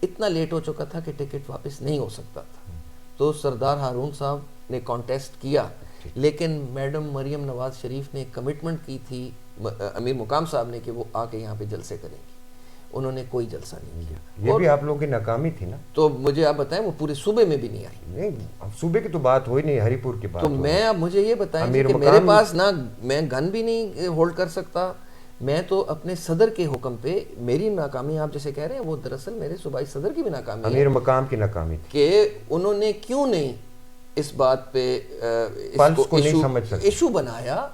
اتنا لیٹ ہو چکا تھا کہ ٹکٹ واپس نہیں ہو سکتا تھا. تو سردار ہارون صاحب نے کانٹیسٹ کیا, لیکن میڈم مریم نواز شریف نے کمٹمنٹ کی تھی امیر مقام صاحب نے کہ وہ آ کے یہاں پہ جلسے کریں گی. انہوں نے کوئی جلسہ نہیں کیا. یہ بھی آپ لوگوں کی ناکامی تھی نا. تو مجھے آپ بتائیں وہ پورے صوبے میں بھی نہیں آئی. نہیں, صوبے کی تو بات ہوئی نہیں, ہری پور کی بات. تو میں اب مجھے یہ بتائیں کہ میرے پاس نہ میں گن بھی نہیں ہولڈ کر سکتا, میں تو اپنے صدر کے حکم پہ, میری ناکامی آپ جیسے کہہ رہے ہیں وہ دراصل میرے صوبائی صدر کی بھی ناکامی ہے, امیر مقام کی ناکامی تھی کہ انہوں نے کیوں نہیں اس بات پہ ایشو بنایا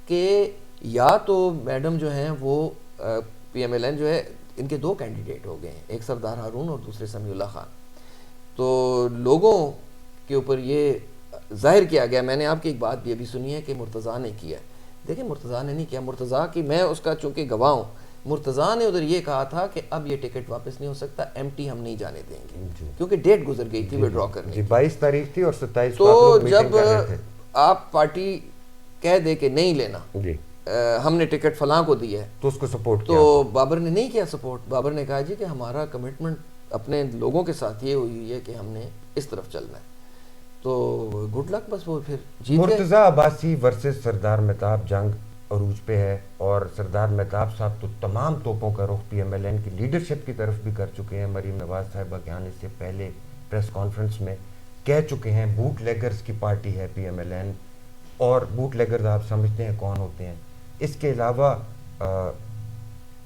کہ یا تو میڈم جو ہیں وہ پی ایم ایل این جو ہے ان کے 2 کینڈیڈیٹ ہو گئے ہیں, ایک سردار ہارون اور دوسرے سمیع اللہ خان. تو لوگوں کے اوپر یہ ظاہر کیا گیا. میں نے آپ کی ایک بات بھی ابھی سنی ہے کہ مرتضیٰ نے کیا ہے. دیکھیں مرتضیٰ نے نہیں کیا, مرتضیٰ کی میں اس کا چونکہ گواہ ہوں, مرتضیٰ نے ادھر یہ کہا تھا کہ اب یہ ٹکٹ واپس نہیں ہو سکتا, ایم ٹی ہم نہیں جانے دیں گے, کیونکہ ڈیٹ گزر گئی تھی وڈرا کرنے کی. 22 تاریخ تھی اور 27 تو جب آپ پارٹی کہہ دے کہ نہیں لینا, ہم نے ٹکٹ فلاں کو دی ہے, تو اس کو سپورٹ کیا, تو بابر نے نہیں کیا سپورٹ. بابر نے کہا جی کہ ہمارا کمٹمنٹ اپنے لوگوں کے ساتھ یہ ہوئی ہے کہ ہم نے اس طرف چلنا ہے. تو گڈ لک, بس وہ پھر جیت گئے. مرتضیٰ عباسی ورسز سردار مہتاب جنگ عروج پہ ہے, اور سردار مہتاب صاحب تو تمام توپوں کا رخ پی ایم ایل این کی لیڈرشپ کی طرف بھی کر چکے ہیں. مریم نواز صاحبہ کے آنے سے پہلے پریس کانفرنس میں کہہ چکے ہیں بوٹ لیگرز کی پارٹی ہے پی ایم ایل این, اور بوٹ لیگرز آپ سمجھتے ہیں کون ہوتے ہیں. اس کے علاوہ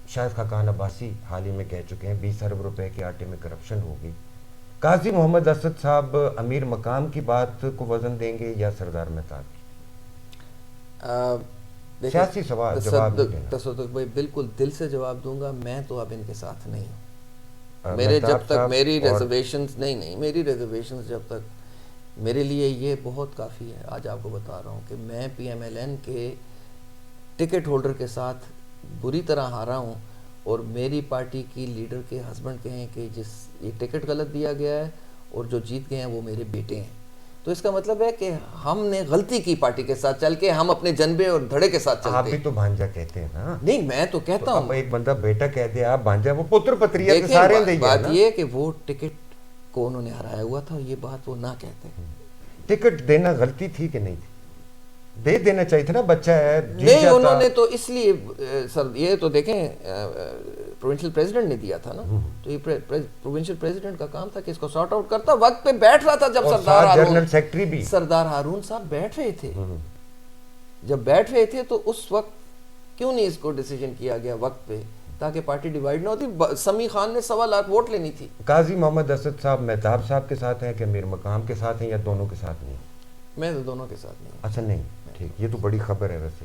شاہد خاقان عباسی حال ہی میں کہہ چکے ہیں 20 ارب روپے کے آٹے میں کرپشن ہوگی. قاضی محمد اسد صاحب امیر مقام کی بات کو وزن دیں گے یا سردار مہتاب کی؟ سیاسی سوال جواب تصدق بھائی بالکل دل سے جواب دوں گا. میں تو اب ان کے ساتھ نہیں ہوں. میرے جب تک میری ریزرویشنز نہیں میری ریزرویشنز جب تک میرے لیے یہ بہت کافی ہے. آج آپ کو بتا رہا ہوں کہ میں پی ایم ایل این کے ٹکٹ ہولڈر کے ساتھ بری طرح ہارا ہوں, اور میری پارٹی کی لیڈر کے ہسبینڈ کہیں کہ جس یہ ٹکٹ غلط دیا گیا ہے اور جو جیت گئے ہیں وہ میرے بیٹے ہیں. تو اس کا مطلب ہے کہ ہم نے غلطی کی پارٹی کے ساتھ چل کے, ہم اپنے جنبے اور دھڑے کے ساتھ چلتے ہیں. آپ بھی تو بھانجا کہتے ہیں نا. نہیں میں تو کہتا ہوں, ایک بندہ بیٹا کہہ دے آپ بھانجا, وہ پتر پتری ہے, سارے دیں گے. بات یہ کہ وہ ٹکٹ کو انہوں نے ہرایا ہوا تھا, یہ بات وہ نہ کہتے. ٹکٹ دینا غلطی تھی کہ نہیں تھی؟ دے دینا چاہیے تھا نا, بچہ ہے. نہیں انہوں نے تو اس لیے سر, یہ تو دیکھیں پروونشل پریزیڈنٹ نے دیا تھا نا, تو یہ پروونشل پریزیڈنٹ کا کام تھا کہ اس کو سارٹ آؤٹ کرتا. وقت پہ بیٹھ رہا تھا جب سردار ہارون صاحب بیٹھ رہے تھے, جب بیٹھ رہے تھے تو اس وقت کیوں نہیں اس کو ڈیسیجن کیا گیا وقت پہ, تاکہ پارٹی ڈیوائیڈ نہ ہوتی. سمیع خان نے 1.25 لاکھ ووٹ لینی تھی. قاضی محمد اسد صاحب مہتاب صاحب کے ساتھ ہیں کہ امیر مقام کے ساتھ ہیں, یا دونوں کے ساتھ نہیں؟ میں تو دونوں کے ساتھ نہیں. اچھا نہیں, ٹھیک, یہ تو بڑی خبر ہے ویسے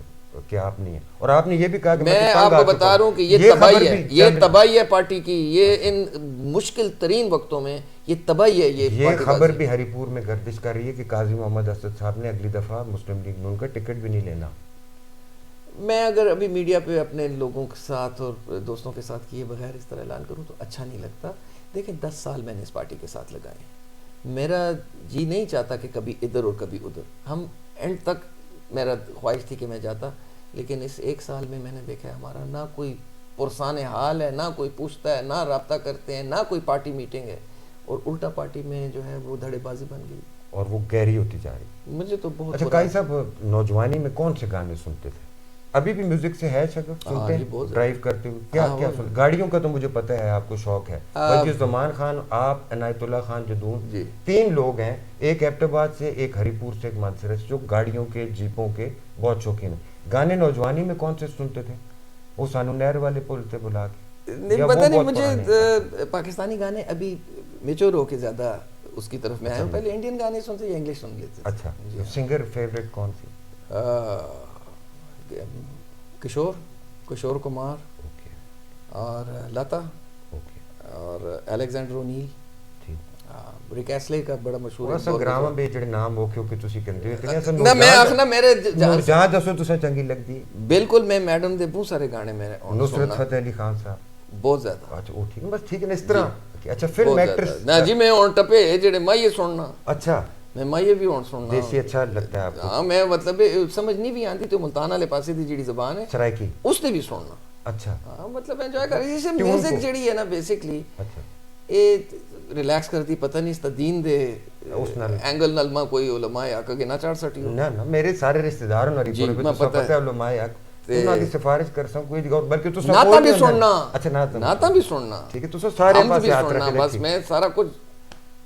کہ آپ نہیں ہیں. اور آپ نے یہ بھی کہا کہ میں آپ کو بتا رہا ہوں کہ یہ تباہی ہے, یہ تباہی ہے پارٹی کی. یہ ان مشکل ترین وقتوں میں یہ تباہی ہے. یہ خبر بھی ہری پور میں گردش کر رہی ہے کہ قاضی محمد اسد صاحب نے اگلی دفعہ مسلم لیگ نون کا ٹکٹ بھی نہیں لینا. میں اگر ابھی میڈیا پہ اپنے لوگوں کے ساتھ اور دوستوں کے ساتھ کیے بغیر اس طرح اعلان کروں تو اچھا نہیں لگتا. دیکھیں 10 سال میں نے اس پارٹی کے ساتھ لگائے, میرا جی نہیں چاہتا کہ کبھی ادھر اور کبھی ادھر. ہم اینڈ تک میرا خواہش تھی کہ میں جاتا, لیکن اس 1 سال میں میں نے دیکھا ہے ہمارا نہ کوئی پرسان حال ہے, نہ کوئی پوچھتا ہے, نہ رابطہ کرتے ہیں, نہ کوئی پارٹی میٹنگ ہے, اور الٹا پارٹی میں جو ہے وہ دھڑے بازی بن گئی اور وہ گہری ہوتی جا رہی. مجھے تو بہت. اچھا قاضی صاحب نوجوانی میں کون سے گانے سنتے تھے؟ ابھی بھی میوزک سے ہے شغف, سنتے ہیں ڈرائیو کرتے ہوئے؟ کیا کیا سن؟ گاڑیوں کا تو مجھے پتہ ہے آپ کو شوق ہے. بلکہ زمان خان, آپ, عنایت اللہ خان جدون, 3 لوگ ہیں, ایک ایبٹ آباد سے, ایک ہری پور سے, ایک مانسہرہ سے, جو گاڑیوں کے جیپوں کے بہت شوقین ہیں. گانے نوجوانی میں کون سے سنتے تھے؟ وہ سانو نہر والے بولتے بلا کے, پتہ نہیں مجھے. پاکستانی گانے ابھی میچور ہو کے زیادہ اس کی طرف میں آئے ہوں. پہلے انڈین گانے سنتے یا انگلش سن لیتے. اچھا, سنگر فیوریٹ کون سی؟ کشور کمار اور لتا اور الیگزینڈر اونیل. ریک ایسلے کا بڑا مشہور ہے. ਸੰਗਰਾਵਾਂ ਵਿੱਚ ਜਿਹੜੇ ਨਾਮ ਉਹ ਕਿ ਤੁਸੀਂ ਕਹਿੰਦੇ ਹੋ ਇਤਨੇ ਨਾ ਮੈਂ ਆਖਣਾ ਮੇਰੇ ਜਹਾਂ ਦੱਸੋ ਤੁਸੀਂ ਚੰਗੀ ਲੱਗਦੀ. ਬਿਲਕੁਲ ਮੈਂ ਮੈਡਮ ਦੇ ਬਹੁਤ ਸਾਰੇ ਗਾਣੇ ਮੇਰੇ ਨੁਸਰਤ ਫਤਿਹ ਅਲੀ ਖਾਨ ਸਾਹਿਬ ਬਹੁਤ ਜ਼ਿਆਦਾ. ਅੱਛਾ ਉਹ ਠੀਕ, ਬਸ ਠੀਕ ਹੈ ਇਸ ਤਰ੍ਹਾਂ. ਅੱਛਾ ਫਿਲਮ ਐਕਟਰਸ ਨਾ ਜੀ ਮੈਂ ਹੁਣ ਟੱਪੇ ਜਿਹੜੇ ਮਾਈਏ ਸੁਣਨਾ. ਅੱਛਾ میں مائیے بھی ہوں سننا. دیسی اچھا لگتا ہے آپ کو؟ ہاں میں مطلب سمجھ نہیں بھی آتی تو ملتان والے پاسے دی جڑی زبان ہے سرائکی, اس نے بھی سننا. اچھا ہاں مطلب انجوائے کر رہی ہے. میوزک جڑی ہے نا بیسکلی یہ ریلیکس کرتی. پتہ نہیں اس دین دے اینگل نال ما کوئی علماء حق کے نہ چڑھ سٹی ہو. نہ نہ میرے سارے رشتہ دار ہوں ہری پور میں, پتہ ہے علماء حق انہاں دی سفارش کر سکوں کوئی جگہ. بلکہ تو نعتاں بھی سننا. اچھا نعتاں بھی سننا. ٹھیک ہے, تو سارے پاس یاد رکھ. بس میں سارا کچھ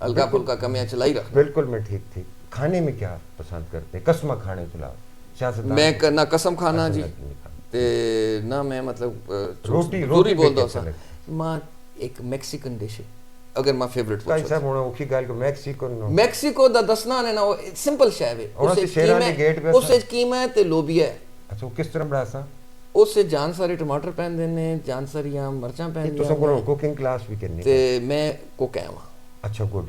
ہلکا پھلکا کمیاں چلائی رکھ. بالکل میں ٹھیک ٹھیک. کھانے میں کیا پسند کرتے ہیں؟ قسمہ کھانے چلاؤ سیاست میں نہ قسم کھانا جی تے نہ میں مطلب روٹی بولدا سا. ماں ایک میکسیکن ڈش ہے اگر ماں فیورٹ پوچھو. کئی صاحب ہونا اوکھی گل کو میکسیکو دا دسنا نے نا سمپل شے ہے. اس وچ قیمہ ہے تے لوبیا ہے. اچھا کس طرح بنا سا؟ اس سے جان سارے ٹماٹر پین دینے, جان ساریاں مرچاں پین. تو سب کو کوکنگ کلاس بھی کرنی تے میں کوک ہے. اچھا گڈ.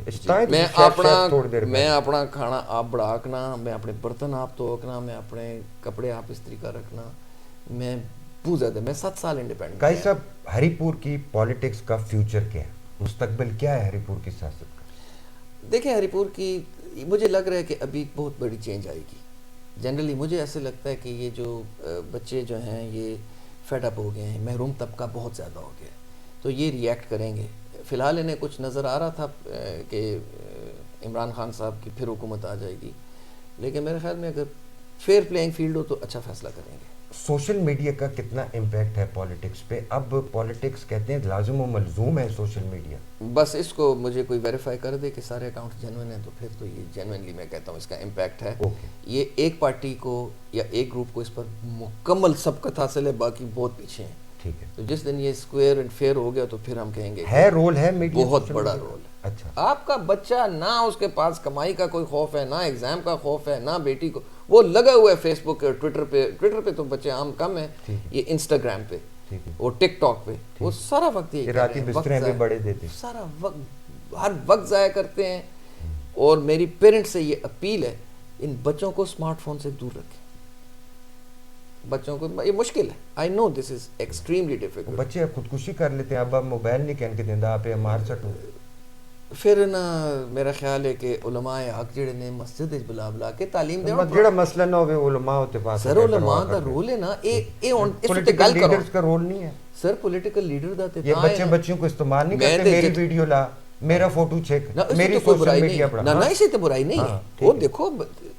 میں اپنا کھانا آپ بڑھاکنا, میں اپنے برتن آپ دھوکنا, میں اپنے کپڑے آپ استری کا رکھنا, میں بہت زیادہ, میں 7 سال انڈیپینڈنٹ. قاضی صاحب, ہری پور کی پالیٹکس کا فیوچر کیا ہے, مستقبل کیا ہے ہری پور کی سیاست کا؟ دیکھیں ہری پور کی مجھے لگ رہا ہے کہ ابھی بہت بڑی چینج آئے گی. جنرلی مجھے ایسے لگتا ہے کہ یہ جو بچے جو ہیں یہ فیڈ اپ ہو گئے ہیں, محروم طبقہ بہت زیادہ ہو گیا, تو یہ ریئیکٹ کریں گے. فی الحال انہیں کچھ نظر آ رہا تھا کہ عمران خان صاحب کی پھر حکومت آ جائے گی, لیکن میرے خیال میں اگر فیئر پلینگ فیلڈ ہو تو اچھا فیصلہ کریں گے. سوشل میڈیا کا کتنا امپیکٹ ہے پالیٹکس پہ؟ اب پالیٹکس کہتے ہیں لازم و ملزوم ہے سوشل میڈیا. بس اس کو مجھے کوئی ویریفائی کر دے کہ سارے اکاؤنٹ جینوئن ہیں تو پھر تو یہ جینوئنلی میں کہتا ہوں اس کا امپیکٹ ہے. یہ ایک پارٹی کو یا ایک گروپ کو اس پر مکمل سبقت حاصل ہے, باقی بہت پیچھے ہیں. ٹھیک ہے, تو جس دن یہ اسکوئر اینڈ فیئر ہو گیا تو پھر ہم کہیں گے ہے رول ہے میڈیا, بہت بڑا رول ہے. اچھا, آپ کا بچہ نہ اس کے پاس کمائی کا کوئی خوف ہے, نہ ایگزام کا خوف ہے, نہ بیٹی کو, وہ لگا ہوا ہے فیس بک اور ٹویٹر پہ تو بچے عام کم ہیں, یہ انسٹاگرام پہ اور ٹک ٹاک پہ وہ سارا وقت یہ راتی بسترے میں بڑے دیتے, سارا وقت ہر وقت ضائع کرتے ہیں. اور میری پیرنٹس سے یہ اپیل ہے ان بچوں کو اسمارٹ فون سے دور رکھیں. بچوں کو یہ مشکل ہے, آئی نو دس از ایکسٹریملی ڈیفیکلٹ. بچے خودکشی کر لیتے ہیں, اب موبائل نہیں کہن کے دینا آپ مار سٹو. پھر نا میرا خیال ہے کہ علماء حق جڑے نے مسجد وچ بلا کے تعلیم دے, جڑا مسئلہ نہ ہوے علماء تے پاس. سر علماء دا رول ہے نا, اے ہن اس تے گل کرو, لیڈرز کا رول نہیں ہے سر. پولیٹیکل لیڈر دا تے یہ بچے بچوں کو استعمال نہیں کرتے, میری ویڈیو لا, میرا فوٹو چیک, میری سوشل میڈیا پر. نہ اسی تے برائی نہیں ہے, وہ دیکھو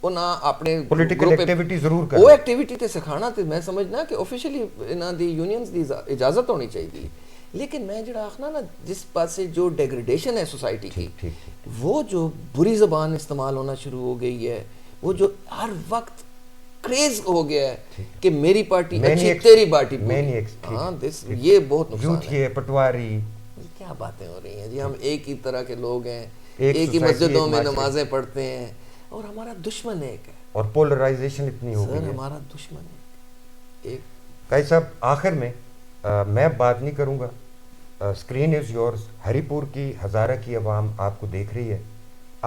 وہ نہ اپنے پولیٹیکل ایکٹیویٹی ضرور کریں, وہ ایکٹیویٹی تے سکھانا تے میں سمجھنا کہ آفیشلی انہاں دی یونینز دی اجازت ہونی چاہیے. لیکن میں جڑا آخنا نا جس پاسے جو ڈیگریڈیشن ہے سوسائٹی کی, وہ جو بری زبان استعمال ہونا شروع ہو گئی ہے, وہ جو ہر وقت کریز ہو گیا ہے کہ میری پارٹی اچھی, تیری پارٹی بری. ہاں یہ بہت نقصان ہے. پٹواری کیا باتیں ہو رہی ہیں جی, ہم ایک ہی طرح کے لوگ ہیں, ایک ہی مسجدوں میں نمازیں پڑھتے ہیں, اور ہمارا دشمن ایک ہے. اور پولرائزیشن اتنی ہو گئی ہے, ہمارا دشمن ایک. قاضی صاحب آخر میں میں بات نہیں کروں گا, اسکرین از یورز. ہری پور کی ہزارہ کی عوام آپ کو دیکھ رہی ہے.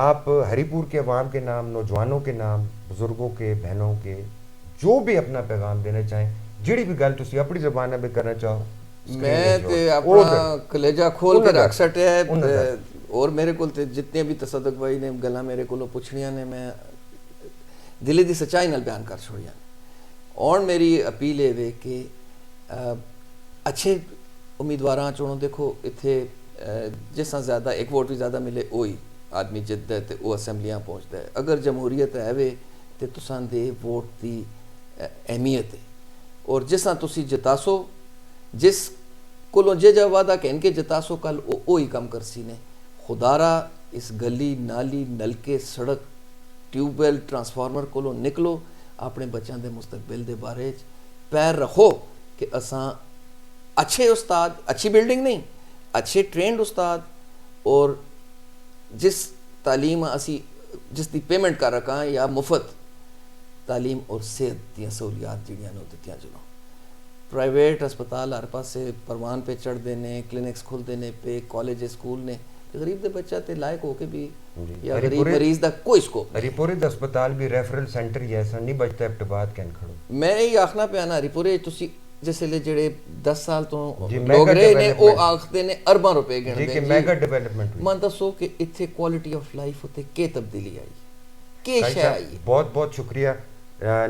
آپ ہری پور کے عوام کے نام, نوجوانوں کے نام, بزرگوں کے, بہنوں کے, جو بھی اپنا پیغام دینا چاہیں, جڑی بھی گل تسی اپنی زبان میں کرنا چاہو, میں تے اپنا کلیجہ کھول کے رکھ سٹے ہے. اور میرے کو جتنے بھی تصدق بھائی نے گلاں میرے کو پوچھنیاں نے, میں دلی دی سچائی نال بیان کر چھوڑیاں. اور میری اپیل ہے کہ اچھے امیدواراں چونو. دیکھو اتنے جس طرح زیادہ ایک ووٹ بھی زیادہ ملے وہی آدمی جدہ ہے, وہ اسمبلیاں پہنچتا ہے. اگر جمہوریت ہے وے تو تساں دے ووٹ دی اہمیت ہے, اور جس طرح تسی جتاسو, جس کو جے جا وعدہ کہن کے جتاسو, کل وہی کم کرسی نے. خدا را اس گلی نالی نلکے سڑک ٹیوب ویل ٹرانسفارمر کو نکلو, اپنے بچوں دے مستقبل دے بارے پیر رکھو کہ اساں اچھے استاد, اچھی بلڈنگ نہیں, اچھے ٹرینڈ استاد, اور جس تعلیم اسی جس دی پیمنٹ کر رکھاں یا مفت تعلیم اور صحت دیا سہولیات جڑیاں نے دتیاں چلو. پرائیویٹ ہسپتال ہر پاسے پروان پہ چڑھ دینے, کلینکس کھل دینے پہ, کالج اسکول نے, غریب دے بچہ تے لائق ہو کے بھی یا غریب مریض دا کوئی سکوپ. ہری پورے دا ہسپتال بھی ریفرل سینٹر ہی ایسا نہیں بچتا ابتباد کہن کھڑو. میں یہ آخنا پیا نا, ہری پورے تسی جس لے جڑے 10 سال تو لوگ رہے نے وہ آختے نے ارباں روپے گن دیں, میگا ڈیولپمنٹ. من دسو کہ اتھے کوالٹی آف لائف ہوتے کے تبدیلی آئی, کے شے آئی. بہت بہت شکریہ.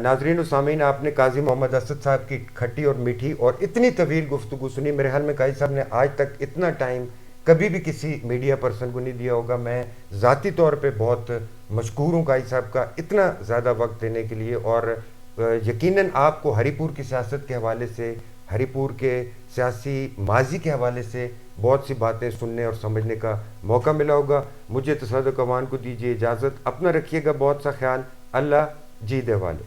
ناظرین و سامعین, آپ نے قاضی محمد اسد صاحب کی کھٹی اور میٹھی اور اتنی طویل گفتگو سنی. میرے خیال میں قاضی صاحب نے آج تک اتنا ٹائم کبھی بھی کسی میڈیا پرسن کو نہیں دیا ہوگا. میں ذاتی طور پہ بہت مشکور ہوں قاضی صاحب کا اتنا زیادہ وقت دینے کے لیے. اور یقیناً آپ کو ہری پور کی سیاست کے حوالے سے, ہری پور کے سیاسی ماضی کے حوالے سے بہت سی باتیں سننے اور سمجھنے کا موقع ملا ہوگا. مجھے تصدق اوان کو دیجیے اجازت. اپنا رکھیے گا بہت سا خیال. اللہ جی دے والے.